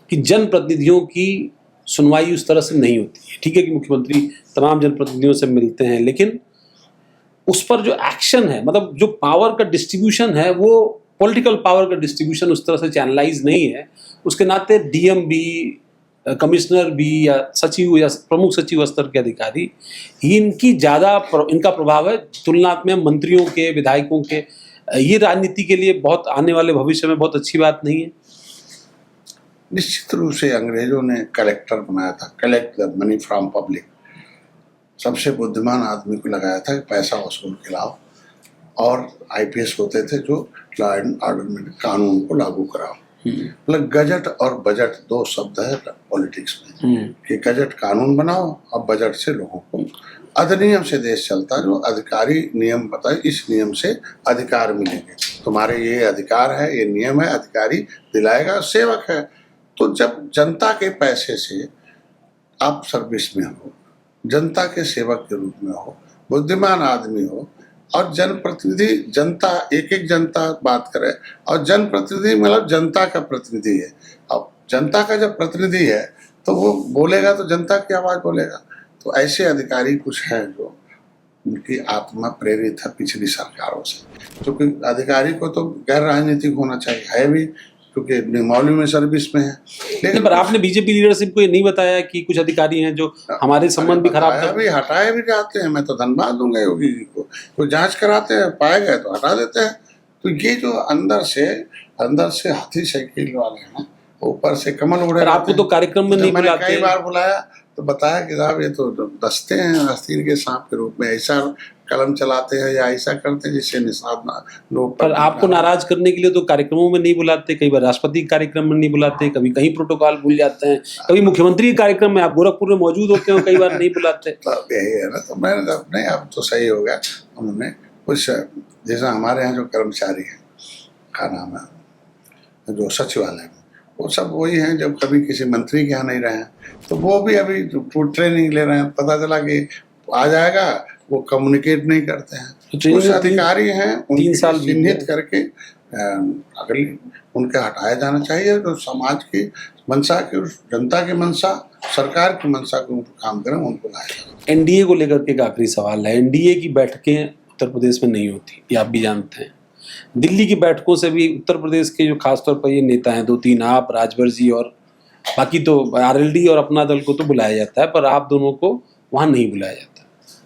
कि जनप्रतिनिधियों की सुनवाई उस तरह से नहीं होती है। ठीक है कि मुख्यमंत्री तमाम जनप्रतिनिधियों से मिलते हैं, लेकिन उस पर जो एक्शन है, मतलब जो पावर का डिस्ट्रीब्यूशन है, वो पॉलिटिकल पावर का डिस्ट्रीब्यूशन उस तरह से चैनलाइज नहीं है। उसके नाते डीएम भी, कमिश्नर भी, या सचिव या प्रमुख सचिव स्तर के अधिकारी, इनका प्रभाव है तुलनात्मक मंत्रियों के, विधायकों के। ये राजनीति के लिए बहुत आने वाले भविष्य में बहुत अच्छी बात नहीं है। निश्चित रूप से अंग्रेजों ने कलेक्टर बनाया था, collect the money from public. सबसे बुद्धिमान आदमी को लगाया था कि पैसा वसूल के लाओ, और आईपीएस होते थे जो लॉ एंड ऑर्डर में कानून को लागू कराओ। मतलब गजट और बजट 2 शब्द है पॉलिटिक्स में, कि गजट कानून बनाओ और बजट से लोगों को, अधिनियम से देश चलता है। जो अधिकारी नियम बताए, इस नियम से अधिकार मिलेंगे, तुम्हारे ये अधिकार है, ये नियम है, अधिकारी दिलाएगा, सेवक है। तो जब जनता के पैसे से आप सर्विस में हो, जनता के सेवक के रूप में हो, बुद्धिमान आदमी हो, और जनप्रतिनिधि, जनता एक एक जनता बात करे, और जनप्रतिनिधि मतलब जनता का प्रतिनिधि है। अब जनता का जब प्रतिनिधि है तो वो बोलेगा तो जनता की आवाज़ बोलेगा। तो ऐसे अधिकारी कुछ हैं जो उनकी आत्मा प्रेरित है पिछली सरकारों से, क्योंकि अधिकारी को तो गैर राजनीतिक होना चाहिए, है भी, क्योंकि नियमावली में सर्विस में है। लेकिन पर आपने बीजेपी लीडरशिप को ये नहीं बताया कि कुछ अधिकारी हैं जो हमारे संबंध भी खराब कर, भी हटाए भी जाते हैं। मैं तो धन्यवाद दूंगा योगी जी को, कोई जांच कराते हैं, पाए गए तो हटा देते हैं। तो ये जो अंदर से हाथी साइकिल वाले हैं, ऊपर से कमल उड़े। आपको तो कार्यक्रम में नहीं बुलाते। कई बार बुलाया तो बताया कि साहब ये तो दस्ते हैं आस्तीन के सांप के रूप में, ऐसा कलम चलाते हैं या ऐसा करते हैं जिससे निषाद ना लोग। पर आपको नाराज करने के लिए तो कार्यक्रमों में नहीं बुलाते, कई बार राष्ट्रपति के कार्यक्रम में नहीं बुलाते, कभी कहीं प्रोटोकॉल भूल जाते हैं, कभी मुख्यमंत्री के कार्यक्रम में आप गोरखपुर में मौजूद होते हो, कई बार नहीं बुलाते। तो यही है ना, तो मैंने नहीं, अब तो सही हो गया। उन्होंने कुछ, जैसा हमारे यहाँ जो कर्मचारी हैं, क्या नाम है, जो सचिवालय में, वो सब वही हैं जब कभी किसी मंत्री के यहाँ नहीं रहे हैं, तो वो भी अभी ट्रेनिंग ले रहे हैं। पता चला कि आ जाएगा, वो कम्युनिकेट नहीं करते हैं। कुछ अधिकारी हैं 3 साल चिन्हित करके अगली उनके हटाया जाना चाहिए, जो समाज की मंशा की, जनता की मंशा, सरकार की मंशा को काम करें, उनको लाया जाए। एनडीए को लेकर के एक आखिरी सवाल है। एनडीए की बैठकें उत्तर प्रदेश में नहीं होती, ये आप भी जानते हैं। दिल्ली की बैठकों से भी उत्तर प्रदेश के जो खासतौर पर ये नेता हैं, 2-3 आप, राजभर जी, और बाकी तो आरएलडी और अपना दल को तो बुलाया जाता है, पर आप दोनों को वहाँ नहीं बुलाया जाता।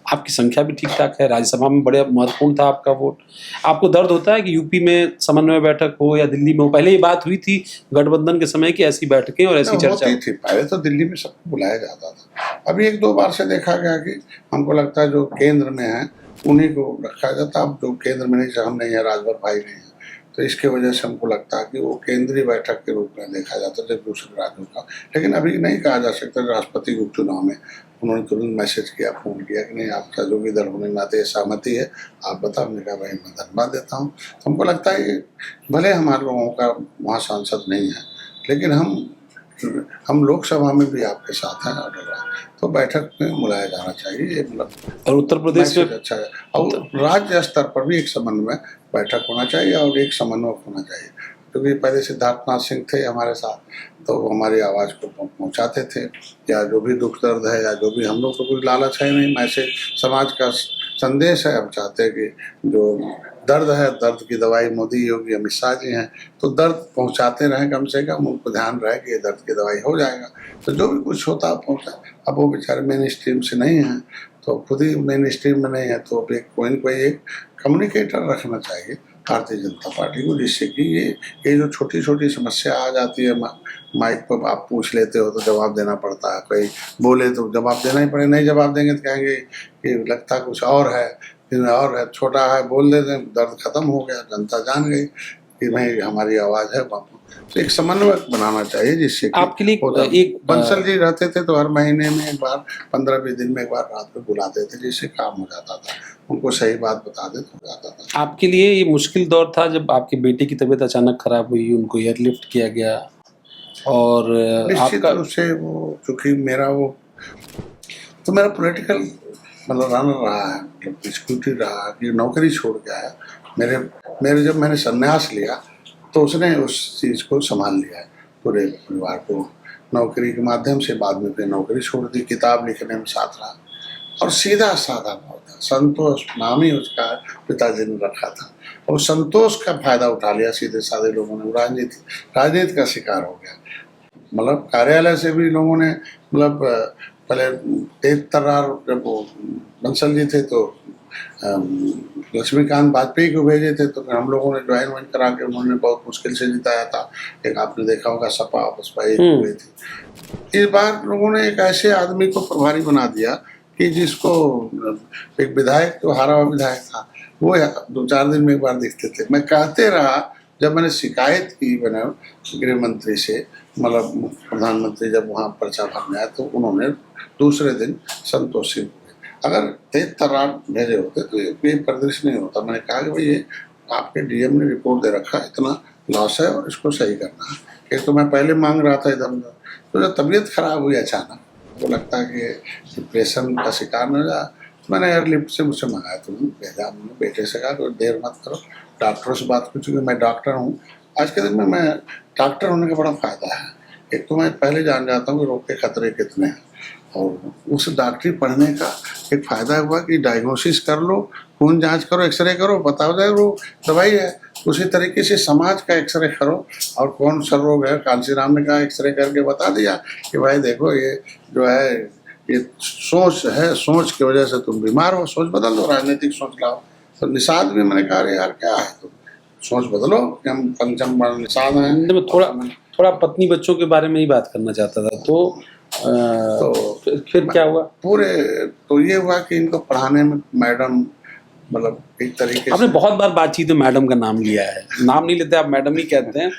आपकी संख्या भी ठीक ठाक है, राज्यसभा में बड़े महत्वपूर्ण था आपका वोट। आपको दर्द होता है कि यूपी में समन्वय बैठक हो या दिल्ली में हो? पहले ये बात हुई थी गठबंधन के समय की ऐसी बैठकें और ऐसी चर्चा थी। पहले तो दिल्ली में सबको बुलाया जाता था, अभी 1-2 बार से देखा गया कि हमको लगता है जो केंद्र में है उन्हीं को रखा जाता। अब जो केंद्र में नहीं, हम नहीं है, राजभर भाई नहीं है, तो इसके वजह से हमको लगता है कि वो केंद्रीय बैठक के रूप में देखा जाता है जब दूसरे राज्यों का। लेकिन अभी नहीं कहा जा सकता। राष्ट्रपति के उपचुनाव में उन्होंने तुरंत मैसेज किया, फोन किया कि नहीं, आपका जो भी दल होने नाते सहमति है, आप बताओ। हमने कहा भाई मैं धन्यवाद देता हूँ। तो हमको लगता है कि भले हमारे लोगों का वहाँ सांसद नहीं है, लेकिन हम लोकसभा में भी आपके साथ हैं, तो बैठक में बुलाया जाना चाहिए। ये मतलब और उत्तर प्रदेश में अच्छा है, और राज्य स्तर पर भी एक समन्वय बैठक होना चाहिए और एक समन्वयक होना चाहिए, क्योंकि पहले सिद्धार्थनाथ सिंह थे हमारे साथ, तो वो हमारी आवाज़ को पहुंचाते थे, या जो भी दुख दर्द है या जो भी, हम लोग तो कोई लालच है नहीं, मैसेज समाज का संदेश है। हम चाहते हैं कि जो दर्द है, दर्द की दवाई मोदी योगी अमित शाह जी हैं, तो दर्द पहुंचाते रहें, कम से कम उनको ध्यान रहे कि ये दर्द की दवाई हो जाएगा। तो जो भी कुछ होता पहुंचा। अब वो बेचारे मेन स्ट्रीम से नहीं हैं, तो खुद ही मेन स्ट्रीम में नहीं है, तो अब कोई न कोई एक कम्युनिकेटर रखना चाहिए भारतीय जनता पार्टी को, जिससे कि ये जो छोटी छोटी समस्या आ जाती है, माइक पर आप पूछ लेते हो तो जवाब देना पड़ता है, कोई बोले तो जवाब देना ही पड़े, नहीं जवाब देंगे तो कहेंगे कि लगता कुछ और है, और है, छोटा है, बोल देते हैं, दर्द खत्म हो गया, जनता जान गई कि भाई हमारी आवाज़ है बापू। तो एक समन्वय बनाना चाहिए, जिससे आपके लिए एक बंसल जी रहते थे तो हर महीने में एक बार, 15-20 दिन में एक बार रात में बुलाते थे, जिससे काम हो जाता था, उनको सही बात बता दे तो हो जाता था। आपके लिए ये मुश्किल दौर था जब आपके बेटे की तबीयत अचानक खराब हुई, उनको एयरलिफ्ट किया गया, और निश्चित आपका रूप से वो, चूँकि मेरा पॉलिटिकल मतलब रन रहा है, मतलब स्कूटी रहा कि नौकरी छोड़ के आया। मेरे जब मैंने संन्यास लिया तो उसने उस चीज़ को संभाल लिया है, पूरे परिवार को नौकरी के माध्यम से। बाद में फिर नौकरी छोड़ दी, किताब लिखने में साथ रहा, और सीधा साधा बहुत था। संतोष नाम ही उसका पिताजी ने रखा था, और संतोष का फायदा उठा लिया सीधे साधे लोगों ने। राजनीति का शिकार हो गया। मतलब कार्यालय से भी लोगों ने, मतलब पहले तेज तर्रार जब वो बंसल जी थे तो लक्ष्मीकांत वाजपेयी को भेजे थे, तो हम लोगों ने ज्वाइन वाइन करा के उन्होंने बहुत मुश्किल से जिताया था। एक आपने देखा होगा सपा बसपा एक हुई थी। इस बार लोगों ने एक ऐसे आदमी को प्रभारी बना दिया कि जिसको, एक विधायक तो हारा हुआ विधायक था, वो 2-4 दिन में एक बार दिखते थे। मैं कहते रहा, जब मैंने शिकायत की मैंने गृह मंत्री से, मतलब प्रधानमंत्री जब वहाँ पर्चा भरने आए, तो उन्होंने दूसरे दिन संतोष सिंह को, अगर तेज तर्रार भेजे होते तो ये परिदृश्य नहीं होता। मैंने कहा कि भाई ये आपके डीएम ने रिपोर्ट दे रखा है, इतना लॉस है और इसको सही करना है। एक तो मैं पहले मांग रहा था इधर उधर, तो जब तबीयत खराब हुई अचानक, तो लगता है कि डिप्रेशन का शिकार न हो जाए, मैंने एयरलिफ्ट से मुझसे मंगाया, तो भेजा। मैंने बेटे से कहा कि देर मत करो, डॉक्टरों से बात की, चूँकि मैं डॉक्टर हूँ। आज के दिन में मैं डॉक्टर होने का बड़ा फ़ायदा है। एक तो मैं पहले जान जाता हूँ कि रोग के खतरे कितने हैं, और उस डॉक्टरी पढ़ने का एक फ़ायदा हुआ कि डायग्नोसिस कर लो, खून जांच करो, एक्सरे करो, पता हो जाए वो दवाई है। उसी तरीके से समाज का एक्सरे करो, और कौन सा रोग है, कांसीराम ने कहा एक्सरे करके बता दिया कि भाई देखो ये जो है, ये सोच है, सोच की वजह से तुम बीमार हो, सोच बदल दो, राजनीतिक सोच लाओ। तो निषाद भी मैंने कहा यार क्या है, तुम सोच बदलो कि हम पंचम बार निषाद हैं। थोड़ा पत्नी बच्चों के बारे में ही बात करना चाहता था, तो फिर क्या हुआ? तो ये हुआ कि इनको पढ़ाने में मैडम, मतलब एक तरीके आपने से, बहुत बार बातचीत में मैडम का नाम लिया है, नाम नहीं लेते आप, मैडम ही कहते हैं,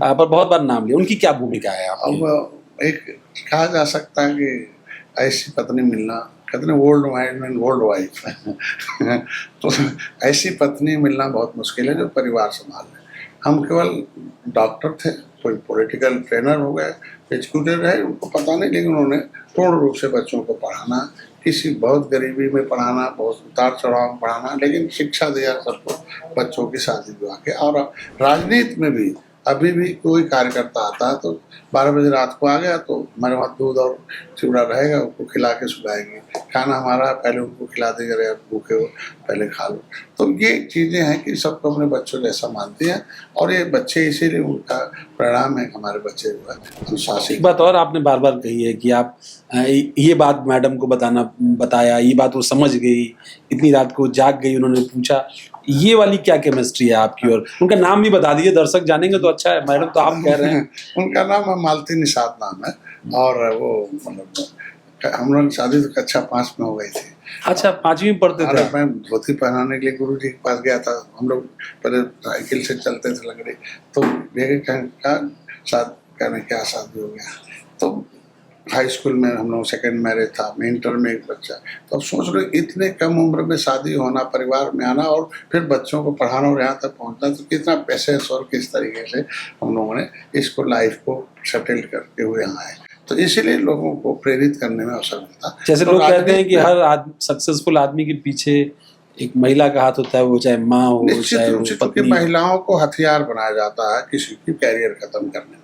पर बहुत बार नाम लिया। उनकी क्या भूमिका है आपकी? अब एक कहा जा सकता है कि ऐसी पत्नी मिलना, कहते हैं world wide and world wife तो ऐसी पत्नी मिलना बहुत मुश्किल है जो परिवार संभाल ले। हम केवल डॉक्टर थे, कोई पॉलिटिकल ट्रेनर हो गए, एजुकेटेड है, उनको पता नहीं, लेकिन उन्होंने पूर्ण रूप से बच्चों को पढ़ाना, किसी बहुत गरीबी में पढ़ाना, बहुत उतार चढ़ाव में पढ़ाना, लेकिन शिक्षा दिया सबको, बच्चों की शादी विवाह के। और राजनीति में भी अभी भी कोई कार्यकर्ता आता है तो 12 बजे रात को आ गया तो हमारे वहाँ दूध और चिवड़ा रहेगा, उसको खिला के सुलाएंगे। खाना हमारा, पहले उनको खिला देंगे, अरे भूखे हो पहले खा लो। तो ये चीज़ें हैं कि सबको अपने बच्चों जैसा मानती हैं, और ये बच्चे इसीलिए उनका परिणाम है, हमारे बच्चे जो है अनुशासित। एक बात और आपने बार बार कही है कि आप ये बात मैडम को बताया, ये बात वो समझ गई, इतनी रात को जाग गई, उन्होंने पूछा, ये वाली क्या केमिस्ट्री है आपकी? और उनका नाम भी बता दीजिए, दर्शक जानेंगे तो अच्छा है। मैडम तो आप कह रहे हैं उनका नाम मालती निषाद नाम है, और वो मतलब हम लोग शादी तो कक्षा 5 में हो गई थी। अच्छा, 5वीं पढ़ते थे? मैं धोती पहनाने के लिए गुरु जी के पास गया था। हम लोग पहले साइकिल से चलते थे लंगड़े, तो कहने क्या शादी हो गया। तो हाई स्कूल में हम लोग सेकेंड मैरिज था, इंटर में एक बच्चा। तो अब सोच रहे इतने कम उम्र में शादी होना, परिवार में आना, और फिर बच्चों को पढ़ाना और यहाँ तक पहुँचना, तो कितना पेशेंस और किस तरीके से हम लोगों ने इसको लाइफ को सेटल करते हुए यहाँ आए। तो इसीलिए लोगों को प्रेरित करने में अवसर मिलता। जैसे लोग कहते हैं कि हर सक्सेसफुल आदमी के पीछे एक महिला का हाथ होता है, वो चाहे माँ हो, चाहे वो पत्नी। महिलाओं को हथियार बनाया जाता है किसी की कैरियर खत्म करने में।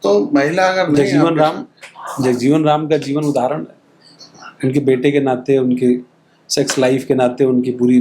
तो महिला अगर नहीं जगजीवन राम का जीवन उदाहरण है। उनके बेटे के नाते, उनके सेक्स लाइफ के नाते उनकी पूरी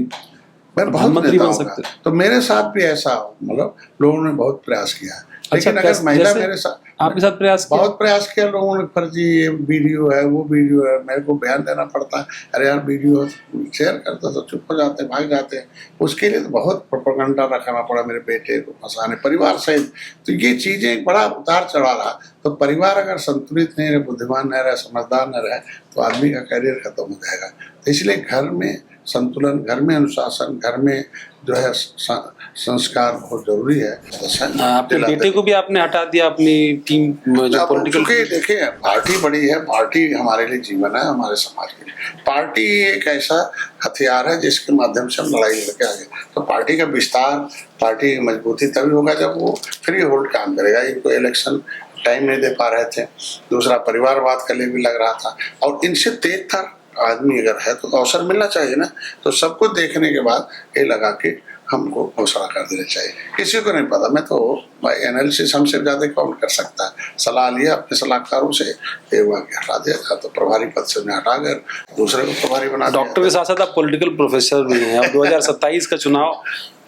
प्रधानमंत्री बन सकते। तो मेरे साथ भी ऐसा मतलब लोगों ने बहुत प्रयास किया है, लेकिन अगर महिला मेरे साथ, आपके साथ प्रयास किया? बहुत प्रयास किया लोगों ने, फर्जी ये वीडियो है, वो वीडियो है, मेरे को बयान देना पड़ता है, अरे यार वीडियो शेयर करता तो चुप हो जाते, भाग जाते हैं। उसके लिए तो बहुत प्रोपेगेंडा रखना पड़ा मेरे बेटे को फंसाने, परिवार सहित। तो ये चीजें एक बड़ा उतार चढ़ा रहा। तो परिवार अगर संतुलित नहीं रहे, बुद्धिमान नहीं रहे, समझदार न रहे, तो आदमी का करियर खत्म हो जाएगा। तो इसलिए घर में संतुलन, घर में अनुशासन, घर में जो है संस्कार बहुत जरूरी है। अपने बेटे को भी आपने हटा दिया अपनी टीम जो पॉलिटिकल। देखिए पार्टी बड़ी है, पार्टी हमारे लिए जीवन है, हमारे समाज के लिए। पार्टी एक ऐसा हथियार है जिसके माध्यम से हम लड़ाई लड़के आगे। तो पार्टी का विस्तार, पार्टी की मजबूती तभी होगा जब वो फ्री होल्ड काम करेगा। इनको इलेक्शन टाइम नहीं दे पा रहे थे, दूसरा परिवारवाद का लिए भी लग रहा था, और इनसे तेज था आदमी अगर है तो अवसर मिलना चाहिए ना। तो सबको देखने के बाद ये लगा कि हमको घोषणा कर देना चाहिए। किसी को नहीं पता, मैं तो भाई एनालिसिस हमसे ज्यादा कौन कर सकता है। सलाह लिया अपने सलाहकारों से, हटा दिया, तो प्रभारी पद से उन्हें हटाकर दूसरे को प्रभारी बना दिया। डॉक्टर के साथ साथ आप पॉलिटिकल प्रोफेसर भी हैं। अब 2027 का चुनाव,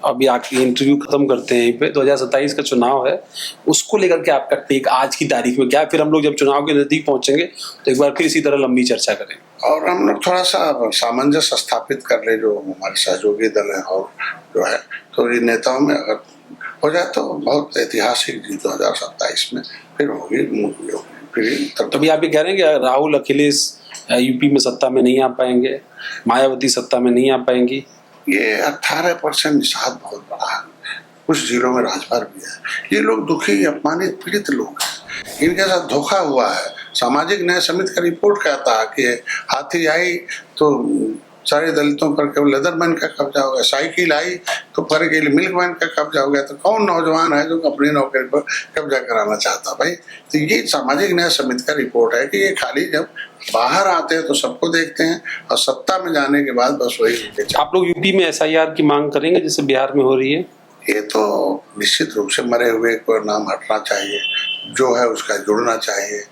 अभी आपकी इंटरव्यू खत्म करते हैं यहीं पे। 2027 का चुनाव है, उसको लेकर के आपका टेक आज की तारीख में क्या है? फिर हम लोग जब चुनाव के नजदीक पहुंचेंगे तो एक बार फिर इसी तरह लंबी चर्चा करें, और हम लोग थोड़ा सा सामंजस्य स्थापित कर ले, जो हमारे सहयोगी दल है और जो है, तो ये नेताओं में अगर हो जाए तो बहुत ऐतिहासिक जीत 2027 में फिर होगी। फिर तभी आप ये कह रहे हैं कि राहुल अखिलेश यूपी में सत्ता में नहीं आ पाएंगे, मायावती सत्ता में नहीं आ पाएंगी। ये 18% निषाद बहुत बड़ा है, कुछ जिलों में राजभर भी है। ये लोग दुखी, अपमानित, पीड़ित लोग हैं, इनके साथ धोखा हुआ है। सामाजिक न्याय समिति का रिपोर्ट कहता है कि हाथी आई तो सारे दलितों पर केवल लेदरमैन का कब्जा हो गया, साइकिल आई तो पर मिल्कमैन का कब्जा हो गया। तो कौन नौजवान है जो अपनी नौकरी पर कब्जा कराना चाहता भाई? तो ये सामाजिक न्याय समिति का रिपोर्ट है कि ये खाली जब बाहर आते हैं तो सबको देखते हैं, और सत्ता में जाने के बाद बस वही। आप लोग यूपी में SIR की मांग करेंगे जैसे बिहार में हो रही है? ये तो निश्चित रूप से मरे हुए को नाम हटना चाहिए, जो है उसका जुड़ना चाहिए।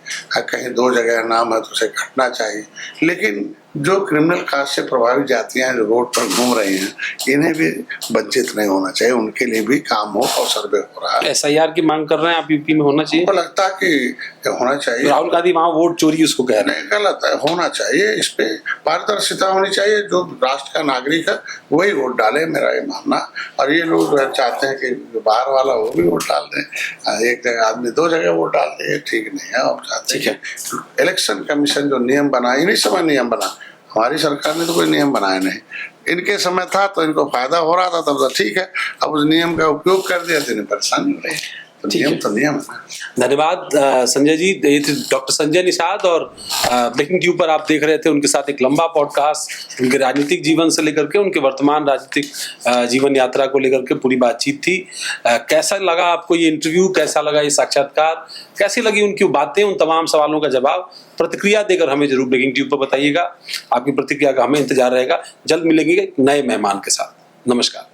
कहीं 2 जगह नाम है तो उसे घटना चाहिए। लेकिन जो क्रिमिनल काज से प्रभावित जातियां जो रोड पर घूम रही हैं, इन्हें भी वंचित नहीं होना चाहिए, उनके लिए भी काम हो और सर्वे हो रहा है। SIR की मांग कर रहे हैं आप यूपी में, होना चाहिए? मुझको लगता है कि होना चाहिए। राहुल गांधी वहाँ वोट चोरी उसको कह रहे हैं, गलत है, होना चाहिए। इस पे पारदर्शिता होनी चाहिए। जो राष्ट्र का नागरिक है वही वोट डाले, मेरा ये मानना। और ये लोग चाहते हैं कि जो बाहर वाला वो भी वोट डाल दे, एक जगह आदमी 2 जगह वोट डाल दे, ठीक नहीं है। और चाहते हैं कि इलेक्शन कमीशन जो नियम बना, इन्हीं समय नियम बना, हमारी सरकार ने तो कोई नियम बनाया नहीं। इनके समय था तो इनको फायदा हो रहा था, तब तो ठीक है। अब उस नियम का उपयोग कर दिया तो इन्हें परेशानी हो रही है। तो नियम तो नियम है। धन्यवाद संजय जी। ये थे डॉक्टर संजय निषाद, और ब्रेकिंग ट्यूब पर आप देख रहे थे उनके साथ एक लंबा पॉडकास्ट, उनके राजनीतिक जीवन से लेकर के उनके वर्तमान राजनीतिक जीवन यात्रा को लेकर के पूरी बातचीत थी। कैसा लगा आपको ये इंटरव्यू, कैसा लगा ये साक्षात्कार, कैसी लगी उनकी बातें, उन तमाम सवालों का जवाब? प्रतिक्रिया देकर हमें जरूर ब्रेकिंग ट्यूब पर बताइएगा। आपकी प्रतिक्रिया का हमें इंतजार रहेगा। जल्द मिलेंगे नए मेहमान के साथ। नमस्कार।